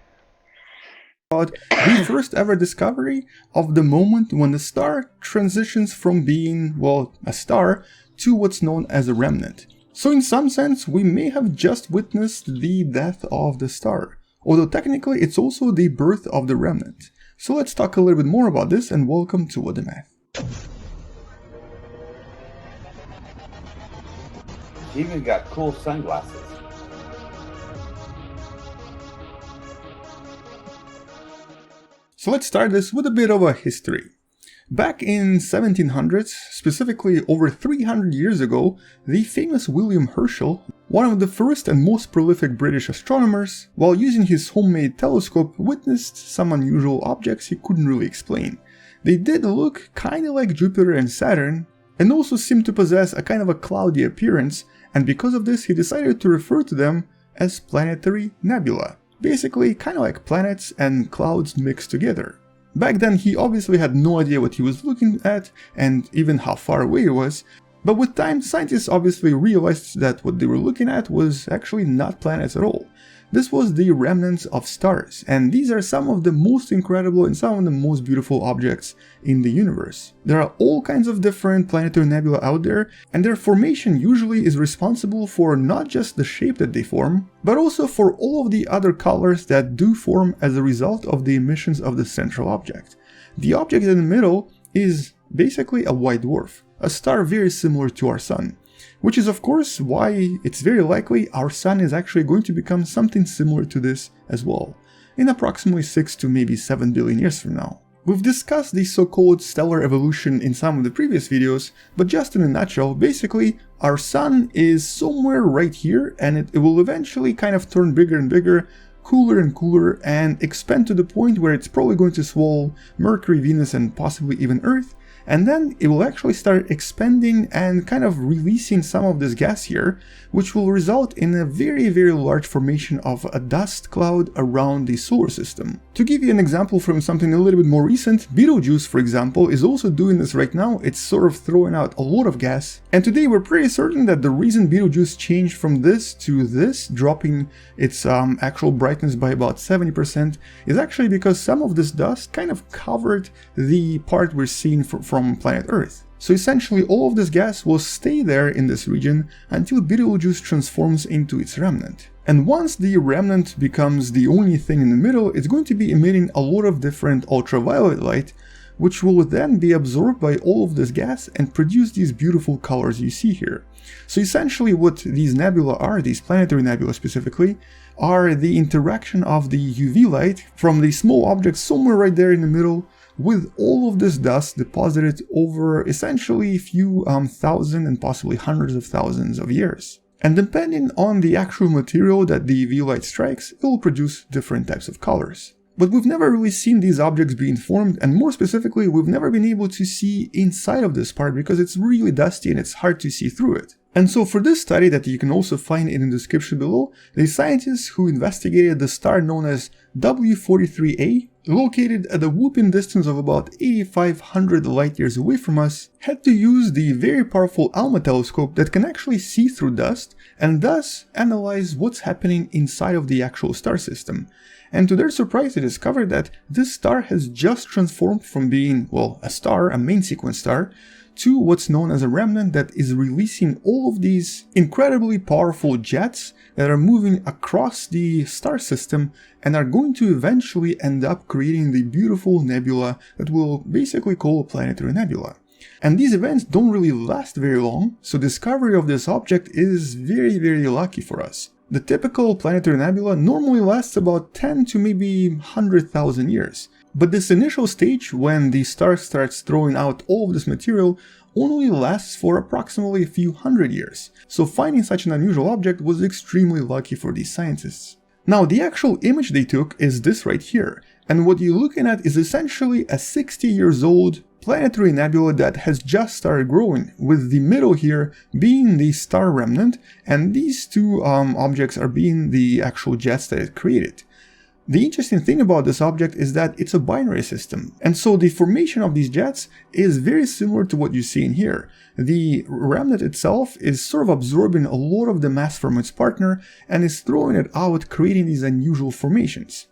The first ever discovery of the moment when the star transitions from being, well, a star to what's known as a remnant. So in some sense, we may have just witnessed the death of the star, although technically it's also the birth of the remnant. So let's talk a little bit more about this, and welcome to What the Math. He even got cool sunglasses. So let's start this with a bit of a history. Back in 1700s, specifically over 300 years ago, the famous William Herschel, one of the first and most prolific British astronomers, while using his homemade telescope, witnessed some unusual objects he couldn't really explain. They did look kinda like Jupiter and Saturn, and also seemed to possess a kind of a cloudy appearance, and because of this he decided to refer to them as planetary nebula. Basically, kinda like planets and clouds mixed together. Back then he obviously had no idea what he was looking at and even how far away it was, but with time scientists obviously realized that what they were looking at was actually not planets at all. This was the remnants of stars, and these are some of the most incredible and some of the most beautiful objects in the universe. There are all kinds of different planetary nebula out there, and their formation usually is responsible for not just the shape that they form, but also for all of the other colors that do form as a result of the emissions of the central object. The object in the middle is basically a white dwarf, a star very similar to our Sun. Which is of course why it's very likely our Sun is actually going to become something similar to this as well, in approximately 6 to maybe 7 billion years from now. We've discussed the so-called stellar evolution in some of the previous videos, but just in a nutshell, basically, our sun is somewhere right here, and it will eventually kind of turn bigger and bigger, cooler and cooler, and expand to the point where it's probably going to swallow Mercury, Venus, and possibly even Earth, and then it will actually start expanding and kind of releasing some of this gas here, which will result in a very, very large formation of a dust cloud around the solar system. To give you an example from something a little bit more recent, Betelgeuse, for example, is also doing this right now. It's sort of throwing out a lot of gas, and today we're pretty certain that the reason Betelgeuse changed from this to this, dropping its actual brightness by about 70%, is actually because some of this dust kind of covered the part we're seeing from planet Earth. So essentially all of this gas will stay there in this region until Betelgeuse transforms into its remnant. And once the remnant becomes the only thing in the middle, it's going to be emitting a lot of different ultraviolet light, which will then be absorbed by all of this gas and produce these beautiful colors you see here. So essentially what these nebula are, these planetary nebula specifically, are the interaction of the UV light from the small object somewhere right there in the middle with all of this dust deposited over essentially a few thousand and possibly hundreds of thousands of years. And depending on the actual material that the UV light strikes, it will produce different types of colors. But we've never really seen these objects being formed, and more specifically, we've never been able to see inside of this part because it's really dusty and it's hard to see through it. And so for this study that you can also find in the description below, the scientists who investigated the star known as W43A, located at a whooping distance of about 8,500 light years away from us, had to use the very powerful ALMA telescope that can actually see through dust and thus analyze what's happening inside of the actual star system. And to their surprise, they discovered that this star has just transformed from being, well, a star, a main sequence star, to what's known as a remnant that is releasing all of these incredibly powerful jets that are moving across the star system and are going to eventually end up creating the beautiful nebula that we'll basically call a planetary nebula. And these events don't really last very long, so discovery of this object is very, very lucky for us. The typical planetary nebula normally lasts about 10 to maybe 100,000 years. But this initial stage, when the star starts throwing out all of this material, only lasts for approximately a few hundred years. So finding such an unusual object was extremely lucky for these scientists. Now, the actual image they took is this right here. And what you're looking at is essentially a 60 years old planetary nebula that has just started growing, with the middle here being the star remnant, and these two objects are being the actual jets that it created. The interesting thing about this object is that it's a binary system, and so the formation of these jets is very similar to what you see in here. The remnant itself is sort of absorbing a lot of the mass from its partner and is throwing it out, creating these unusual formations.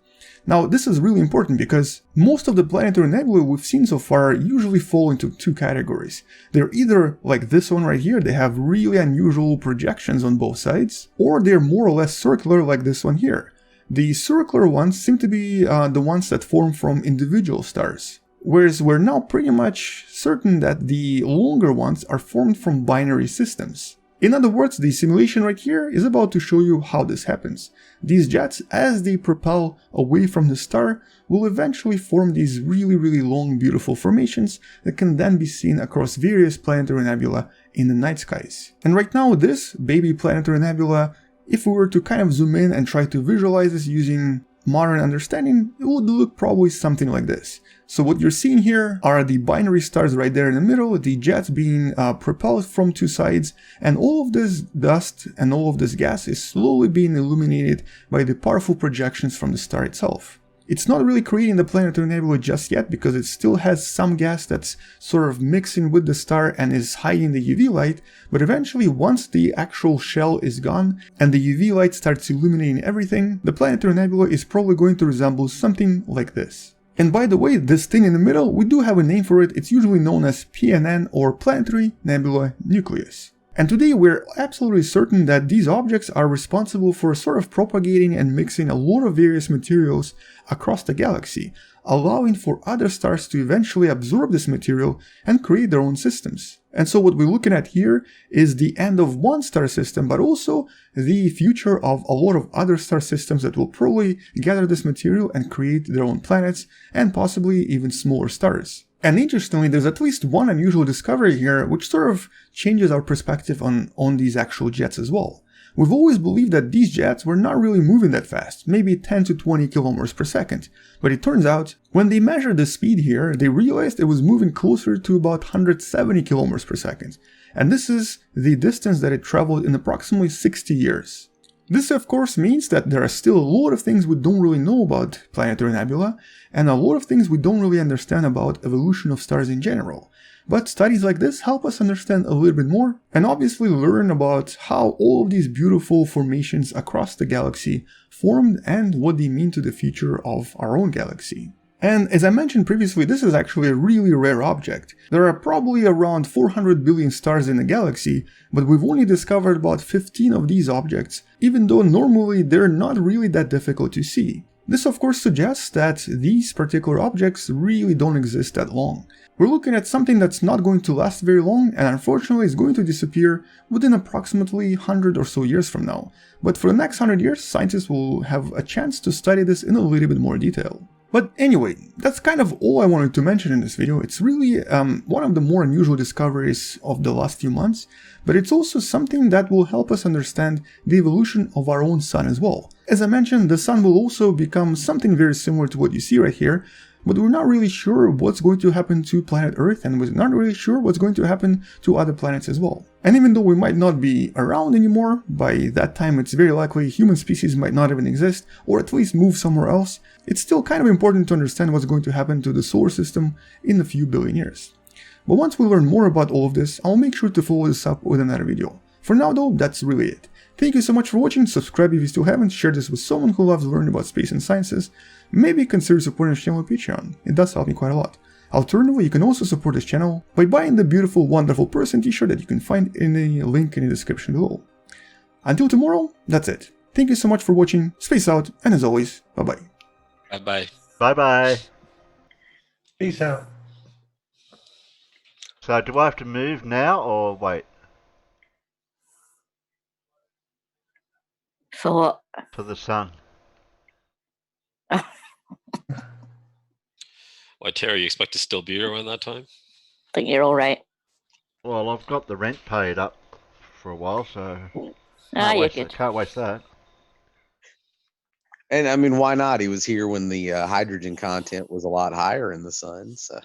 Now, this is really important because most of the planetary nebulae we've seen so far usually fall into two categories. They're either like this one right here, they have really unusual projections on both sides, or they're more or less circular like this one here. The circular ones seem to be the ones that form from individual stars, whereas we're now pretty much certain that the longer ones are formed from binary systems. In other words, the simulation right here is about to show you how this happens. These jets, as they propel away from the star, will eventually form these really, really long, beautiful formations that can then be seen across various planetary nebula in the night skies. And right now, this baby planetary nebula, if we were to kind of zoom in and try to visualize this using modern understanding, it would look probably something like this. So what you're seeing here are the binary stars right there in the middle, the jets being propelled from two sides, and all of this dust and all of this gas is slowly being illuminated by the powerful projections from the star itself. It's not really creating the planetary nebula just yet because it still has some gas that's sort of mixing with the star and is hiding the UV light, but eventually once the actual shell is gone and the UV light starts illuminating everything, the planetary nebula is probably going to resemble something like this. And by the way, this thing in the middle, we do have a name for it. It's usually known as PNN or Planetary Nebula Nucleus. And today we're absolutely certain that these objects are responsible for sort of propagating and mixing a lot of various materials across the galaxy, allowing for other stars to eventually absorb this material and create their own systems. And so what we're looking at here is the end of one star system, but also the future of a lot of other star systems that will probably gather this material and create their own planets and possibly even smaller stars. And interestingly, there's at least one unusual discovery here which sort of changes our perspective on these actual jets as well. We've always believed that these jets were not really moving that fast, maybe 10 to 20 kilometers per second. But it turns out, when they measured the speed here, they realized it was moving closer to about 170 kilometers per second. And this is the distance that it traveled in approximately 60 years. This of course means that there are still a lot of things we don't really know about Planetary Nebula, and a lot of things we don't really understand about evolution of stars in general. But studies like this help us understand a little bit more, and obviously learn about how all of these beautiful formations across the galaxy formed and what they mean to the future of our own galaxy. And as I mentioned previously, this is actually a really rare object. There are probably around 400 billion stars in the galaxy, but we've only discovered about 15 of these objects, even though normally they're not really that difficult to see. This of course suggests that these particular objects really don't exist that long. We're looking at something that's not going to last very long and unfortunately is going to disappear within approximately 100 or so years from now. But for the next 100 years, scientists will have a chance to study this in a little bit more detail. But anyway, that's kind of all I wanted to mention in this video. It's really one of the more unusual discoveries of the last few months, but it's also something that will help us understand the evolution of our own sun as well. As I mentioned, the sun will also become something very similar to what you see right here, but we're not really sure what's going to happen to planet Earth, and we're not really sure what's going to happen to other planets as well. And even though we might not be around anymore, by that time it's very likely human species might not even exist, or at least move somewhere else, it's still kind of important to understand what's going to happen to the solar system in a few billion years. But once we learn more about all of this, I'll make sure to follow this up with another video. For now though, that's really it. Thank you so much for watching, subscribe if you still haven't, share this with someone who loves learning about space and sciences, maybe consider supporting this channel on Patreon, it does help me quite a lot. Alternatively, you can also support this channel by buying the beautiful Wonderful Person t-shirt that you can find in the link in the description below. Until tomorrow, that's it. Thank you so much for watching, space out, and as always, bye bye. Bye bye. Bye bye. Peace out. So do I have to move now or wait? For what? For the sun. Why, Terry, you expect to still be here around that time? Think you're all right. Well, I've got the rent paid up for a while, so You're good. can't waste that. And I mean, why not? He was here when the hydrogen content was a lot higher in the sun. So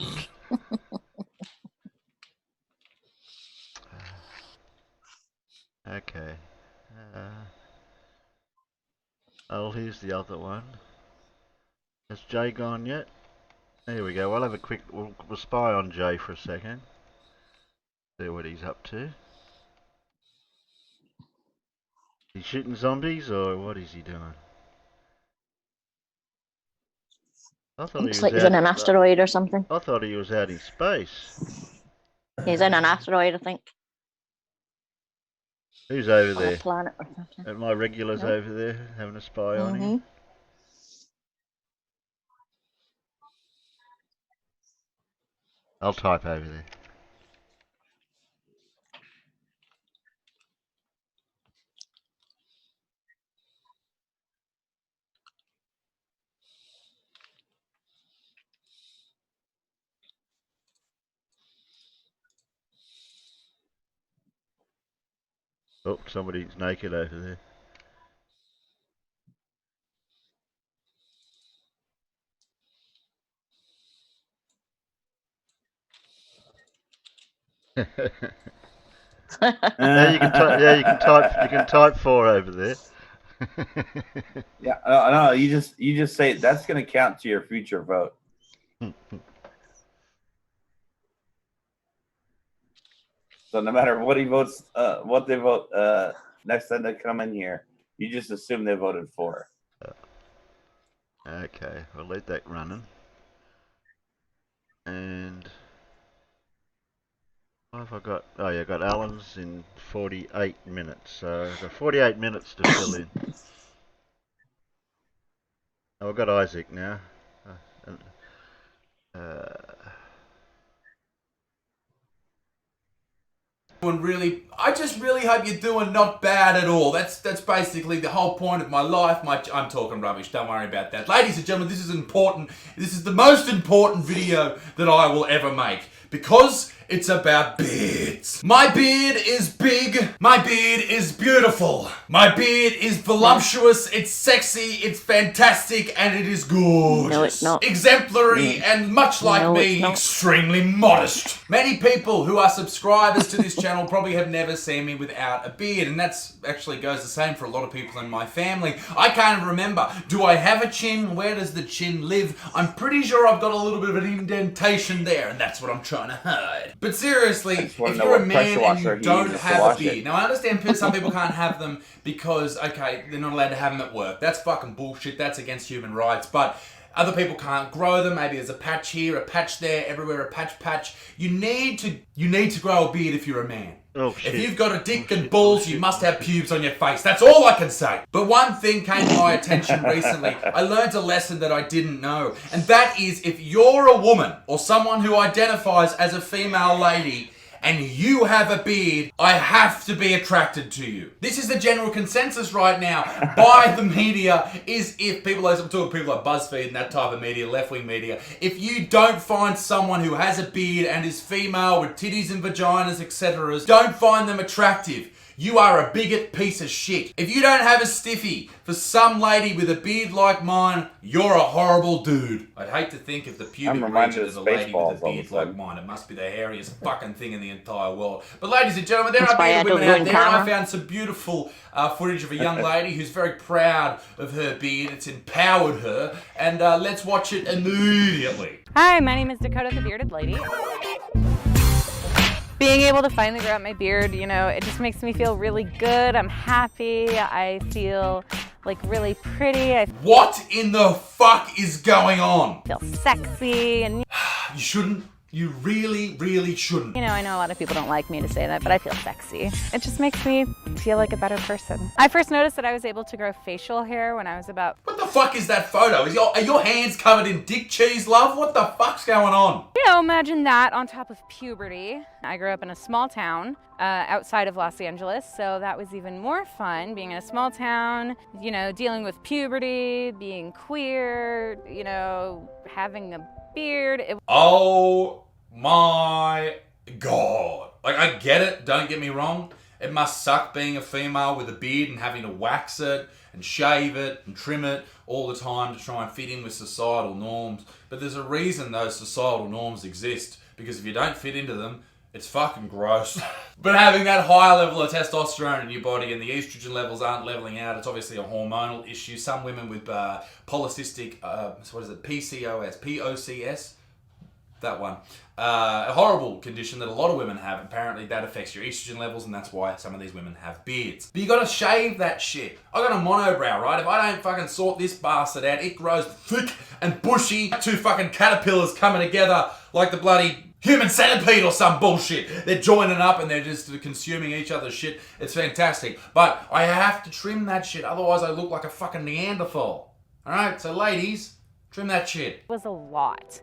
Okay. Oh, here's the other one. Has Jay gone yet? There we go. We'll have a quick. We'll spy on Jay for a second. See what he's up to. He's shooting zombies, or what is he doing? I thought Looks he like was he's in an asteroid or something. I thought he was out in space. He's in an asteroid, I think. Who's over Or a there? planet or something. Are my regulars Nope. over there having a spy on him? I'll type over there. Oh, somebody's naked over there. Yeah, you can type. Yeah, you can type. You can type 4 over there. Yeah, no, you just say that's going to count to your future vote. So no matter what he votes, what they vote next time they come in here, you just assume they voted for. Okay, we'll let that running. And What have I got? Oh yeah, I got Alan's in 48 minutes. So I've got 48 minutes to fill in. Oh, I've got Isaac now. I just really hope you're doing not bad at all. That's basically the whole point of my life. I'm talking rubbish. Don't worry about that. Ladies and gentlemen, this is important. This is the most important video that I will ever make because it's about beards. My beard is big. My beard is beautiful. My beard is voluptuous. It's sexy. It's fantastic, and it is gorgeous. No, it's not. Exemplary, and much like No, me, it's not. extremely modest. Many people who are subscribers to this channel probably have never seen me without a beard, and that's actually goes the same for a lot of people in my family. I can't remember. Do I have a chin? Where does the chin live? I'm pretty sure I've got a little bit of an indentation there, and that's what I'm trying to hide. But seriously, if you're a man and you don't have a beard, now I understand some people can't have them because, okay, they're not allowed to have them at work. That's fucking bullshit. That's against human rights. But other people can't grow them. Maybe there's a patch here, a patch there, everywhere a patch. You need to grow a beard if you're a man. Oh, shit. If you've got a dick and balls, you must have pubes on your face. That's all I can say. But one thing came to my attention recently. I learned a lesson that I didn't know. And that is, if you're a woman or someone who identifies as a female lady and you have a beard, I have to be attracted to you. This is the general consensus right now by the media, is if people, I'm talking people like BuzzFeed and that type of media, left-wing media, if you don't find someone who has a beard and is female with titties and vaginas, etc., don't find them attractive. You are a bigot piece of shit. If you don't have a stiffy for some lady with a beard like mine, you're a horrible dude. I'd hate to think of the pubic region as a lady with a beard like mine. It must be the hairiest fucking thing in the entire world. But ladies and gentlemen, there are bearded women out there, and I found some beautiful footage of a young lady who's very proud of her beard. It's empowered her, and let's watch it immediately. Hi, my name is Dakota the Bearded Lady. Being able to finally grow out my beard, you know, it just makes me feel really good. I'm happy. I feel like really pretty. What in the fuck is going on? I feel sexy and you shouldn't. You really, really shouldn't. You know, I know a lot of people don't like me to say that, but I feel sexy. It just makes me feel like a better person. I first noticed that I was able to grow facial hair when I was about... What the fuck is that photo? Are your hands covered in dick cheese, love? What the fuck's going on? You know, imagine that on top of puberty. I grew up in a small town outside of Los Angeles, so that was even more fun, being in a small town, you know, dealing with puberty, being queer, you know, having a beard. Oh my god. Like, I get it, don't get me wrong. It must suck being a female with a beard and having to wax it and shave it and trim it all the time to try and fit in with societal norms. But there's a reason those societal norms exist, because if you don't fit into them, it's fucking gross. But having that high level of testosterone in your body and the estrogen levels aren't leveling out, it's obviously a hormonal issue. Some women with polycystic, PCOS, that one. A horrible condition that a lot of women have. Apparently that affects your estrogen levels, and that's why some of these women have beards. But you gotta shave that shit. I got a monobrow, right? If I don't fucking sort this bastard out, it grows thick and bushy. Two fucking caterpillars coming together like the bloody human centipede or some bullshit. They're joining up and they're just consuming each other's shit. It's fantastic. But I have to trim that shit, otherwise I look like a fucking Neanderthal. Alright, so ladies, trim that shit. It was a lot.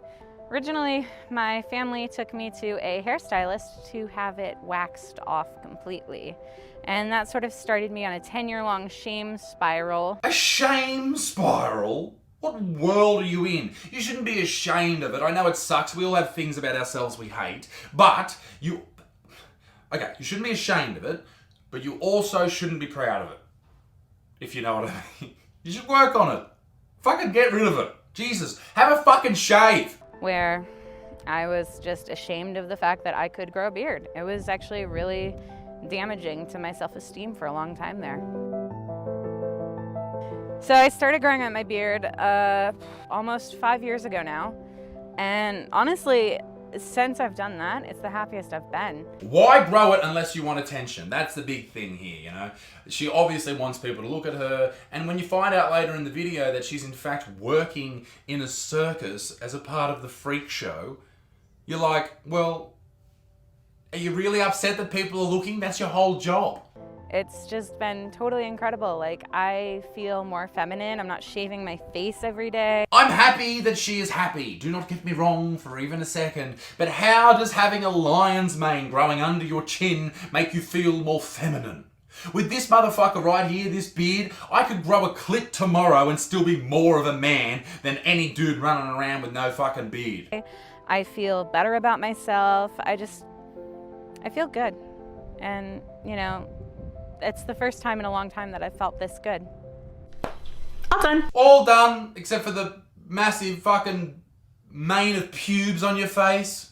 Originally, my family took me to a hairstylist to have it waxed off completely. And that sort of started me on a 10-year-long shame spiral. A shame spiral? What world are you in? You shouldn't be ashamed of it. I know it sucks. We all have things about ourselves we hate. But you shouldn't be ashamed of it, but you also shouldn't be proud of it. If you know what I mean. You should work on it. Fucking get rid of it. Jesus, have a fucking shave. Where I was just ashamed of the fact that I could grow a beard. It was actually really damaging to my self-esteem for a long time there. So I started growing out my beard almost 5 years ago now. And honestly, since I've done that, it's the happiest I've been. Why grow it unless you want attention? That's the big thing here, you know? She obviously wants people to look at her, and when you find out later in the video that she's in fact working in a circus as a part of the freak show, you're like, well, Are you really upset that people are looking? That's your whole job. It's just been totally incredible. Like, I feel more feminine. I'm not shaving my face every day. I'm happy that she is happy. Do not get me wrong for even a second. But how does having a lion's mane growing under your chin make you feel more feminine? With this motherfucker right here, this beard, I could grow a clit tomorrow and still be more of a man than any dude running around with no fucking beard. I feel better about myself. I feel good. And, you know, it's the first time in a long time that I've felt this good. All done. All done, except for the massive fucking mane of pubes on your face.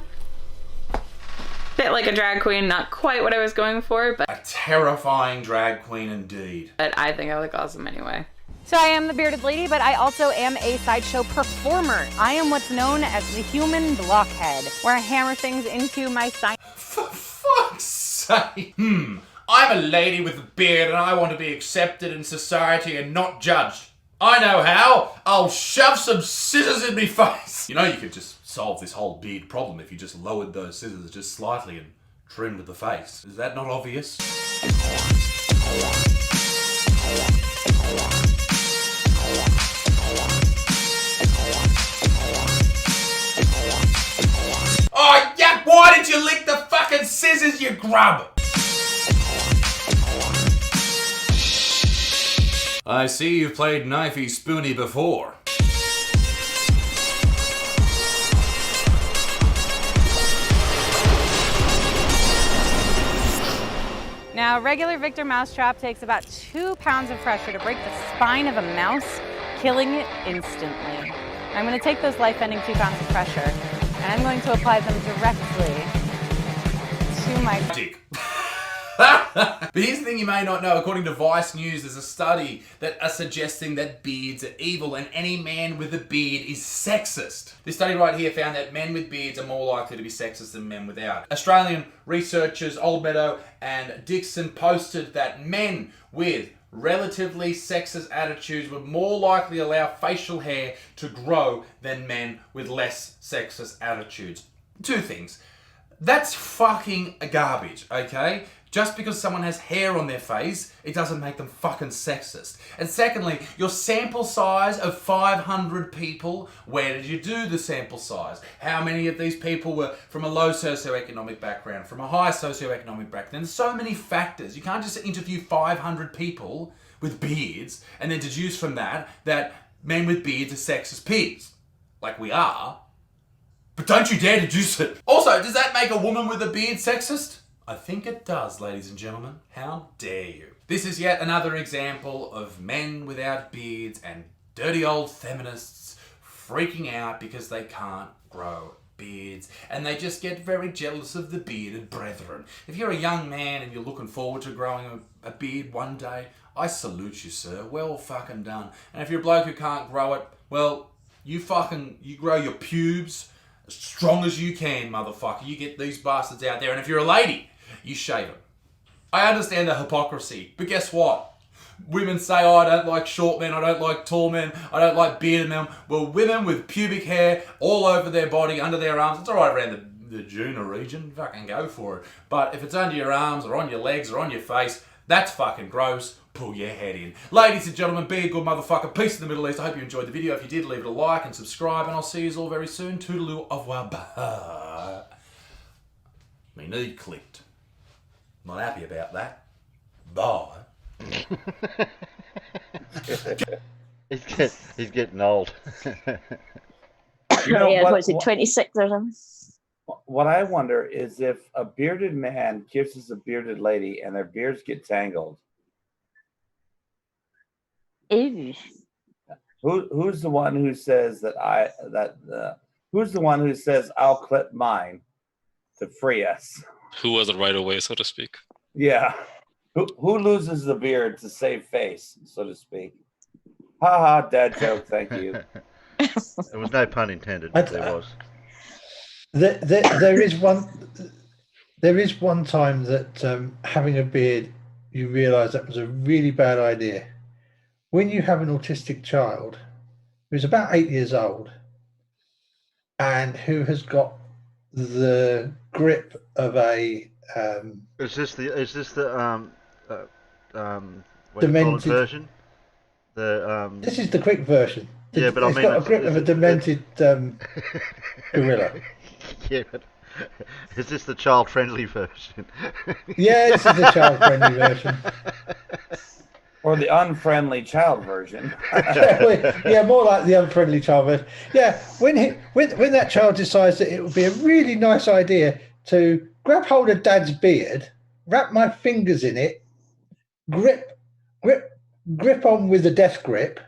Bit like a drag queen, not quite what I was going for, but A terrifying drag queen indeed. I think I look awesome anyway. So I am the bearded lady, but I also am a sideshow performer. I am what's known as the human blockhead, where I hammer things into my sign. For fuck's sake. I'm a lady with a beard and I want to be accepted in society and not judged. I know how. I'll shove some scissors in me face. You know you could just solve this whole beard problem if you just lowered those scissors just slightly and trimmed the face. Is that not obvious? Oh, yeah, why did you lick the fucking scissors, you grub? I see you've played Knifey Spoony before. Now, regular Victor mousetrap takes about 2 pounds of pressure to break the spine of a mouse, killing it instantly. I'm going to take those life-ending 2 pounds of pressure, and I'm going to apply them directly to my dick. But here's the thing you may not know. According to Vice News, there's a study that are suggesting that beards are evil and any man with a beard is sexist. This study right here found that men with beards are more likely to be sexist than men without. Australian researchers Oldmeadow and Dixon posted that men with relatively sexist attitudes would more likely allow facial hair to grow than men with less sexist attitudes. Two things. That's fucking garbage, okay? Just because someone has hair on their face, it doesn't make them fucking sexist. And secondly, your sample size of 500 people, where did you do the sample size? How many of these people were from a low socioeconomic background, from a high socioeconomic background? There's so many factors. You can't just interview 500 people with beards and then deduce from that men with beards are sexist pigs. Like we are. But don't you dare deduce it. Also, does that make a woman with a beard sexist? I think it does, ladies and gentlemen. How dare you? This is yet another example of men without beards and dirty old feminists freaking out because they can't grow beards and they just get very jealous of the bearded brethren. If you're a young man and you're looking forward to growing a beard one day, I salute you, sir. Well fucking done. And if you're a bloke who can't grow it, well, you grow your pubes as strong as you can, motherfucker. You get these bastards out there. And if you're a lady, you shave them. I understand the hypocrisy, but guess what? Women say, oh, I don't like short men, I don't like tall men, I don't like bearded men. Well, women with pubic hair all over their body, under their arms, it's all right around the Juna region, fucking go for it. But if it's under your arms or on your legs or on your face, that's fucking gross. Pull your head in. Ladies and gentlemen, be a good motherfucker. Peace in the Middle East. I hope you enjoyed the video. If you did, leave it a like and subscribe, and I'll see you all very soon. Toodaloo, au revoir, bye. My knee clicked. Not happy about that. Bye. He's getting old. You know, Yeah, was it 26 or something? What I wonder is if a bearded man kisses a bearded lady and their beards get tangled. Ew. Who's the one who says who's the one who says I'll clip mine to free us? Who was it right away, so to speak? Yeah. Who loses the beard to save face, so to speak? Ha ha, dad joke, thank you. There was no pun intended, but there was. There is one time that having a beard, you realise that was a really bad idea. When you have an autistic child who's about 8 years old and who has got the grip of a Is this the what do you call it demented. version? The This is the quick version. yeah, but I It's mean, got a grip of a demented gorilla. Yeah, but is this the child-friendly version? Yeah, this is the child-friendly version. Or the unfriendly child version. Yeah, more like the unfriendly child version. Yeah, when that child decides that it would be a really nice idea to grab hold of Dad's beard, wrap my fingers in it, grip on with a death grip,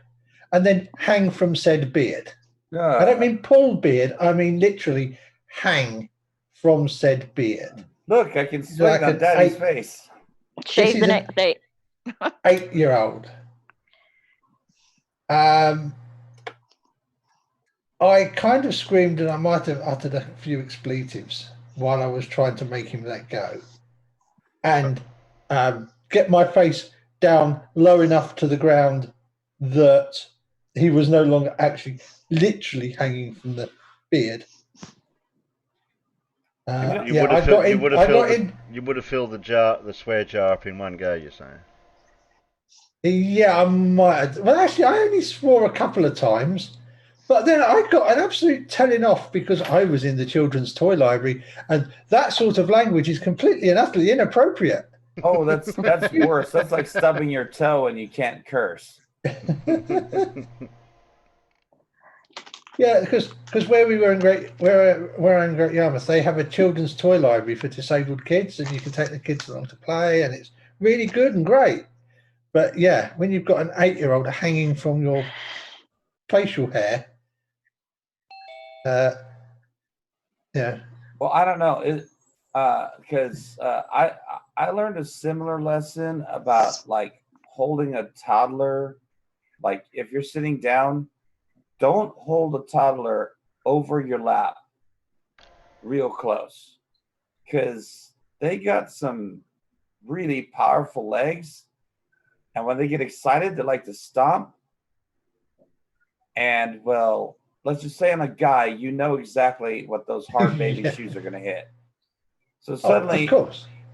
and then hang from said beard. I don't mean pull beard. I mean literally hang from said beard. Look, I can swing Like on an Daddy's face. Shave the next day. 8-year-old. I kind of screamed, and I might have uttered a few expletives while I was trying to make him let go, and get my face down low enough to the ground that he was no longer actually literally hanging from the beard. You would have filled the swear jar up in one go. You're saying? Yeah, I might have. Well, actually, I only swore a couple of times, but then I got an absolute telling off because I was in the children's toy library, and that sort of language is completely and utterly inappropriate. Oh, that's worse. That's like stubbing your toe and you can't curse. Yeah, because where we were in Great Yarmouth, they have a children's toy library for disabled kids, and you can take the kids along to play, and it's really good and great. But yeah, when you've got an 8-year-old hanging from your facial hair, yeah. Well, I don't know, because I learned a similar lesson about like holding a toddler. Like if you're sitting down, don't hold a toddler over your lap real close, because they got some really powerful legs. And when they get excited, they like to stomp. And well, let's just say I'm a guy, you know exactly what those hard baby shoes are going to hit. So suddenly,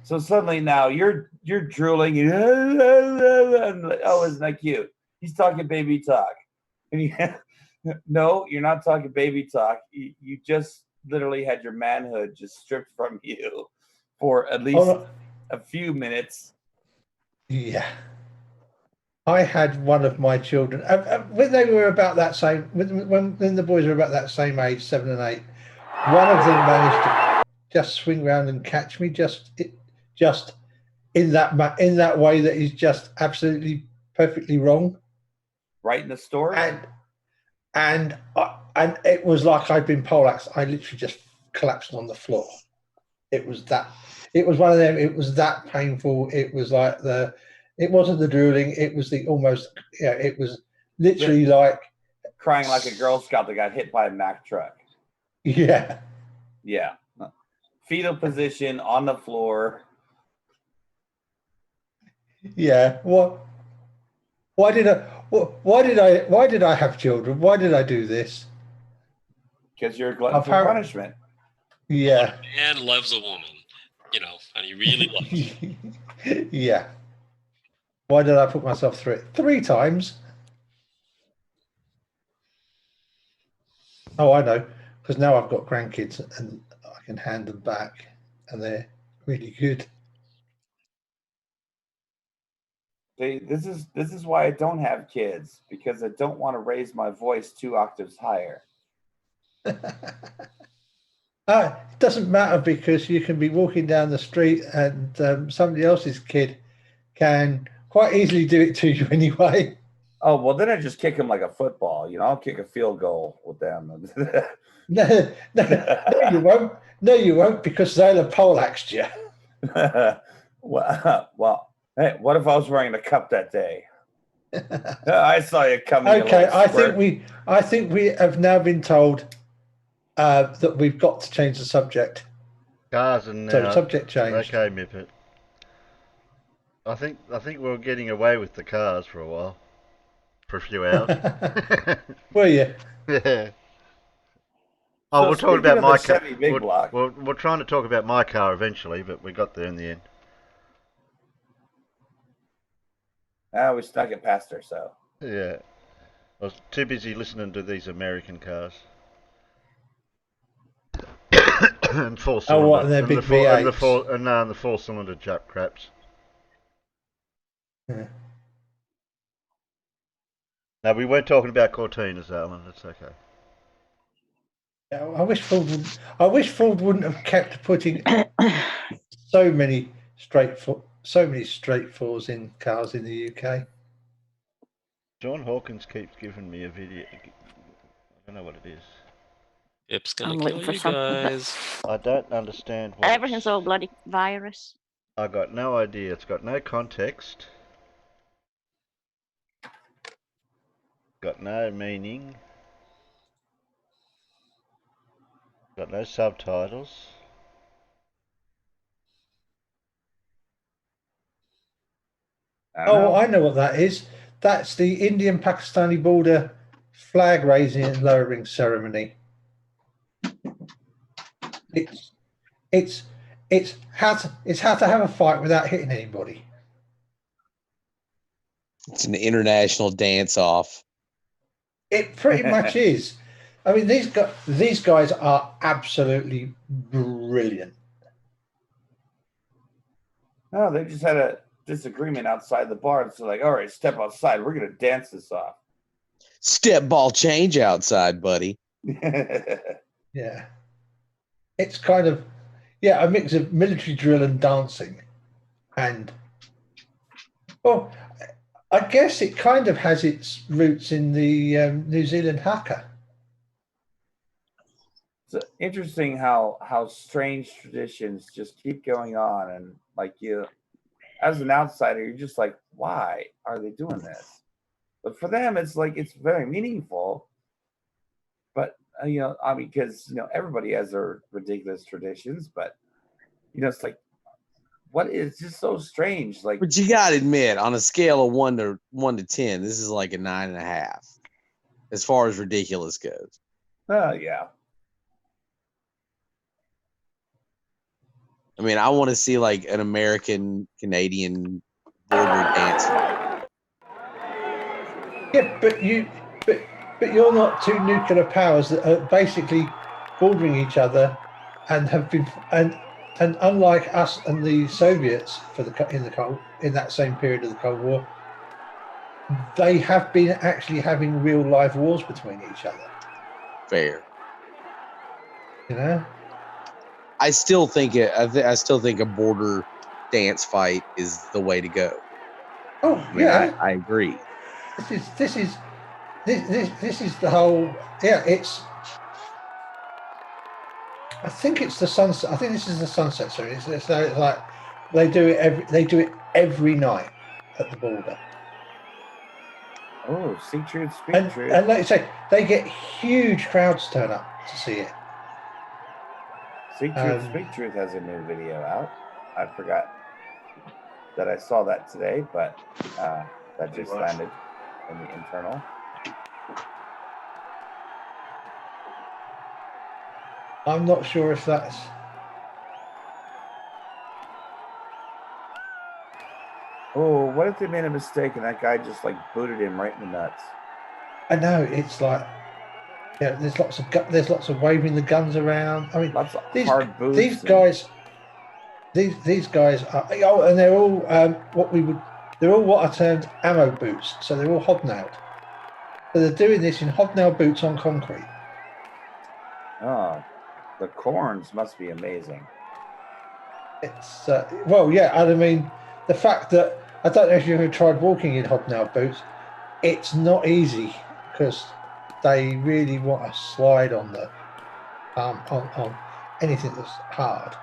so suddenly now you're drooling. And, oh, isn't that cute? He's talking baby talk. And no, you're not talking baby talk. You just literally had your manhood just stripped from you for at least a few minutes. Yeah. I had one of my children when they were about that same. When the boys were about that same age, 7 and 8, one of them managed to just swing around and catch me, just in that way that is just absolutely perfectly wrong. Right in the store. And it was like I'd been poleaxed. I literally just collapsed on the floor. It was one of them. It was that painful. It was like it wasn't the drooling. It was the almost, it was literally like crying like a Girl Scout that got hit by a Mack truck. Yeah. Yeah. Fetal position on the floor. Yeah. Why did I have children? Why did I do this? Because you're a glutton for punishment. Yeah. A man loves a woman, and he really loves her. Yeah. Why did I put myself through it 3 times? Oh, I know. Because now I've got grandkids and I can hand them back, and they're really good. This is why I don't have kids, because I don't want to raise my voice 2 octaves higher. It doesn't matter, because you can be walking down the street and somebody else's kid can quite easily do it to you anyway. Oh, well, then I just kick them like a football. I'll kick a field goal with them. No, you won't. No, you won't, because they'll have poleaxed you. Well, hey, what if I was wearing a cup that day? I saw you coming. Okay, I think we have now been told that we've got to change the subject. Cars and so subject changed. Okay, Mippet. I think we were getting away with the cars for a while, for a few hours. Were you? Yeah. Oh, So we're talking speaking about of my the car. Chevy Big Block. We're trying to talk about my car eventually, but we got there in the end. We snuck it past her, so. Yeah. I was too busy listening to these American cars. And four cylinder. Oh, what? And their big V8s. And the 4-cylinder jack craps. Yeah. No, we weren't talking about Cortinas, Alan. That's okay. Yeah, I wish Ford wouldn't have kept putting so many straight fours in cars in the UK. John Hawkins keeps giving me a video. I don't know what it is. It's gonna I'm kill looking for you something, but guys. I don't understand what. everything's all bloody virus. I got no idea. It's got no context. Got no meaning. Got no subtitles. I know what that is. That's the Indian-Pakistani border flag raising and lowering ceremony. It's how to have a fight without hitting anybody. It's an international dance-off. It pretty much is. I mean, these guys are absolutely brilliant. No, they just had a disagreement outside the bar. So like, all right, step outside. We're gonna dance this off. Step ball change outside, buddy. Yeah. It's kind of, a mix of military drill and dancing. And, well, I guess it kind of has its roots in the New Zealand haka. It's interesting how strange traditions just keep going on. And like you, as an outsider, you're just like, why are they doing this? But for them, it's like, it's very meaningful. But, because, everybody has their ridiculous traditions, but, it's like, what is just so strange? Like, But you gotta admit, on a scale of 1 to 10, this is like a 9.5 as far as ridiculous goes. Yeah. I mean, I want to see like an American-Canadian border dance fight. Yeah, but you're not two nuclear powers that are basically bordering each other and have been and unlike us and the Soviets in that same period of the Cold War, they have been actually having real live wars between each other. Fair. I still think a border dance fight is the way to go. Oh, I mean, I agree. This is the whole. Yeah, it's. I think it's the sunset. I think this is the sunset series. It's like they do it every night at the border. Oh, speak truth, speak truth. And like you say, they get huge crowds turn up to see it. Speak Truth has a new video out. I forgot that I saw that today, but that just landed in the internal. I'm not sure if that's. Oh, what if they made a mistake and that guy just like booted him right in the nuts? I know, it's like, there's lots of waving the guns around. I mean, lots of these hard boots. These guys are. Oh, and they're all they're all what are termed ammo boots. So they're all hobnailed. So they're doing this in hobnail boots on concrete. Oh, the corns must be amazing. It's I mean, the fact that I don't know if you've ever tried walking in hobnail boots. It's not easy because they really want to slide on the on anything that's hard.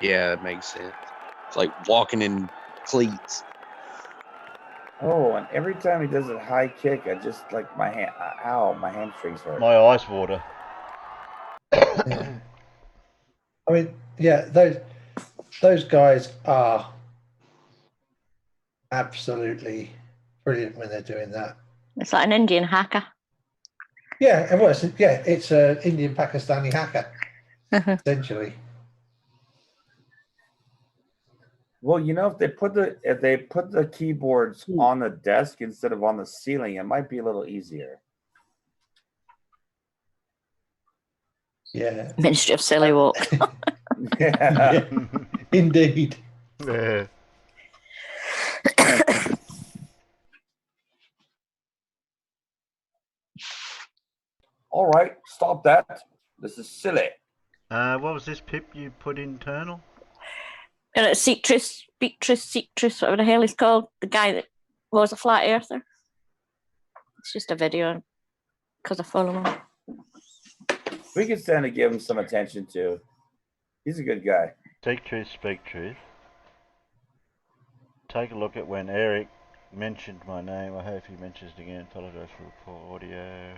Yeah, that makes sense. It's like walking in cleats. Oh, and every time he does a high kick, I just like my hamstrings hurt. My eyes water. Yeah. I mean, those guys are absolutely brilliant when they're doing that. It's like an Indian hacker. Yeah, well, it's an Indian Pakistani hacker, essentially. Well, you know, if they put the keyboards on the desk instead of on the ceiling, it might be a little easier. Yeah. Ministry of Silly Walk. Yeah. Indeed. Yeah. All right, stop that. This is silly. What was this, Pip, you put internal? Citrus, whatever the hell he's called, the guy that was a flat earther. It's just a video because I follow him. We can stand to give him some attention to. He's a good guy. Seek truth, speak truth. Take a look at when Eric mentioned my name. I hope he mentions it again. Apologize for the poor audio.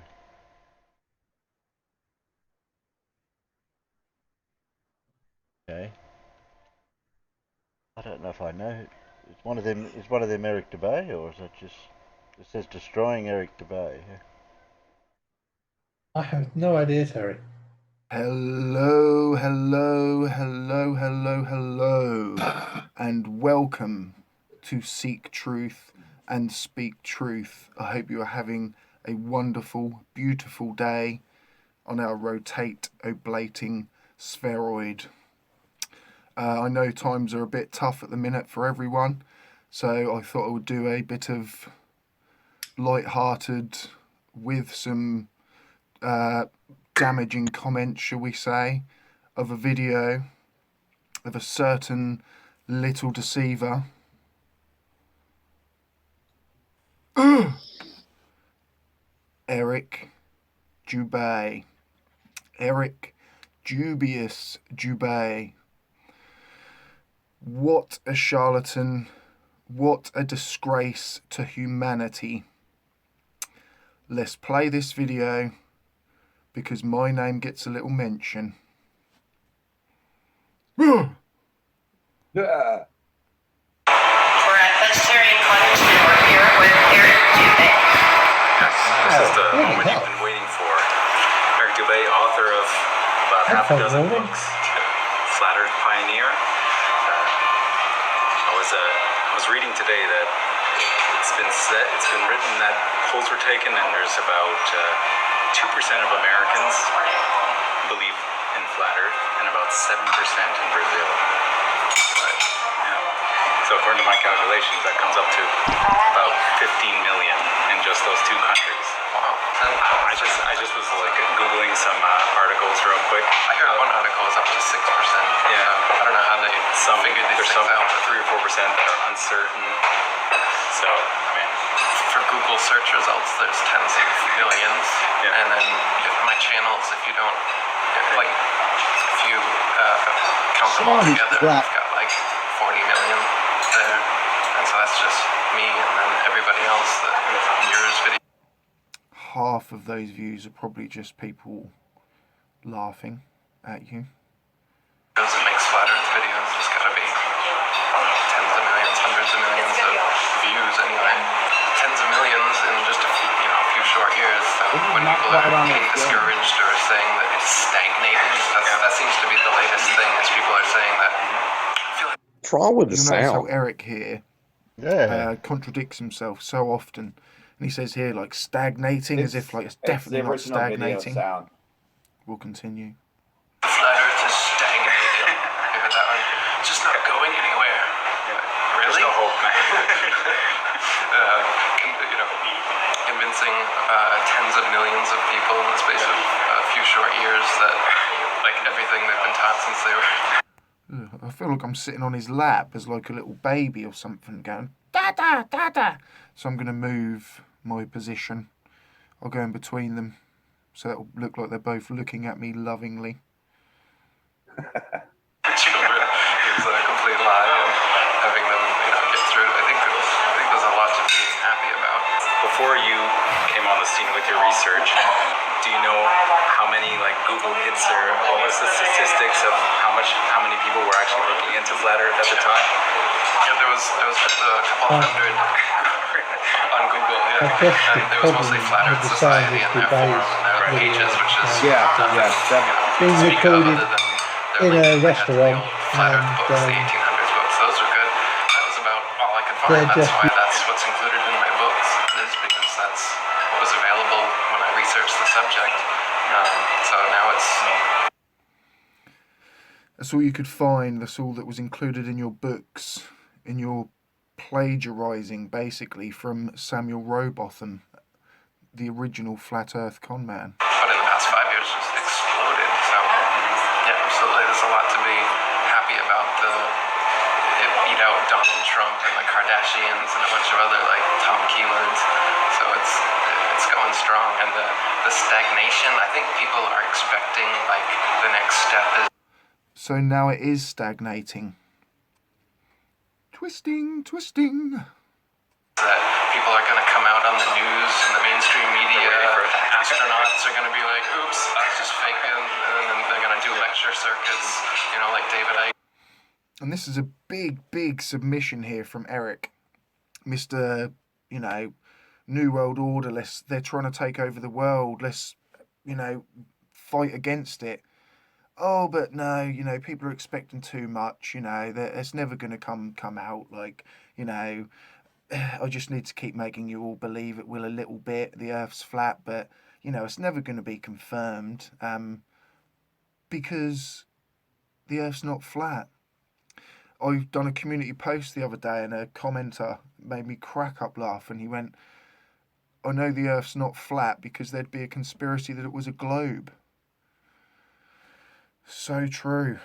Okay. I don't know if I know. It's one of them. Is one of them Eric DeBay, or is that just? It says destroying Eric DeBay. I have no idea, Terry. Hello, hello, hello, hello, hello, and welcome to Seek Truth and Speak Truth. I hope you are having a wonderful, beautiful day on our rotate oblating spheroid. I know times are a bit tough at the minute for everyone, so I thought I would do a bit of light-hearted with some damaging comments, shall we say, of a video of a certain little deceiver Eric Dubay. Eric Dubious Dubay. What a charlatan. What a disgrace to humanity. Let's play this video because my name gets a little mention. We're at Planetary and we're here with Eric Dubay. Yes, this is the moment you've been waiting for. Eric Dubay, author of about half a dozen books, Flat Earth Pioneer. I was reading today that it's been written that polls were taken and there's about 2% of Americans believe in Flat Earth and about 7% in Brazil. So according to my calculations, that comes up to about 15 million in just those two countries. Wow. I just was like Googling some articles real quick. I heard one article is up to 6%. Yeah. I don't know how they figured these things out. 3 or 4% that are uncertain. So, I mean, for Google search results, there's tens of millions. Yeah. And then my channels, if you don't, if you count them all together, I've got like 40 million there. And so that's just me and then everybody else that yours video. Half of those views are probably just people laughing at you. Those that makes Flat Earth videos, there's gotta be tens of millions, hundreds of millions of views anyway. Tens of millions in just a few short years. So when people are getting discouraged or saying that it's stagnating, that seems to be the latest thing, is people are saying that. What's wrong with the You'll notice how sound? Eric here contradicts himself so often. And he says here, like, stagnating, as if, like, it's definitely not stagnating. We'll continue. Flat Earth is stagnating. You heard that one? It's just not going anywhere. Really? there's no hope. Convincing tens of millions of people in the space of a few short years that, like, everything they've been taught since they were. I feel like I'm sitting on his lap as like a little baby or something going, da-da, da-da. So I'm going to move my position. I'll go in between them so it'll look like they're both looking at me lovingly. Children is a complete lie, and having them, get through it. I think there's a lot to be happy about. Before you came on the scene with your research, do you know how many like Google hits or what was the statistics of how many people were actually looking into Flat Earth at the time? Yeah, there was just a couple hundred on Google. I guess the and it was mostly problem Flat with Earth the sound Society of and their forum and their pages, which is being speak of recorded other than in a restaurant, Flat Earth and books, the 1800s books. Those are good. That was about all I could find. they're That's just why that's what's included in my books, is because that's what was available when I researched the subject. So now it's. That's all you could find. That's all that was included in your books, in your plagiarizing, basically, from Samuel Rowbotham, the original Flat Earth con man. But in the past 5 years, it's exploded. So, yeah, absolutely. There's a lot to be happy about. It beat out Donald Trump and the Kardashians and a bunch of other, like, Tom Keelands. So it's going strong. And the stagnation, I think people are expecting, like, the next step is. So now it is stagnating. Twisting. That people are going to come out on the news and the mainstream media. Astronauts are going to be like, oops, I was just faking. And then they're going to do lecture circuits, like David Icke. And this is a big submission here from Eric. Mr., New World Order, they're trying to take over the world. Let's, fight against it. Oh, but no, people are expecting too much, it's never going to come out, I just need to keep making you all believe it will a little bit, the Earth's flat, but, it's never going to be confirmed, because the Earth's not flat. I've done a community post the other day and a commenter made me crack up laughing. He went, I know the Earth's not flat because there'd be a conspiracy that it was a globe. So true.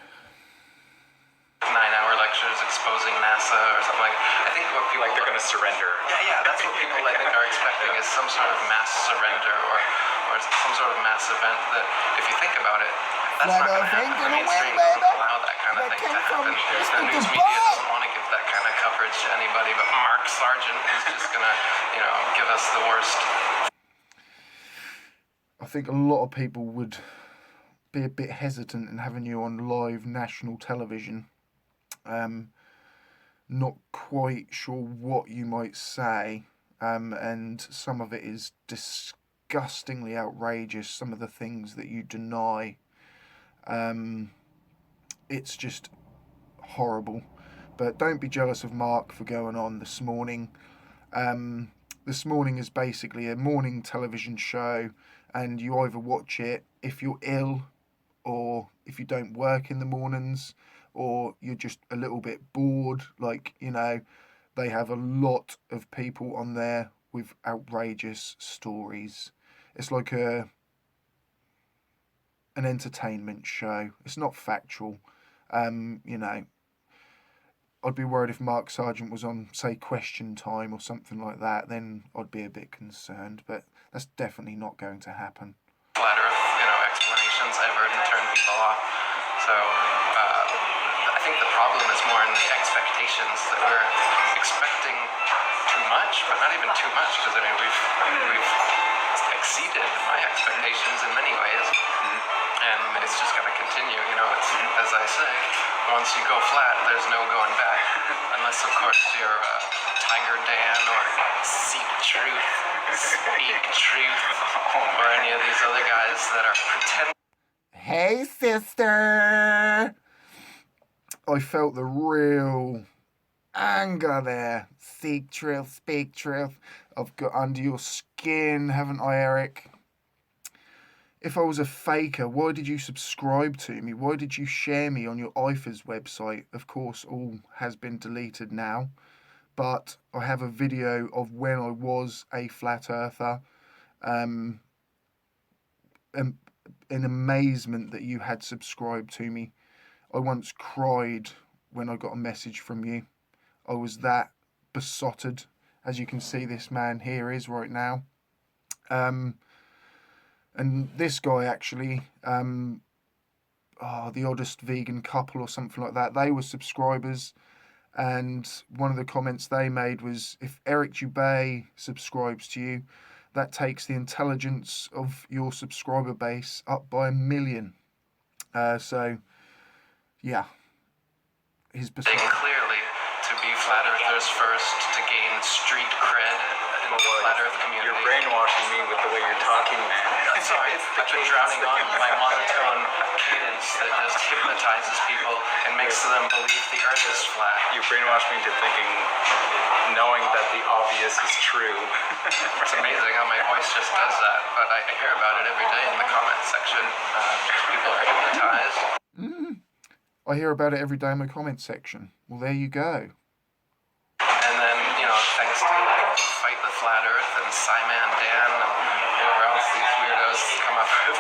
9-hour lectures exposing NASA or something like. I think what people they're going to surrender. Yeah, that's what people I think are expecting is some sort of mass surrender or some sort of mass event. That if you think about it, that's not going to happen. The mainstream doesn't allow that kind of thing to happen. The news media doesn't want to give that kind of coverage to anybody, but Mark Sargent is just going to, give us the worst. I think a lot of people would be a bit hesitant in having you on live national television. Not quite sure what you might say, and some of it is disgustingly outrageous, some of the things that you deny. It's just horrible. But don't be jealous of Mark for going on this morning. This morning is basically a morning television show, and you either watch it if you're ill, or if you don't work in the mornings, or you're just a little bit bored. They have a lot of people on there with outrageous stories. It's like an entertainment show. It's not factual. I'd be worried if Mark Sargent was on, say, Question Time or something like that, then I'd be a bit concerned, but that's definitely not going to happen. Flat Earth, explanations ever to turn people off. So I think the problem is more in the expectations, that we're expecting too much, but not even too much, because we've exceeded my expectations in many ways, and it's just going to continue. It's as I say, once you go flat, there's no going back, unless of course you're Tiger Dan or Seek Truth, Speak Truth, or any of these other guys that are pretending. Hey, sister! I felt the real anger there. Seek truth, speak truth. I've got under your skin, haven't I, Eric? If I was a faker, why did you subscribe to me? Why did you share me on your IFA's website? Of course, all has been deleted now. But I have a video of when I was a flat earther. In amazement that you had subscribed to me. I once cried when I got a message from you. I was that besotted, as you can see this man here is right now. And this guy actually, the Oddest Vegan Couple or something like that, they were subscribers, and one of the comments they made was, if Eric Dubay subscribes to you, that takes the intelligence of your subscriber base up by 1 million. So, yeah. His Clearly to be flat earthers first to gain street cred in the flat earth community. You're brainwashing me with the way you're talking, man. Sorry, I've been drowning on my monotone cadence that just hypnotizes people and makes them believe the earth is flat. You brainwashed me into thinking, knowing that the obvious is true. It's amazing how my voice just does that, but I hear about it every day in the comment section. People are hypnotized. I hear about it every day in my comment section. Well, there you go. And then, thanks to Fight the Flat Earth and SciManDan and whoever else these weirdos come up with,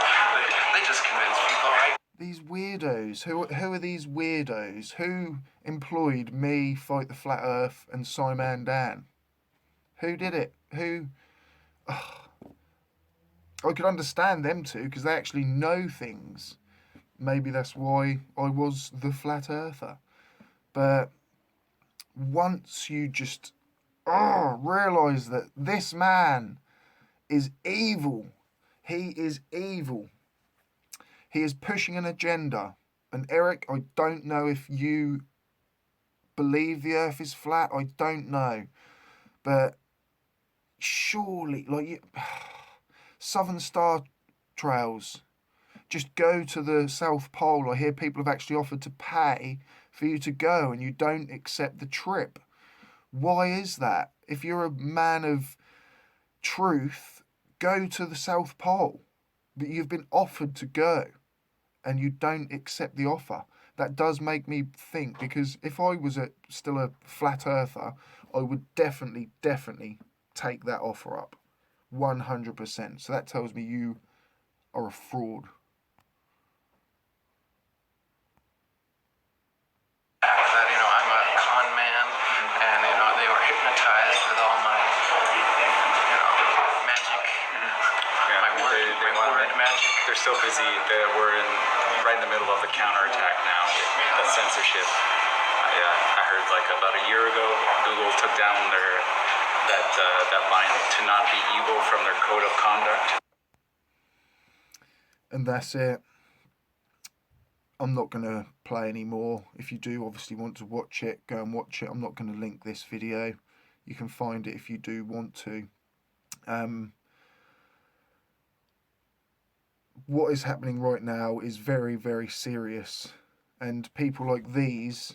they just convince people, right? These weirdos. Who are these weirdos? Who employed me, Fight the Flat Earth, and SciManDan? Who did it? Who? Ugh. I could understand them two because they actually know things. Maybe that's why I was the Flat Earther. But once you just realise that this man is evil. He is evil. He is pushing an agenda. And Eric, I don't know if you believe the earth is flat. I don't know. But surely, Southern Star Trails, just go to the South Pole. I hear people have actually offered to pay for you to go and you don't accept the trip. Why is that? If you're a man of truth, go to the South Pole. But you've been offered to go and you don't accept the offer. That does make me think, because if I was still a flat earther, I would definitely take that offer up. 100%. So that tells me you are a fraud. I'm a con man, and they were hypnotized with all my magic, my word magic. They're so busy. We're right in the middle of the counterattack now, the censorship. I heard about a year ago, Google took down that line "to not be evil" from their code of conduct. And that's it. I'm not going to play anymore. If you do obviously want to watch it, go and watch it. I'm not going to link this video. You can find it if you do want to. What is happening right now is very, very serious. And people like these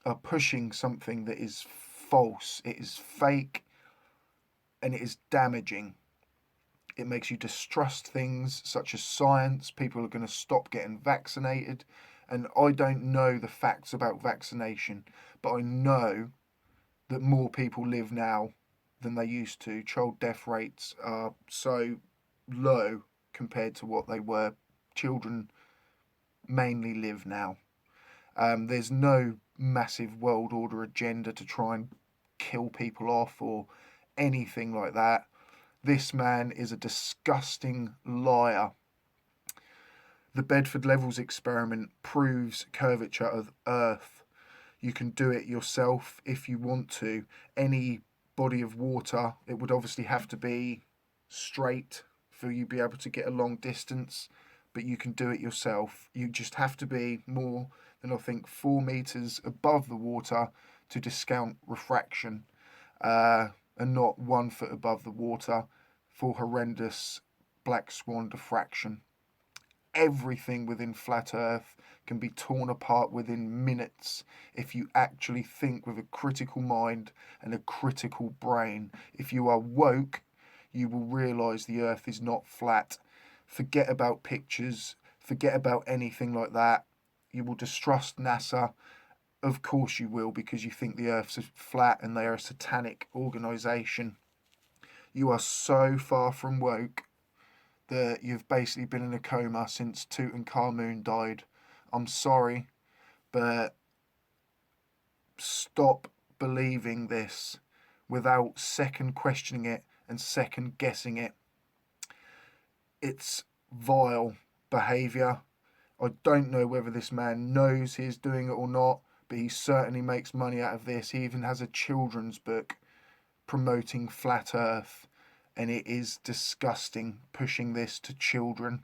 are pushing something that is false. It is fake. And it is damaging. It makes you distrust things such as science. People are going to stop getting vaccinated. And I don't know the facts about vaccination, but I know that more people live now than they used to. Child death rates are so low compared to what they were. Children mainly live now. There's no massive world order agenda to try and kill people off or anything like that. This man is a disgusting liar. The Bedford Levels experiment proves curvature of Earth. You can do it yourself if you want to. Any body of water, it would obviously have to be straight for you to be able to get a long distance, but you can do it yourself. You just have to be more than, I think, 4 meters above the water to discount refraction. And not 1 foot above the water for horrendous black swan diffraction. Everything within flat Earth can be torn apart within minutes if you actually think with a critical mind and a critical brain. If you are woke, you will realise the Earth is not flat. Forget about pictures, forget about anything like that. You will distrust NASA. Of course you will, because you think the Earth's flat and they are a satanic organisation. You are so far from woke that you've basically been in a coma since Tutankhamun died. I'm sorry, but stop believing this without second questioning it and second guessing it. It's vile behaviour. I don't know whether this man knows he's doing it or not, but he certainly makes money out of this. He even has a children's book promoting flat Earth, and it is disgusting, pushing this to children,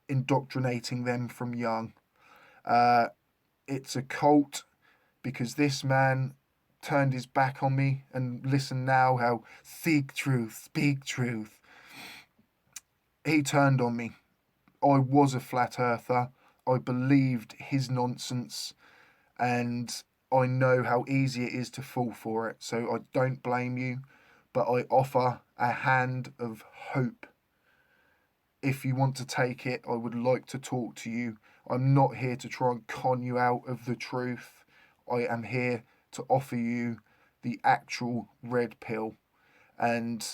indoctrinating them from young. It's a cult because this man turned his back on me, and listen now how seek truth, speak truth. He turned on me. I was a flat earther. I believed his nonsense, and I know how easy it is to fall for it. So I don't blame you, but I offer a hand of hope. If you want to take it, I would like to talk to you. I'm not here to try and con you out of the truth. I am here to offer you the actual red pill. And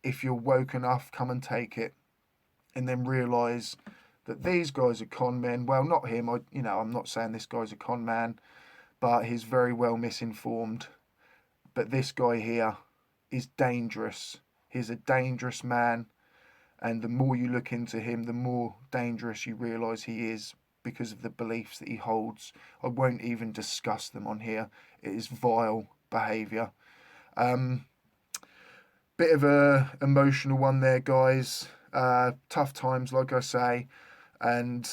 if you're woke enough, come and take it. And then realise that these guys are con men. Well, not him. I'm not saying this guy's a con man, but he's very well misinformed. But this guy here is dangerous. He's a dangerous man. And the more you look into him, the more dangerous you realise he is, because of the beliefs that he holds. I won't even discuss them on here. It is vile behaviour. Bit of a emotional one there, guys. Tough times, like I say, and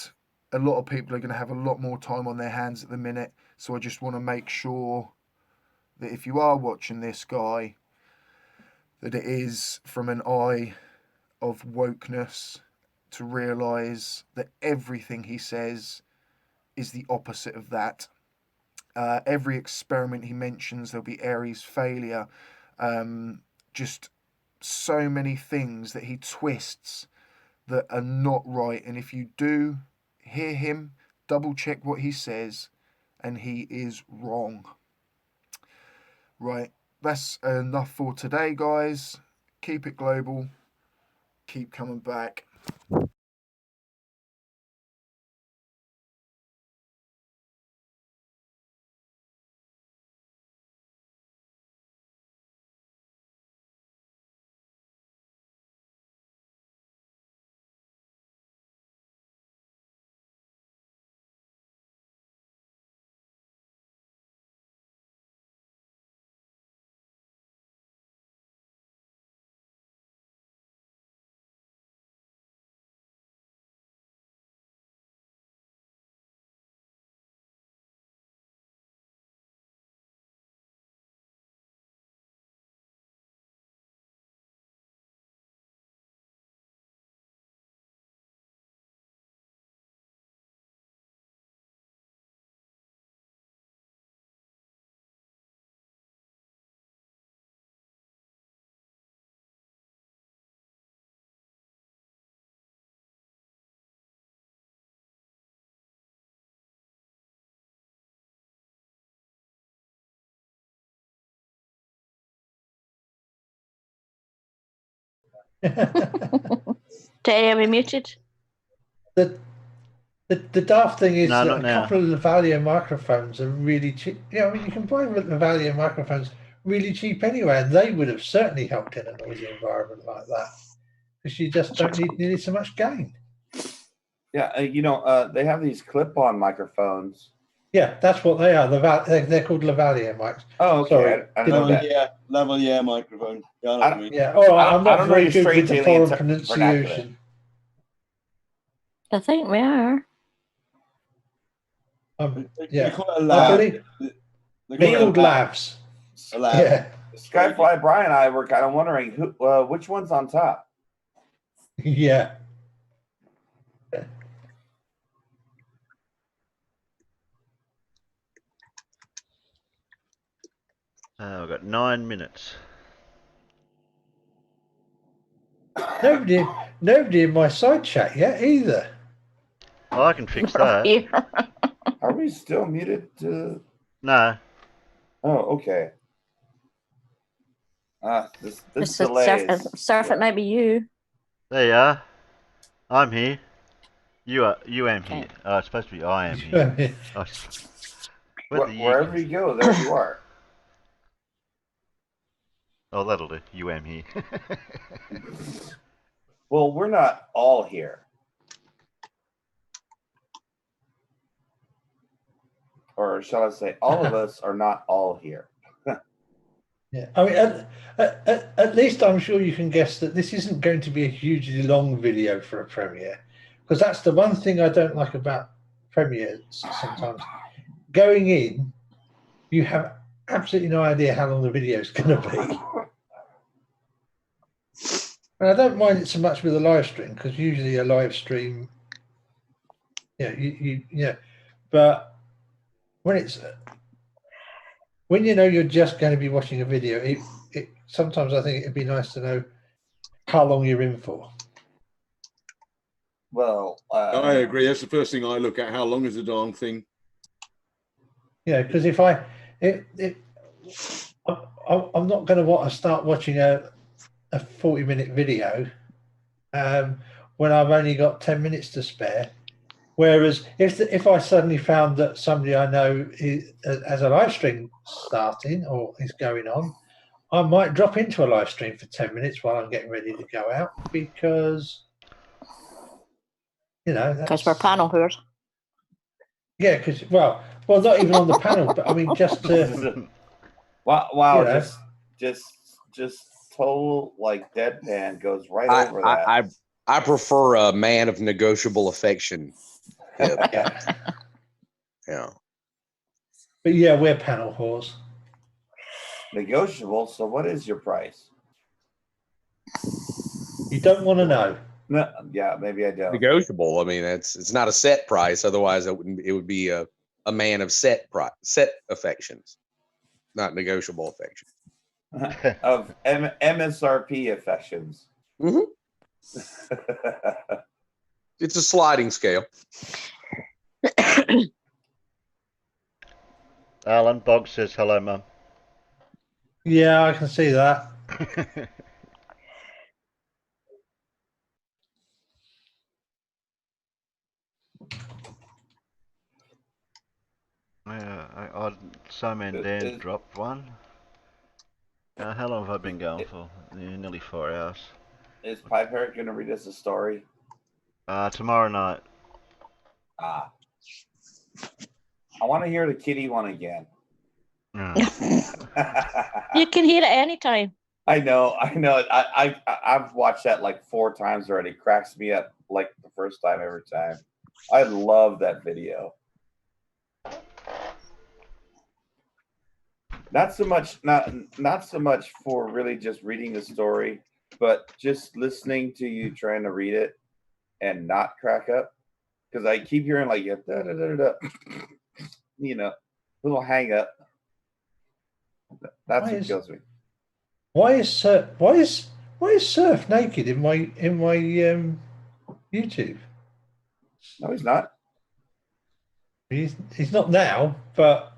a lot of people are going to have a lot more time on their hands at the minute. So I just want to make sure that if you are watching this guy, that it is from an eye of wokeness, to realise that everything he says is the opposite of that. Every experiment he mentions, there'll be Aries failure. Just so many things that he twists that are not right. And if you do hear him, double check what he says, and he is wrong. Right, that's enough for today, guys. Keep it global. Keep coming back. Terry, are we muted? The daft thing is No, that not a now. couple of Lavalier microphones are really cheap. I mean, you can buy Lavalier microphones really cheap anyway, and they would have certainly helped in a noisy environment like that, because you just don't need nearly so much gain. Yeah, they have these clip-on microphones. Yeah, that's what they are. They're called Lavalier mics. Oh, okay. Sorry, I know that. Yeah, lavalier microphone. Yeah. All right. I'm not very good with the foreign vernacular. pronunciation. I think we are. Yeah. call it a I lab. believe They they're call it called a lab. labs. A lab. Yeah. Skyfly Brian and I were kind of wondering which one's on top. Yeah. We've got 9 minutes. Nobody in my side chat yet either. Well, I can fix that. Are we still muted? No. Oh, okay. This It's delays. Surf, it might be you. There you are. I'm here. You am here. Oh, it's supposed to be I am here. Oh, Wherever you go, there you are. Oh, that'll do. You am here. Well, we're not all here. Or shall I say, all of us are not all here. Yeah, I mean, at least I'm sure you can guess that this isn't going to be a hugely long video for a premiere, because that's the one thing I don't like about premieres sometimes. Going in, you have absolutely no idea how long the video is going to be. And I don't mind it so much with a live stream, because usually a live stream, but when you know you're just going to be watching a video, it sometimes I think it'd be nice to know how long you're in for. Well, I agree. That's the first thing I look at. How long is the darn thing? Yeah, because if I'm not going to want to start watching a 40-minute video when I've only got 10 minutes to spare. Whereas if I suddenly found that somebody I know has a live stream starting or is going on, I might drop into a live stream for 10 minutes while I'm getting ready to go out, because Because we're panel whores. Yeah, because well, not even on the panel, but I mean, just to wow, just total like deadpan goes right over that. I prefer a man of negotiable affection. Yeah. Yeah. But yeah, we're panel whores. Negotiable. So what is your price? You don't want to know. No, yeah, maybe I don't. Negotiable. I mean, it's not a set price. Otherwise, it would be a man of set affections, not negotiable affections. Of MSRP affections. Mm-hmm. It's a sliding scale. Alan Boggs says hello, Mum. Yeah, I can see that. Yeah, SciManDan dropped one. How long have I been going for? Nearly 4 hours. Is Pipe Parrot going to read us a story? Tomorrow night. I want to hear the kitty one again. You can hear it anytime. I know. I've watched that like 4 times already. It cracks me up like the first time every time. I love that video. Not so much for really just reading the story, but just listening to you trying to read it and not crack up, because I keep hearing like little hang up. That's what kills me. Why is Surf naked in my YouTube? No, he's not. He's not now, but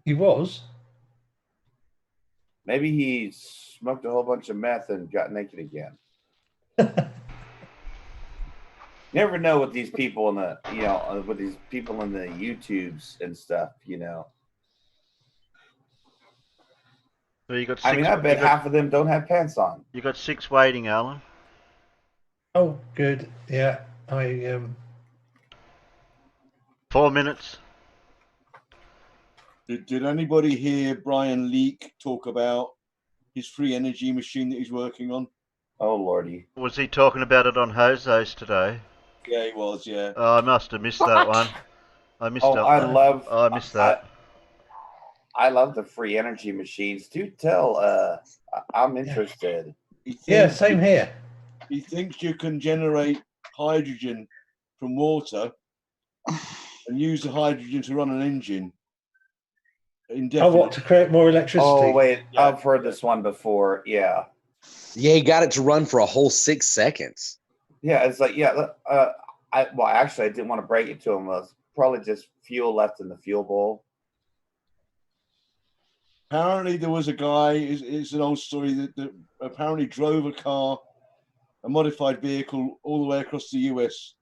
he was. Maybe he smoked a whole bunch of meth and got naked again. Never know with these people in the YouTubes and stuff. So you got I mean, I bet half of them don't have pants on. You got 6 waiting, Alan. Oh, good. Yeah, 4 minutes. Did anybody hear Brian Leake talk about his free energy machine that he's working on? Oh, Lordy. Was he talking about it on Jose's today? Yeah, he was, yeah. Oh, I must have missed that one. I missed that one. I missed that. I love the free energy machines. Do tell. I'm interested. Yeah, same here. He thinks you can generate hydrogen from water and use the hydrogen to run an engine. Oh, what, to create more electricity? Oh, wait. Yeah. I've heard this one before. Yeah. Yeah, he got it to run for a whole 6 seconds. Yeah, it's like, actually, I didn't want to break it to him. It was probably just fuel left in the fuel bowl. Apparently, there was a guy, it's an old story, that apparently drove a car, a modified vehicle, all the way across the US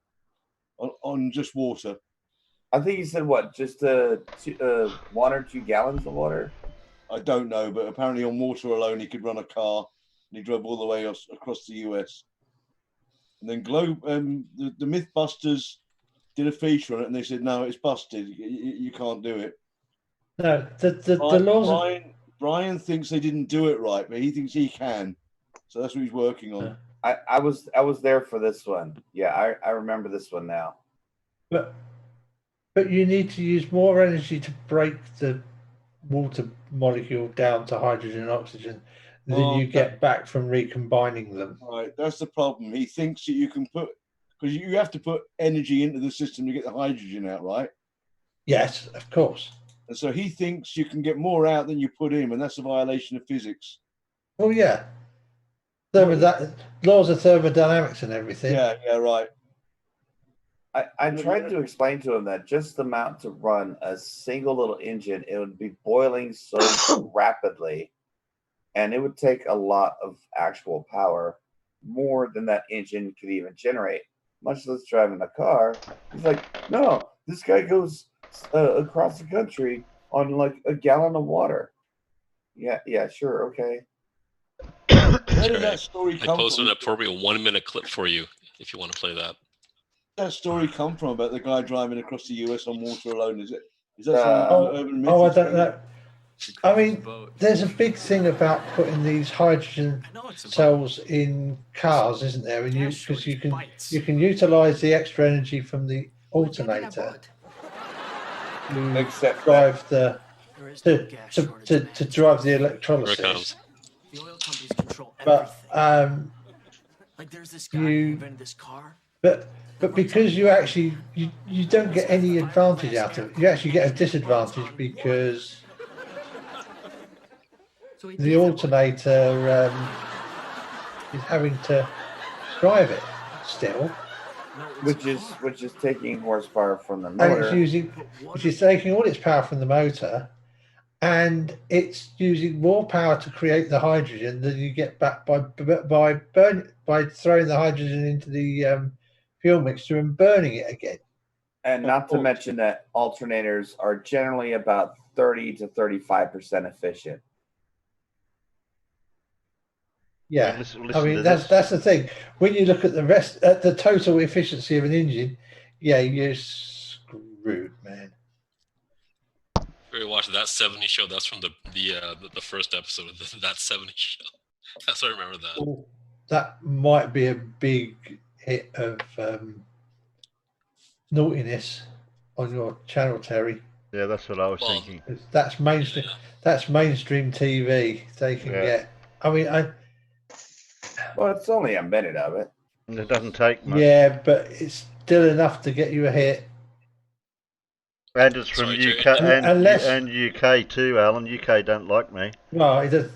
on just water. I think he said, what, just 1 or 2 gallons of water? I don't know, but apparently on water alone, he could run a car, and he drove all the way across the US. And then the Mythbusters did a feature on it, and they said, no, it's busted. You can't do it. No, the laws. Brian thinks they didn't do it right, but he thinks he can. So that's what he's working on. I was there for this one. Yeah, I remember this one now. But But you need to use more energy to break the water molecule down to hydrogen and oxygen than you get back from recombining them. Right, that's the problem. He thinks that you can put, because you have to put energy into the system to get the hydrogen out, right? Yes, of course. And so he thinks you can get more out than you put in, and that's a violation of physics. Oh yeah. Laws of thermodynamics and everything. Yeah, right. I tried to explain to him that just the amount to run a single little engine, it would be boiling so rapidly, and it would take a lot of actual power, more than that engine could even generate, much less driving a car. He's like, no, this guy goes across the country on like a gallon of water. Yeah, sure, okay. Where did that story I come posted from? an appropriate 1-minute clip for you if you want to play that. That story come from about the guy driving across the US on water alone? Is that some urban myth? I don't know. I mean, there's a big thing about putting these hydrogen cells in cars, isn't there? And because you can utilize the extra energy from the alternator to drive to drive the electrolysis. But but because you don't get any advantage out of it, you actually get a disadvantage because the alternator is having to drive it still, which is taking horsepower from the motor. And it's taking all its power from the motor, and it's using more power to create the hydrogen than you get back by throwing the hydrogen into the fuel mixture and burning it again. And not to mention that alternators are generally about 30 to 35% efficient. Yeah, Listen I mean to that's the thing. When you look at the total efficiency of an engine, yeah, you're screwed, man. We watched That 70 Show. That's from the first episode of That 70 Show. That's I remember that. Ooh, that might be a big hit of naughtiness on your channel, Terry. Yeah, that's what I was thinking. That's mainstream. That's mainstream TV. They can get. I mean, well, it's only a minute of it. It doesn't take much. Yeah, but it's still enough to get you a hit. And it's from UK and UK too, Alan. UK don't like me. No, you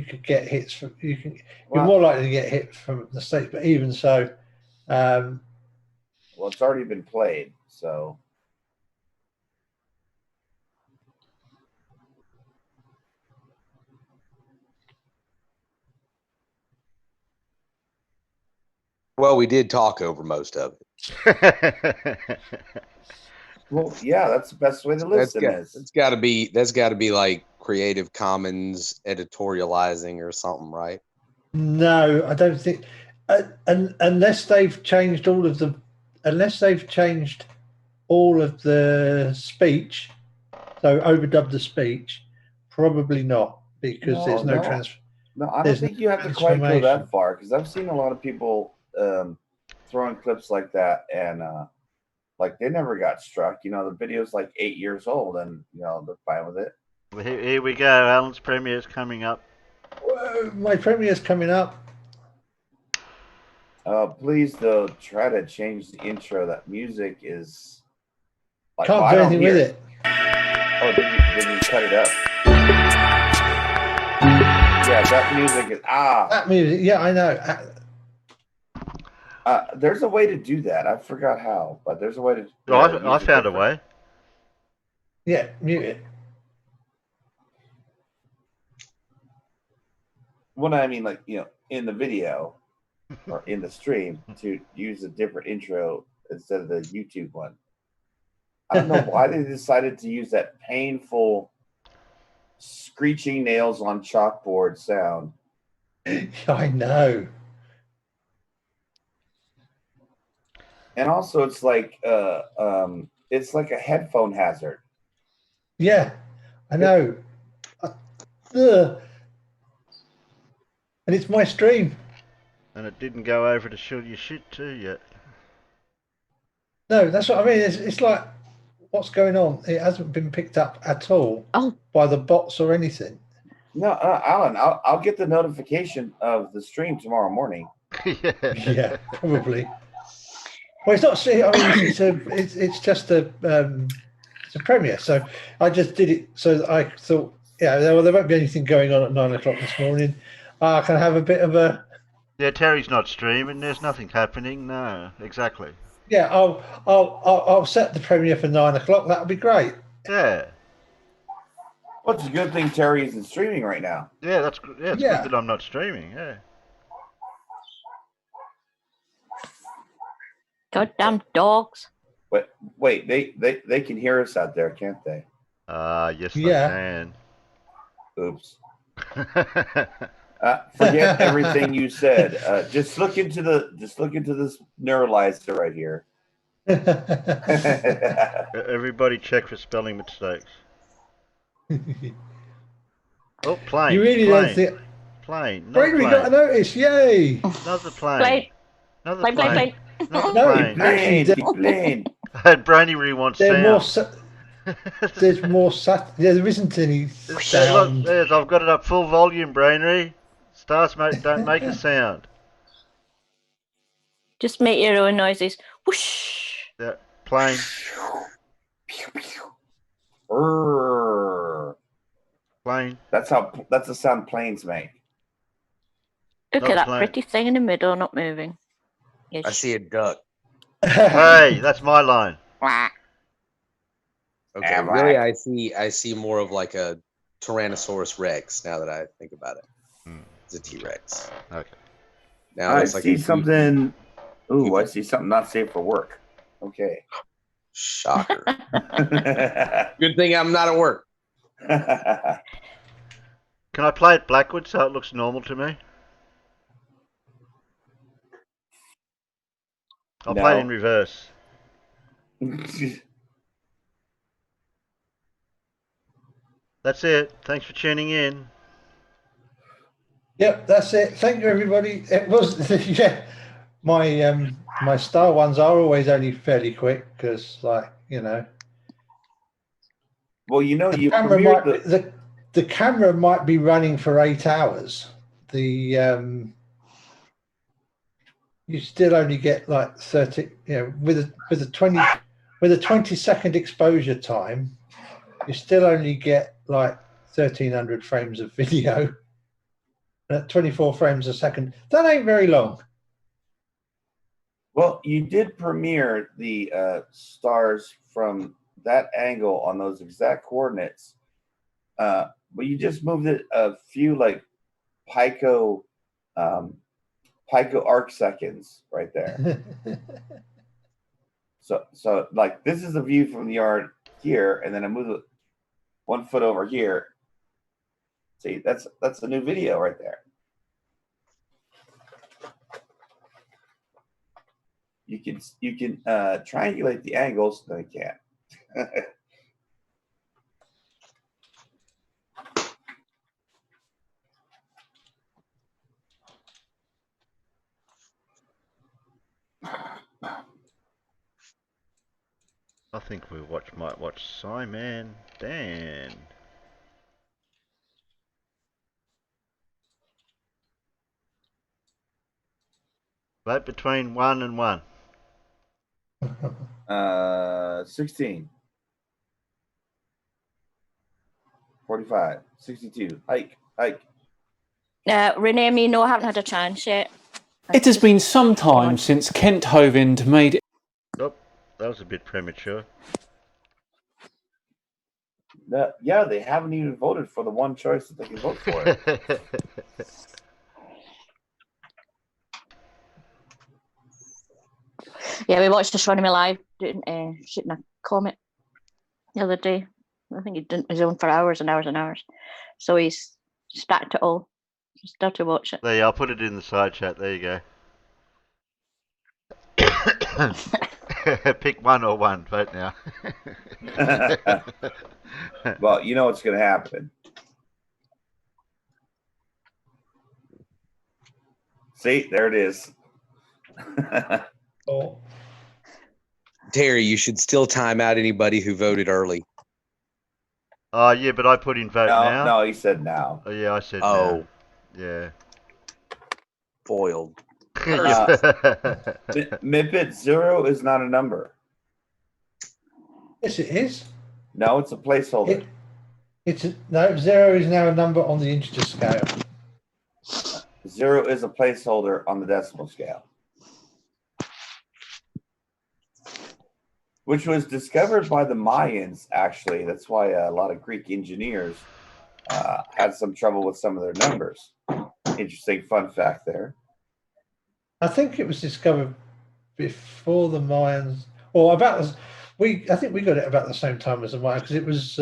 could get hits from you're more likely to get hit from the States, but even so, well, it's already been played, so. Well, we did talk over most of it. Well, yeah, that's the best way to listen. That's got to be like Creative Commons editorializing or something, right? No, I don't think. Unless they've changed all of the speech, so overdubbed the speech, probably not, because there's no transfer. No, I don't think you have to quite go that far, because I've seen a lot of people throwing clips like that, and like they never got struck. You know, the video's like 8 years old, and you know they're fine with it. Well, here we go. Alan's premiere's coming up. Whoa, my premiere's coming up. Please, though, try to change the intro. That music is. Like, Can't do anything with it. Oh, did you cut it up? Yeah, that music is That music, yeah, I know. There's a way to do that. I forgot how, but there's a way to. I found a way. Yeah, mute it. What I mean, like, you know, in the video or in the stream, to use a different intro instead of the YouTube one. I don't know why they decided to use that painful screeching nails on chalkboard sound. I know. And also, it's like a headphone hazard. Yeah, I know. And it's my stream. And it didn't go over to show you shit too yet. No, that's what I mean. It's like, what's going on? It hasn't been picked up at all by the bots or anything. No, Alan, I'll get the notification of the stream tomorrow morning. Yeah, probably. Well, it's not. I mean, it's just a it's a premiere. So I just did it. So I thought, yeah, there won't be anything going on at 9 o'clock this morning. I can have a bit of a. Yeah, Terry's not streaming. There's nothing happening. No, exactly. Yeah, I'll set the premiere for 9 o'clock. That'll be great. Yeah. Well, it's a good thing Terry isn't streaming right now. Yeah, it's good that I'm not streaming. Yeah. Goddamn dogs. Wait, they can hear us out there, can't they? Yes, they can. Oops. Forget everything you said. Just look into this neuralizer right here. Everybody check for spelling mistakes. Oh, plane. You really plane. don't think. Plane. Great, we got a notice. Yay. Another plane. Another Plane. Another No, plane. Plane. Brainy really wants They're sound. There's more there isn't any sound. Look, I've got it up full volume, Brainy. Stars don't make a sound. Just make your own noises. Whoosh. Yeah, plane. Plane. That's the sound planes make. Look Not at that plane. pretty thing in the middle, not moving. Yes. I see a duck. Hey, that's my line. Okay, really, I see more of like a Tyrannosaurus Rex now that I think about it. It's a T-Rex. Okay. Now I it's like see something. Ooh, I see something not safe for work. Okay. Shocker. Good thing I'm not at work. Can I play it backwards so it looks normal to me? I'll play it in reverse. That's it. Thanks for tuning in. Yep, that's it. Thank you, everybody. It was my star ones are always only fairly quick because, like, you know. Well, you know, the camera might be running for 8 hours. You still only get like 30. You know, with a 20-second exposure time, you still only get like 1,300 frames of video. At 24 frames a second, that ain't very long. Well, you did premiere the stars from that angle on those exact coordinates, but you just moved it a few like pico arc seconds right there. so like this is a view from the yard here, and then I move it 1 foot over here. See, that's a new video right there. You can triangulate the angles, then you can't. I think we might watch SciManDan. Vote between 1 and 1. 16. 45. 62. Hike. Rename me, no, I haven't had a chance yet. It has been some time since Kent Hovind made. Oh, that was a bit premature. Yeah, they haven't even voted for the one choice that they can vote for. Yeah, we watched Astronomy Live shooting a comet the other day. I think he was on for hours and hours and hours. So he's stacked it all. Just start to watch it. There, I'll put it in the side chat. There you go. Pick 1 or 1. Vote now. Well, you know what's going to happen. See, there it is. Oh. Terry, you should still time out anybody who voted early. Yeah, but I put in vote now. No, he said now. Oh, yeah, I said Oh. now. Yeah. Foiled. Mipit 0 is not a number. Yes, it is. No, it's a placeholder. No, 0 is now a number on the integer scale. 0 is a placeholder on the decimal scale, which was discovered by the Mayans, actually. That's why a lot of Greek engineers had some trouble with some of their numbers. Interesting fun fact there. I think it was discovered before the Mayans, or about I think we got it about the same time as the Mayans, because it was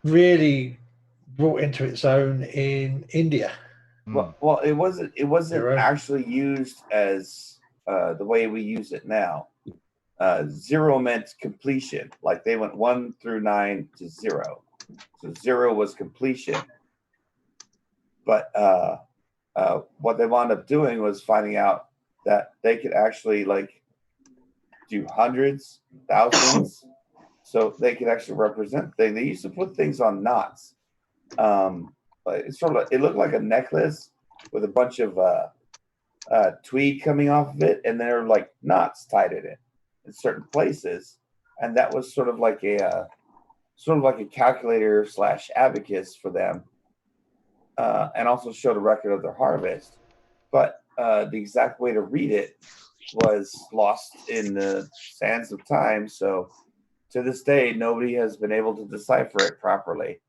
really brought into its own in India. Well, it wasn't actually used as the way we use it now. 0 meant completion, like they went 1 through 9 to 0. So 0 was completion. But what they wound up doing was finding out that they could actually like do hundreds, thousands. So they could actually represent things. They used to put things on knots. It's sort of it looked like a necklace with a bunch of tweed coming off of it, and there were like knots tied in it in certain places, and that was sort of like a calculator / abacus for them, and also showed a record of their harvest. But the exact way to read it was lost in the sands of time. So to this day, nobody has been able to decipher it properly.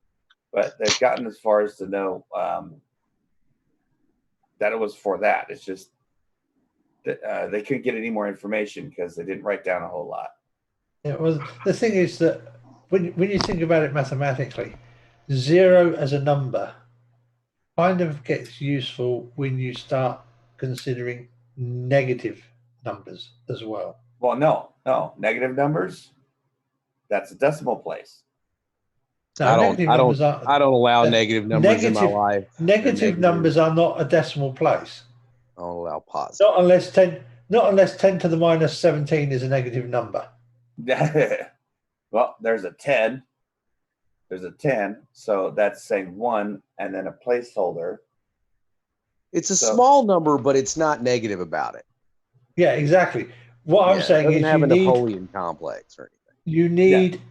But they've gotten as far as to know that it was for that. It's just that they couldn't get any more information because they didn't write down a whole lot. Yeah, well, the thing is that when you think about it mathematically, 0 as a number kind of gets useful when you start considering negative numbers as well. Well, no, negative numbers, that's a decimal place. No, I don't allow negative numbers in my life. Negative numbers are not a decimal place. I don't allow positive. Not unless 10 to the minus 17 is a negative number. Well, there's a 10. There's a 10, so that's saying 1 and then a placeholder. It's a small number, but it's not negative about it. Yeah, exactly. What I'm saying is have a Napoleon complex or anything. You need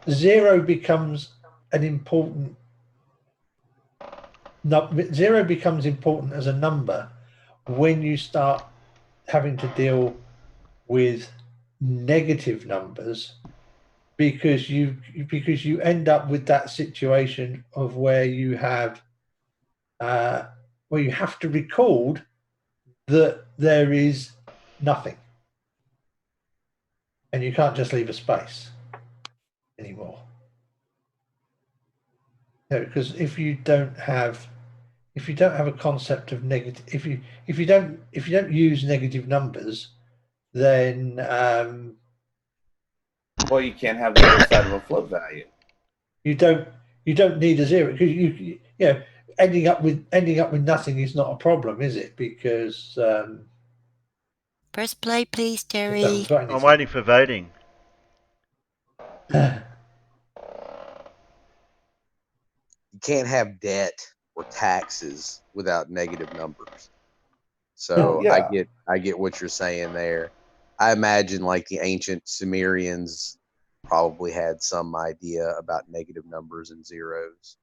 0 becomes an important. 0 becomes important as a number when you start having to deal with negative numbers, because you end up with that situation of where you have to record that there is nothing, and you can't just leave a space anymore. Because if you don't have a concept of negative, if you don't use negative numbers, then well, you can't have the other side of a float value. You don't need a 0, because you ending up with nothing is not a problem, is it? Because press play, please, Terry. I'm waiting for voting. You can't have debt or taxes without negative numbers. So I get what you're saying there. I imagine like the ancient Sumerians probably had some idea about negative numbers and zeros.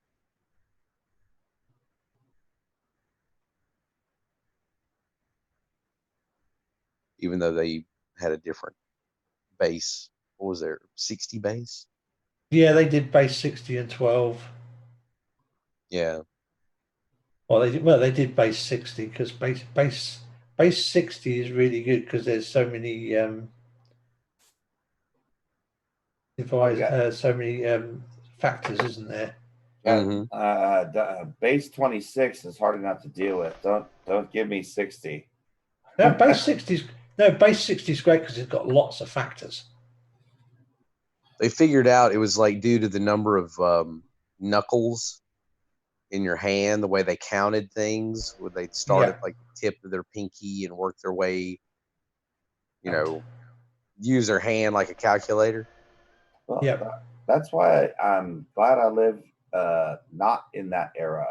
Even though they had a different base. What was there? 60 base? Yeah, they did base 60 and 12. Yeah. Well, they did base 60 because base 60 is really good because there's so many factors, isn't there? Base 26 is hard enough to deal with. Don't give me 60. No, base 60 is great because it's got lots of factors. They figured out it was like due to the number of knuckles in your hand, the way they counted things, where they'd start at like the tip of their pinky and work their way, use her hand like a calculator. Well, that's why I'm glad I live not in that era.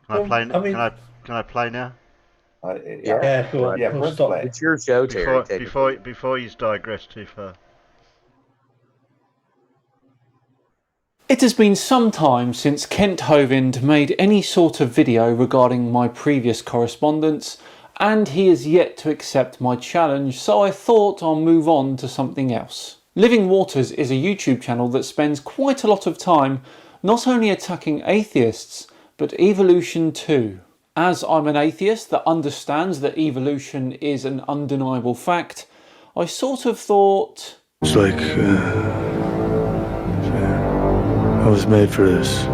Can I play? Can I play now? Yeah, go on. Press play. It's your show, Terry. Before you digress too far. It has been some time since Kent Hovind made any sort of video regarding my previous correspondence, and he has yet to accept my challenge, so I thought I'll move on to something else. Living Waters is a YouTube channel that spends quite a lot of time not only attacking atheists, but evolution too. As I'm an atheist that understands that evolution is an undeniable fact, I sort of thought... It's like, I was made for this.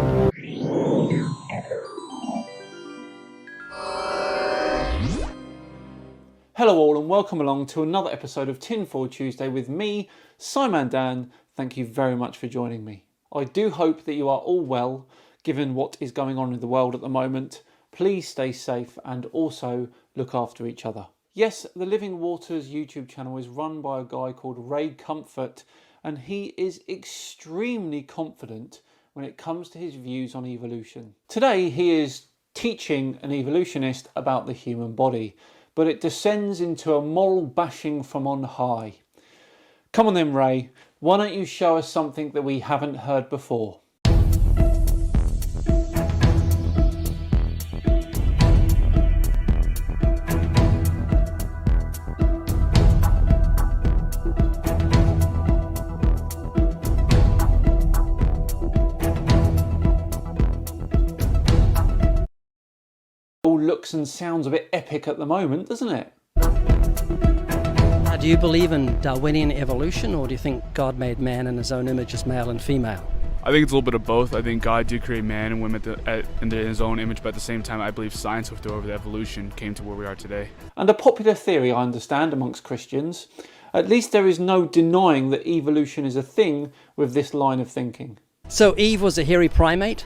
Hello all and welcome along to another episode of Tinfoil Tuesday with me, SciManDan. Thank you very much for joining me. I do hope that you are all well, given what is going on in the world at the moment. Please stay safe and also look after each other. Yes, the Living Waters YouTube channel is run by a guy called Ray Comfort, and he is extremely confident when it comes to his views on evolution. Today he is teaching an evolutionist about the human body, but it descends into a moral bashing from on high. Come on then, Ray, why don't you show us something that we haven't heard before? Looks and sounds a bit epic at the moment, doesn't it? Do you believe in Darwinian evolution, or do you think God made man in his own image as male and female? I think it's a little bit of both. I think God did create man and women in his own image, but at the same time I believe science with over the evolution came to where we are today. And a popular theory, I understand, amongst Christians, at least there is no denying that evolution is a thing with this line of thinking. So Eve was a hairy primate?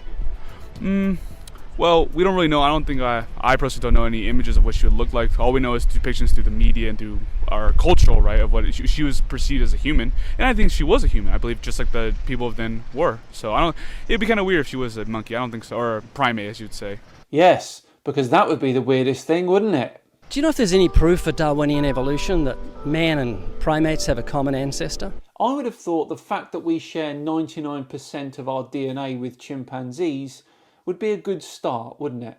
Well, we don't really know. I don't think I personally don't know any images of what she would look like. All we know is depictions through the media and through our cultural, right, of what she was perceived as a human. And I think she was a human, I believe, just like the people of then were. So it'd be kind of weird if she was a monkey. I don't think so, or a primate, as you'd say. Yes, because that would be the weirdest thing, wouldn't it? Do you know if there's any proof for Darwinian evolution that man and primates have a common ancestor? I would have thought the fact that we share 99% of our DNA with chimpanzees would be a good start, wouldn't it?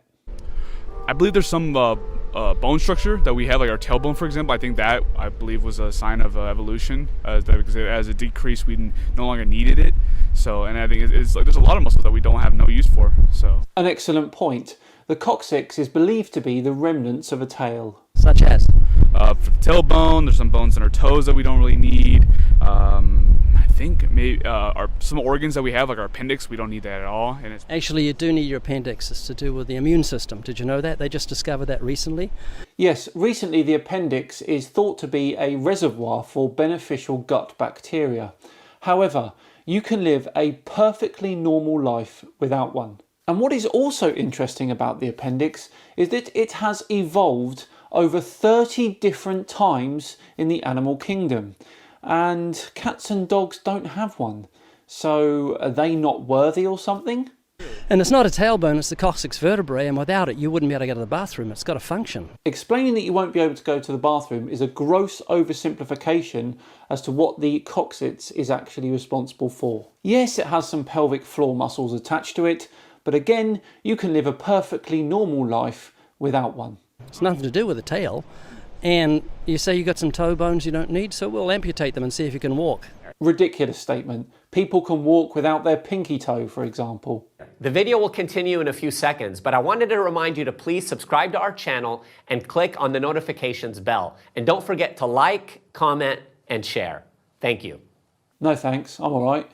I believe there's some bone structure that we have, like our tailbone, for example. I think that, I believe, was a sign of evolution, because as it decreased, we no longer needed it. So, and I think it's like there's a lot of muscles that we don't have no use for. So, an excellent point. The coccyx is believed to be the remnants of a tail. Such as? For the tailbone, there's some bones in our toes that we don't really need. I think maybe some organs that we have, like our appendix, we don't need that at all. And actually, you do need your appendix. It's to do with the immune system. Did you know that? They just discovered that recently. Yes, recently the appendix is thought to be a reservoir for beneficial gut bacteria. However, you can live a perfectly normal life without one. And what is also interesting about the appendix is that it has evolved over 30 different times in the animal kingdom. And cats and dogs don't have one. So are they not worthy or something? And it's not a tailbone, it's the coccyx vertebrae, and without it you wouldn't be able to go to the bathroom. It's got a function. Explaining that you won't be able to go to the bathroom is a gross oversimplification as to what the coccyx is actually responsible for. Yes, it has some pelvic floor muscles attached to it, but again, you can live a perfectly normal life without one. It's nothing to do with the tail. And you say you got some toe bones you don't need, so we'll amputate them and see if you can walk. Ridiculous statement. People can walk without their pinky toe, for example. The video will continue in a few seconds, but I wanted to remind you to please subscribe to our channel and click on the notifications bell. And don't forget to like, comment, and share. Thank you. No thanks, I'm all right.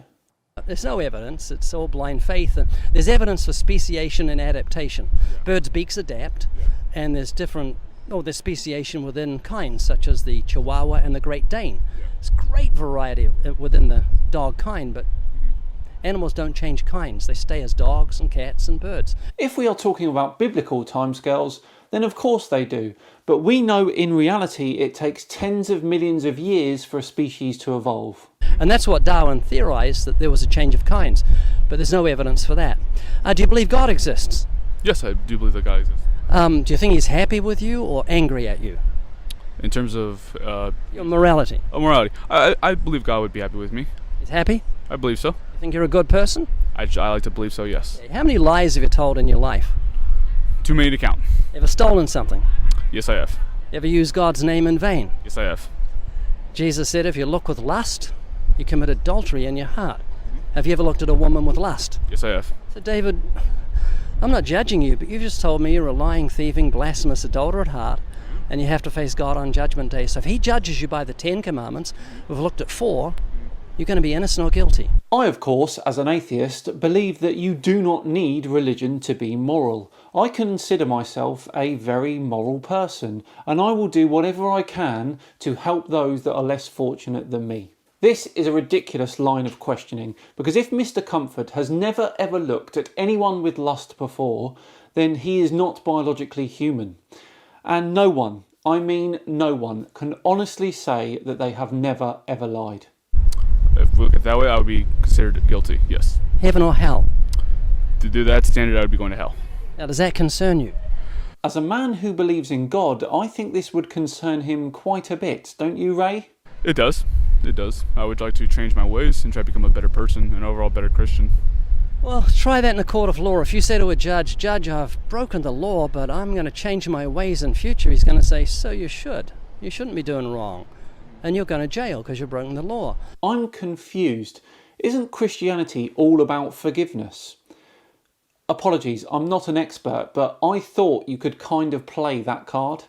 There's no evidence, it's all blind faith. And there's evidence for speciation and adaptation. Birds' beaks adapt, and there's there's speciation within kinds, such as the Chihuahua and the Great Dane. There's great variety within the dog kind, but animals don't change kinds. They stay as dogs and cats and birds. If we are talking about biblical timescales, then of course they do. But we know in reality it takes tens of millions of years for a species to evolve. And that's what Darwin theorized, that there was a change of kinds. But there's no evidence for that. Do you believe God exists? Yes, I do believe that God exists. Do you think he's happy with you or angry at you? In terms of Your morality. Morality, I believe God would be happy with me. He's happy? I believe so. You think you're a good person? I like to believe so, yes. How many lies have you told in your life? Too many to count. Ever stolen something? Yes, I have. Ever used God's name in vain? Yes, I have. Jesus said if you look with lust, you commit adultery in your heart. Have you ever looked at a woman with lust? Yes, I have. So David, I'm not judging you, but you just told me you're a lying, thieving, blasphemous adulterer at heart, and you have to face God on Judgment Day. So if he judges you by the 10 Commandments, we've looked at 4, you're going to be innocent or guilty. I, of course, as an atheist, believe that you do not need religion to be moral. I consider myself a very moral person, and I will do whatever I can to help those that are less fortunate than me. This is a ridiculous line of questioning, because if Mr. Comfort has never ever looked at anyone with lust before, then he is not biologically human. And no one, I mean no one, can honestly say that they have never ever lied. If we look at it that way, I would be considered guilty, yes. Heaven or hell? To do that standard, I would be going to hell. Now, does that concern you? As a man who believes in God, I think this would concern him quite a bit, don't you, Ray? It does. It does. I would like to change my ways and try to become a better person, an overall better Christian. Well, try that in a court of law. If you say to a judge, Judge, I've broken the law, but I'm going to change my ways in future, he's going to say, so you should. You shouldn't be doing wrong. And you're going to jail because you've broken the law. I'm confused. Isn't Christianity all about forgiveness? Apologies, I'm not an expert, but I thought you could kind of play that card.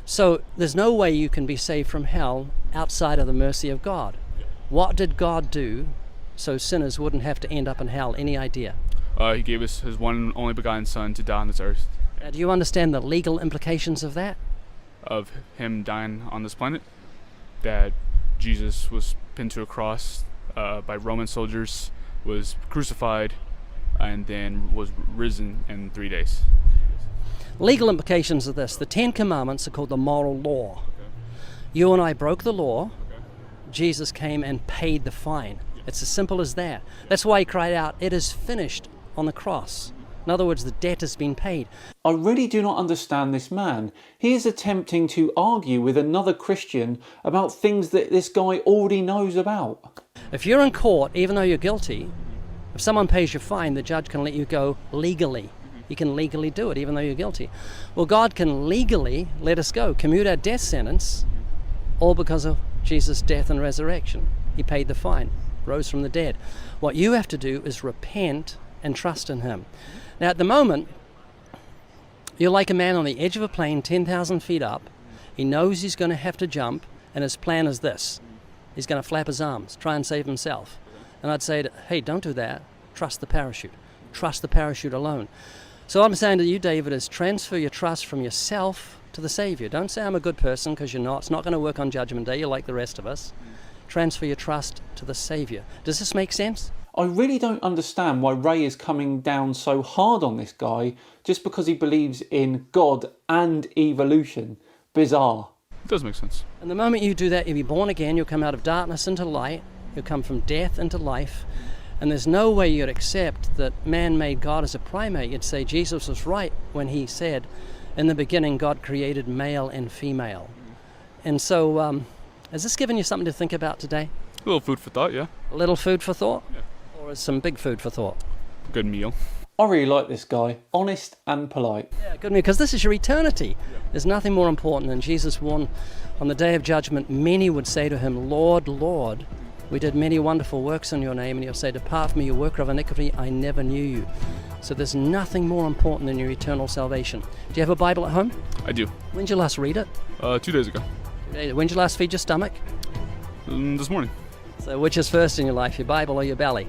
So there's no way you can be saved from hell outside of the mercy of God. What did God do so sinners wouldn't have to end up in hell? Any idea? He gave us his one and only begotten Son to die on this earth. Do you understand the legal implications of that? Of him dying on this planet? That Jesus was pinned to a cross by Roman soldiers, was crucified, and then was risen in 3 days. Legal implications of this. The 10 Commandments are called the moral law. Okay. You and I broke the law. Okay. Jesus came and paid the fine. Yeah. It's as simple as that. That's why he cried out, "It is finished," on the cross. In other words, the debt has been paid. I really do not understand this man. He is attempting to argue with another Christian about things that this guy already knows about. If you're in court, even though you're guilty, if someone pays your fine, the judge can let you go legally. You can legally do it, even though you're guilty. Well, God can legally let us go, commute our death sentence, all because of Jesus' death and resurrection. He paid the fine, rose from the dead. What you have to do is repent and trust in him. Now, at the moment, you're like a man on the edge of a plane 10,000 feet up. He knows he's going to have to jump, and his plan is this. He's going to flap his arms, try and save himself. And I'd say, hey, don't do that. Trust the parachute. Trust the parachute alone. So I'm saying to you, David, is transfer your trust from yourself to the Savior. Don't say I'm a good person, because you're not. It's not going to work on Judgment Day. You're like the rest of us. Transfer your trust to the Savior. Does this make sense? I really don't understand why Ray is coming down so hard on this guy just because he believes in God and evolution. Bizarre. It does make sense. And the moment you do that, you'll be born again. You'll come out of darkness into light. You'll come from death into life. And there's no way you'd accept that man made God as a primate. You'd say Jesus was right when he said, in the beginning, God created male and female. And so, has this given you something to think about today? A little food for thought, yeah. A little food for thought? Yeah. Or is some big food for thought? Good meal. I really like this guy. Honest and polite. Yeah, good meal, because this is your eternity. Yeah. There's nothing more important than Jesus warned on the day of judgment, many would say to him, Lord, Lord, we did many wonderful works in your name, and he'll say, depart from me, you worker of iniquity, I never knew you. So there's nothing more important than your eternal salvation. Do you have a Bible at home? I do. When did you last read it? 2 days ago. When did you last feed your stomach? This morning. So which is first in your life, your Bible or your belly?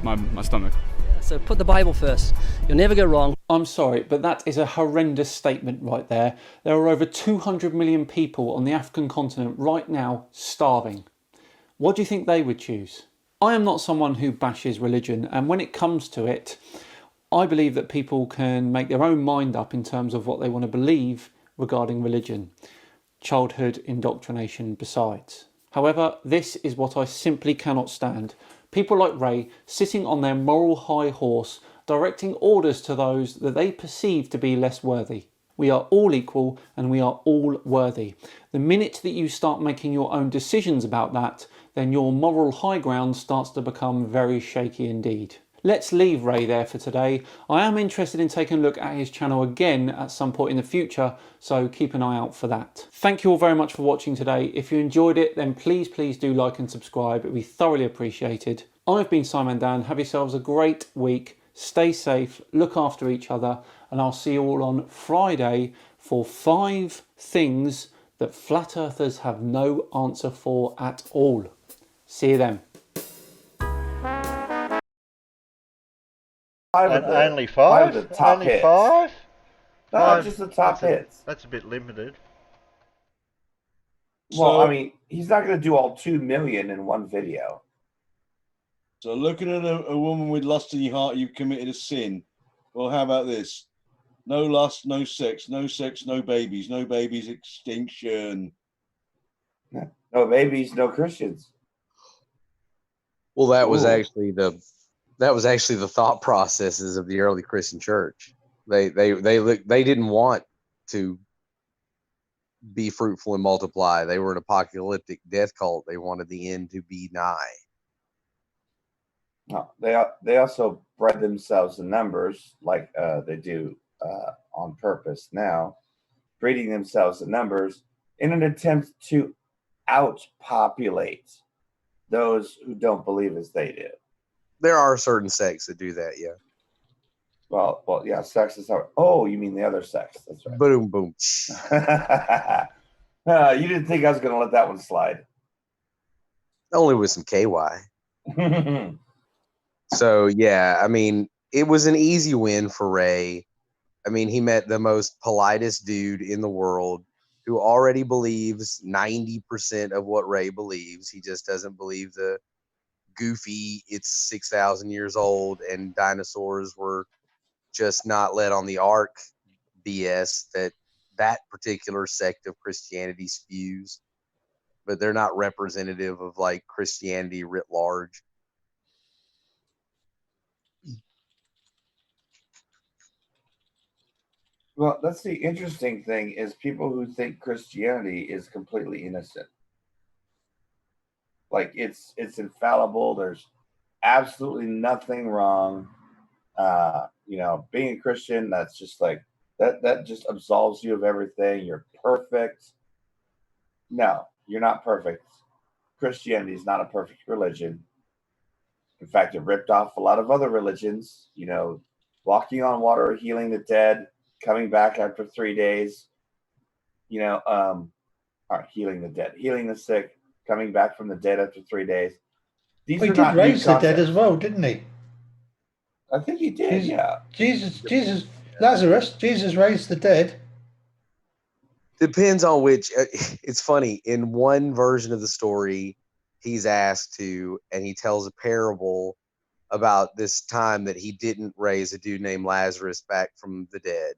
My stomach. Yeah, so put the Bible first. You'll never go wrong. I'm sorry, but that is a horrendous statement right there. There are over 200 million people on the African continent right now starving. What do you think they would choose? I am not someone who bashes religion, and when it comes to it, I believe that people can make their own mind up in terms of what they want to believe regarding religion. Childhood indoctrination besides. However, this is what I simply cannot stand. People like Ray sitting on their moral high horse, directing orders to those that they perceive to be less worthy. We are all equal and we are all worthy. The minute that you start making your own decisions about that, then your moral high ground starts to become very shaky indeed. Let's leave Ray there for today. I am interested in taking a look at his channel again at some point in the future, so keep an eye out for that. Thank you all very much for watching today. If you enjoyed it, then please do like and subscribe. It would be thoroughly appreciated. I've been SciManDan. Have yourselves a great week. Stay safe, look after each other, and I'll see you all on Friday for 5 things that flat earthers have no answer for at all. See you then. Only 5? The top Only hits. 5? No, 5, just the top hits. That's a bit limited. Well, I mean, he's not going to do all 2 million in one video. So looking at a woman with lust in your heart, you've committed a sin. Well, how about this? No lust, no sex, no babies, no babies, extinction. No babies, no Christians. Well, that was actually the thought processes of the early Christian church. They didn't want to be fruitful and multiply. They were an apocalyptic death cult. They wanted the end to be nigh. No, they also bred themselves in numbers, like they do on purpose now, breeding themselves in numbers in an attempt to outpopulate those who don't believe as they do. There are certain sects that do that, yeah. Well, yeah, sex is how. Oh, you mean the other sex? That's right. Boom, boom. You didn't think I was going to let that one slide? Only with some KY. So, yeah, I mean, it was an easy win for Ray. I mean, he met the most politest dude in the world who already believes 90% of what Ray believes. He just doesn't believe the goofy, it's 6,000 years old and dinosaurs were just not let on the ark BS that particular sect of Christianity spews. But they're not representative of, like, Christianity writ large. Well, that's the interesting thing is people who think Christianity is completely innocent. Like it's infallible. There's absolutely nothing wrong. Being a Christian, that's just like that just absolves you of everything. You're perfect. No, you're not perfect. Christianity is not a perfect religion. In fact, it ripped off a lot of other religions, walking on water, healing the dead, coming back after 3 days, healing the dead, healing the sick, coming back from the dead after 3 days. He did raise the dead as well, didn't he? I think he did, yeah. Jesus, Lazarus, Jesus raised the dead. Depends on which. It's funny. In one version of the story, he's asked to, and he tells a parable about this time that he didn't raise a dude named Lazarus back from the dead.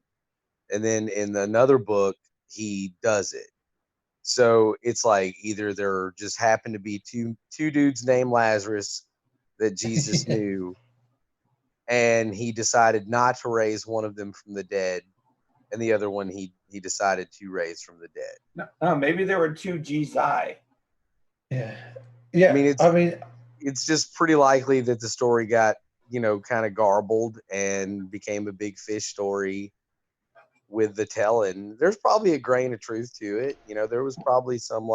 And then in another book, he does it. So it's like either there just happened to be two dudes named Lazarus that Jesus knew, and he decided not to raise one of them from the dead, and the other one he decided to raise from the dead. No, maybe there were 2 Jesus. Yeah. I mean, it's just pretty likely that the story got, kind of garbled and became a big fish story with the telling. There's probably a grain of truth to it. There was probably some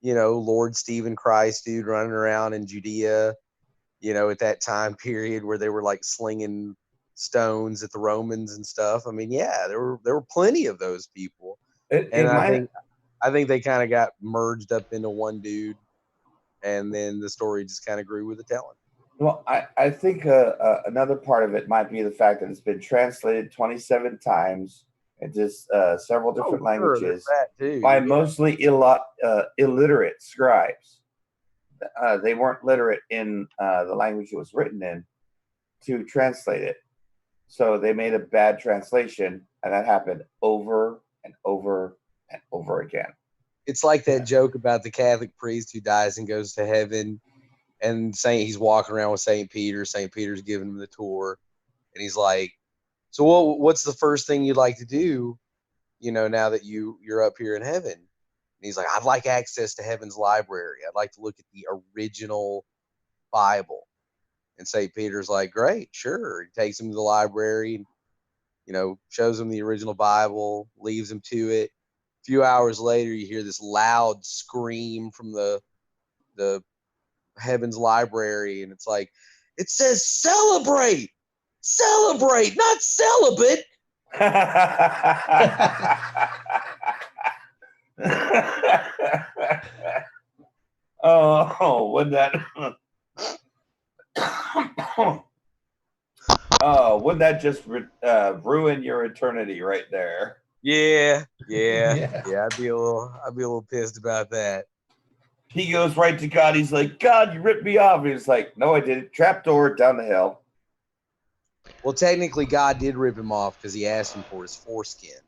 Lord Stephen Christ dude running around in Judea, at that time period where they were like slinging stones at the Romans and stuff. I mean, yeah, there were plenty of those people. I think they kind of got merged up into one dude, and then the story just kind of grew with the telling. Well, I think another part of it might be the fact that it's been translated 27 times into several different languages by mostly illiterate scribes. They weren't literate in the language it was written in to translate it. So they made a bad translation, and that happened over and over and over again. It's like that joke about the Catholic priest who dies and goes to heaven, and he's walking around with St. Peter. St. Peter's giving him the tour, and he's like, "So what's the first thing you'd like to do, now that you're up here in heaven?" And he's like, "I'd like access to heaven's library. I'd like to look at the original Bible." And St. Peter's like, "Great, sure." He takes him to the library, shows him the original Bible, leaves him to it. A few hours later, you hear this loud scream from the heaven's library, and it's like, it says celebrate, not celibate. Oh, wouldn't that? Oh, wouldn't that just ruin your eternity right there? Yeah. I'd be a little pissed about that. He goes right to God. He's like, "God, you ripped me off." He's like, "No, I didn't. Trapdoor down the hill." Well, technically, God did rip him off because he asked him for his foreskin.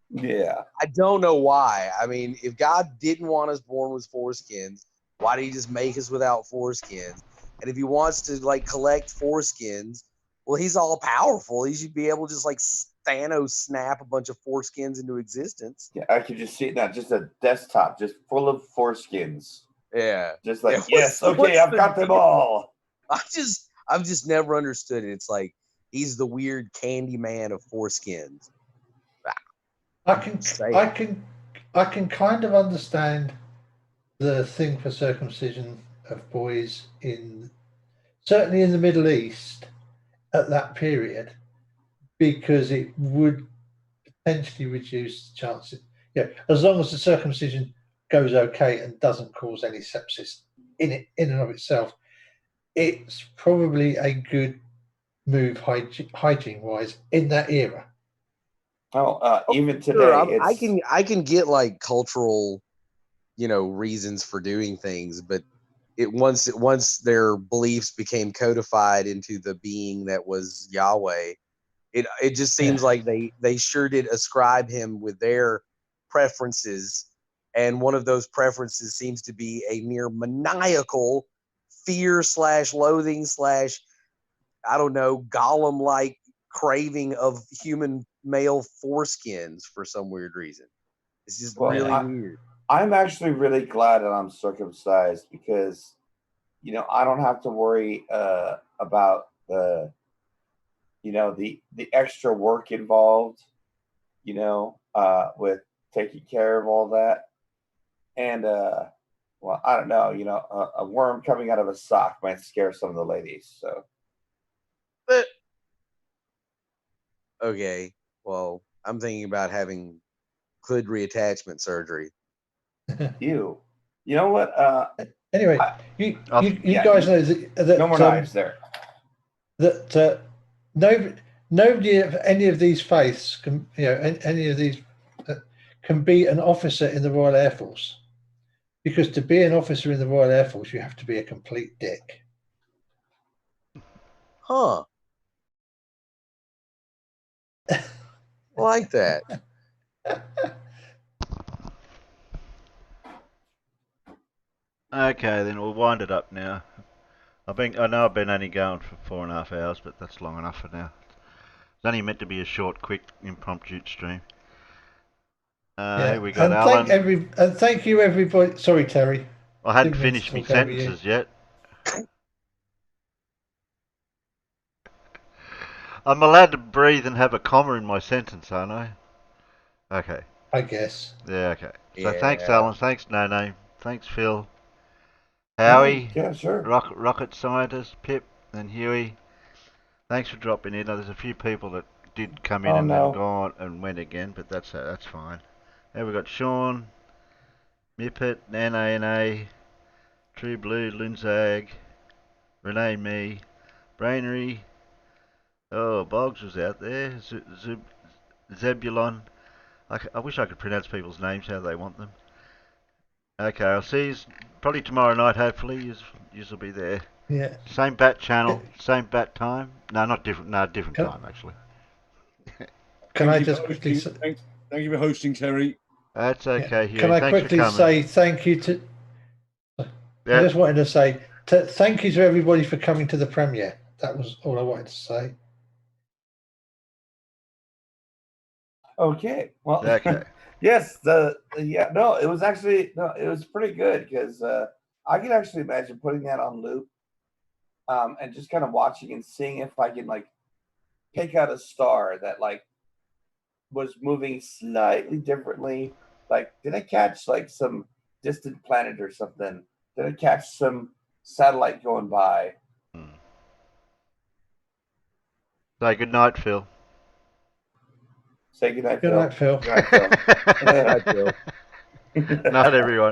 Yeah. I don't know why. I mean, if God didn't want us born with foreskins, why did he just make us without foreskins? And if he wants to collect foreskins, well, he's all powerful. He should be able to just Thanos snap a bunch of foreskins into existence. Yeah, I could just see it now, just a desktop just full of foreskins. Yeah. Just like, yes, okay, I've got them all. I've just never understood it. It's like he's the weird candy man of foreskins. I can kind of understand the thing for circumcision of boys certainly in the Middle East at that period, because it would potentially reduce the chances. Yeah, as long as the circumcision goes okay and doesn't cause any sepsis in and of itself, it's probably a good move hygiene wise in that era. Even today, sure, I can get cultural, reasons for doing things, but once their beliefs became codified into the being that was Yahweh, it just seems like they sure did ascribe him with their preferences, and one of those preferences seems to be a near maniacal fear / loathing / I don't know, Gollum-like craving of human male foreskins for some weird reason. It's just really weird. I'm actually really glad that I'm circumcised because, I don't have to worry about the extra work involved, with taking care of all that. And, well, I don't know, a worm coming out of a sock might scare some of the ladies. So. But okay, well, I'm thinking about having clit reattachment surgery. You know what? Anyway, you guys know that no more knives there. That nobody of any of these faiths can, any of these can be an officer in the Royal Air Force, because to be an officer in the Royal Air Force, you have to be a complete dick. Huh. Like that. Okay, then we'll wind it up now. I know I've been only going for 4.5 hours, but that's long enough for now. It's only meant to be a short, quick, impromptu stream. Here we got Alan. Thank you, everybody. Sorry, Terry. I hadn't finished my sentences yet. I'm allowed to breathe and have a comma in my sentence, aren't I? Okay. I guess. Yeah, okay. So thanks, Alan. Thanks, No. Thanks, Phil. Howie. Yeah, sure. Rocket scientist, Pip, and Huey. Thanks for dropping in. There's a few people that did come in then gone and went again, but that's fine. Now we've got Sean, Mippet, Nana, True Blue, Linzag, Renee, me, Brainery. Oh, Boggs was out there. Zebulon. I wish I could pronounce people's names how they want them. Okay, I'll see you probably tomorrow night, hopefully. You'll be there. Yeah. Same bat channel, same bat time. No, not different. No, different time, actually. Can I Thank you just for quickly? hosting- Thank you for hosting, Terry. That's okay, Hugh. Can I Thanks quickly for coming. say thank you to? I just wanted to say thank you to everybody for coming to the premiere. That was all I wanted to say. Okay. Well, Okay. yes. It was actually it was pretty good because I can actually imagine putting that on loop, and just kind of watching and seeing if I can like pick out a star that like was moving slightly differently. Like, did I catch like some distant planet or something? Did I catch some satellite going by? Say good night, Phil. Say good night, Good Phil. night, Phil. Good night, Phil. Good night, Phil. Night, everyone.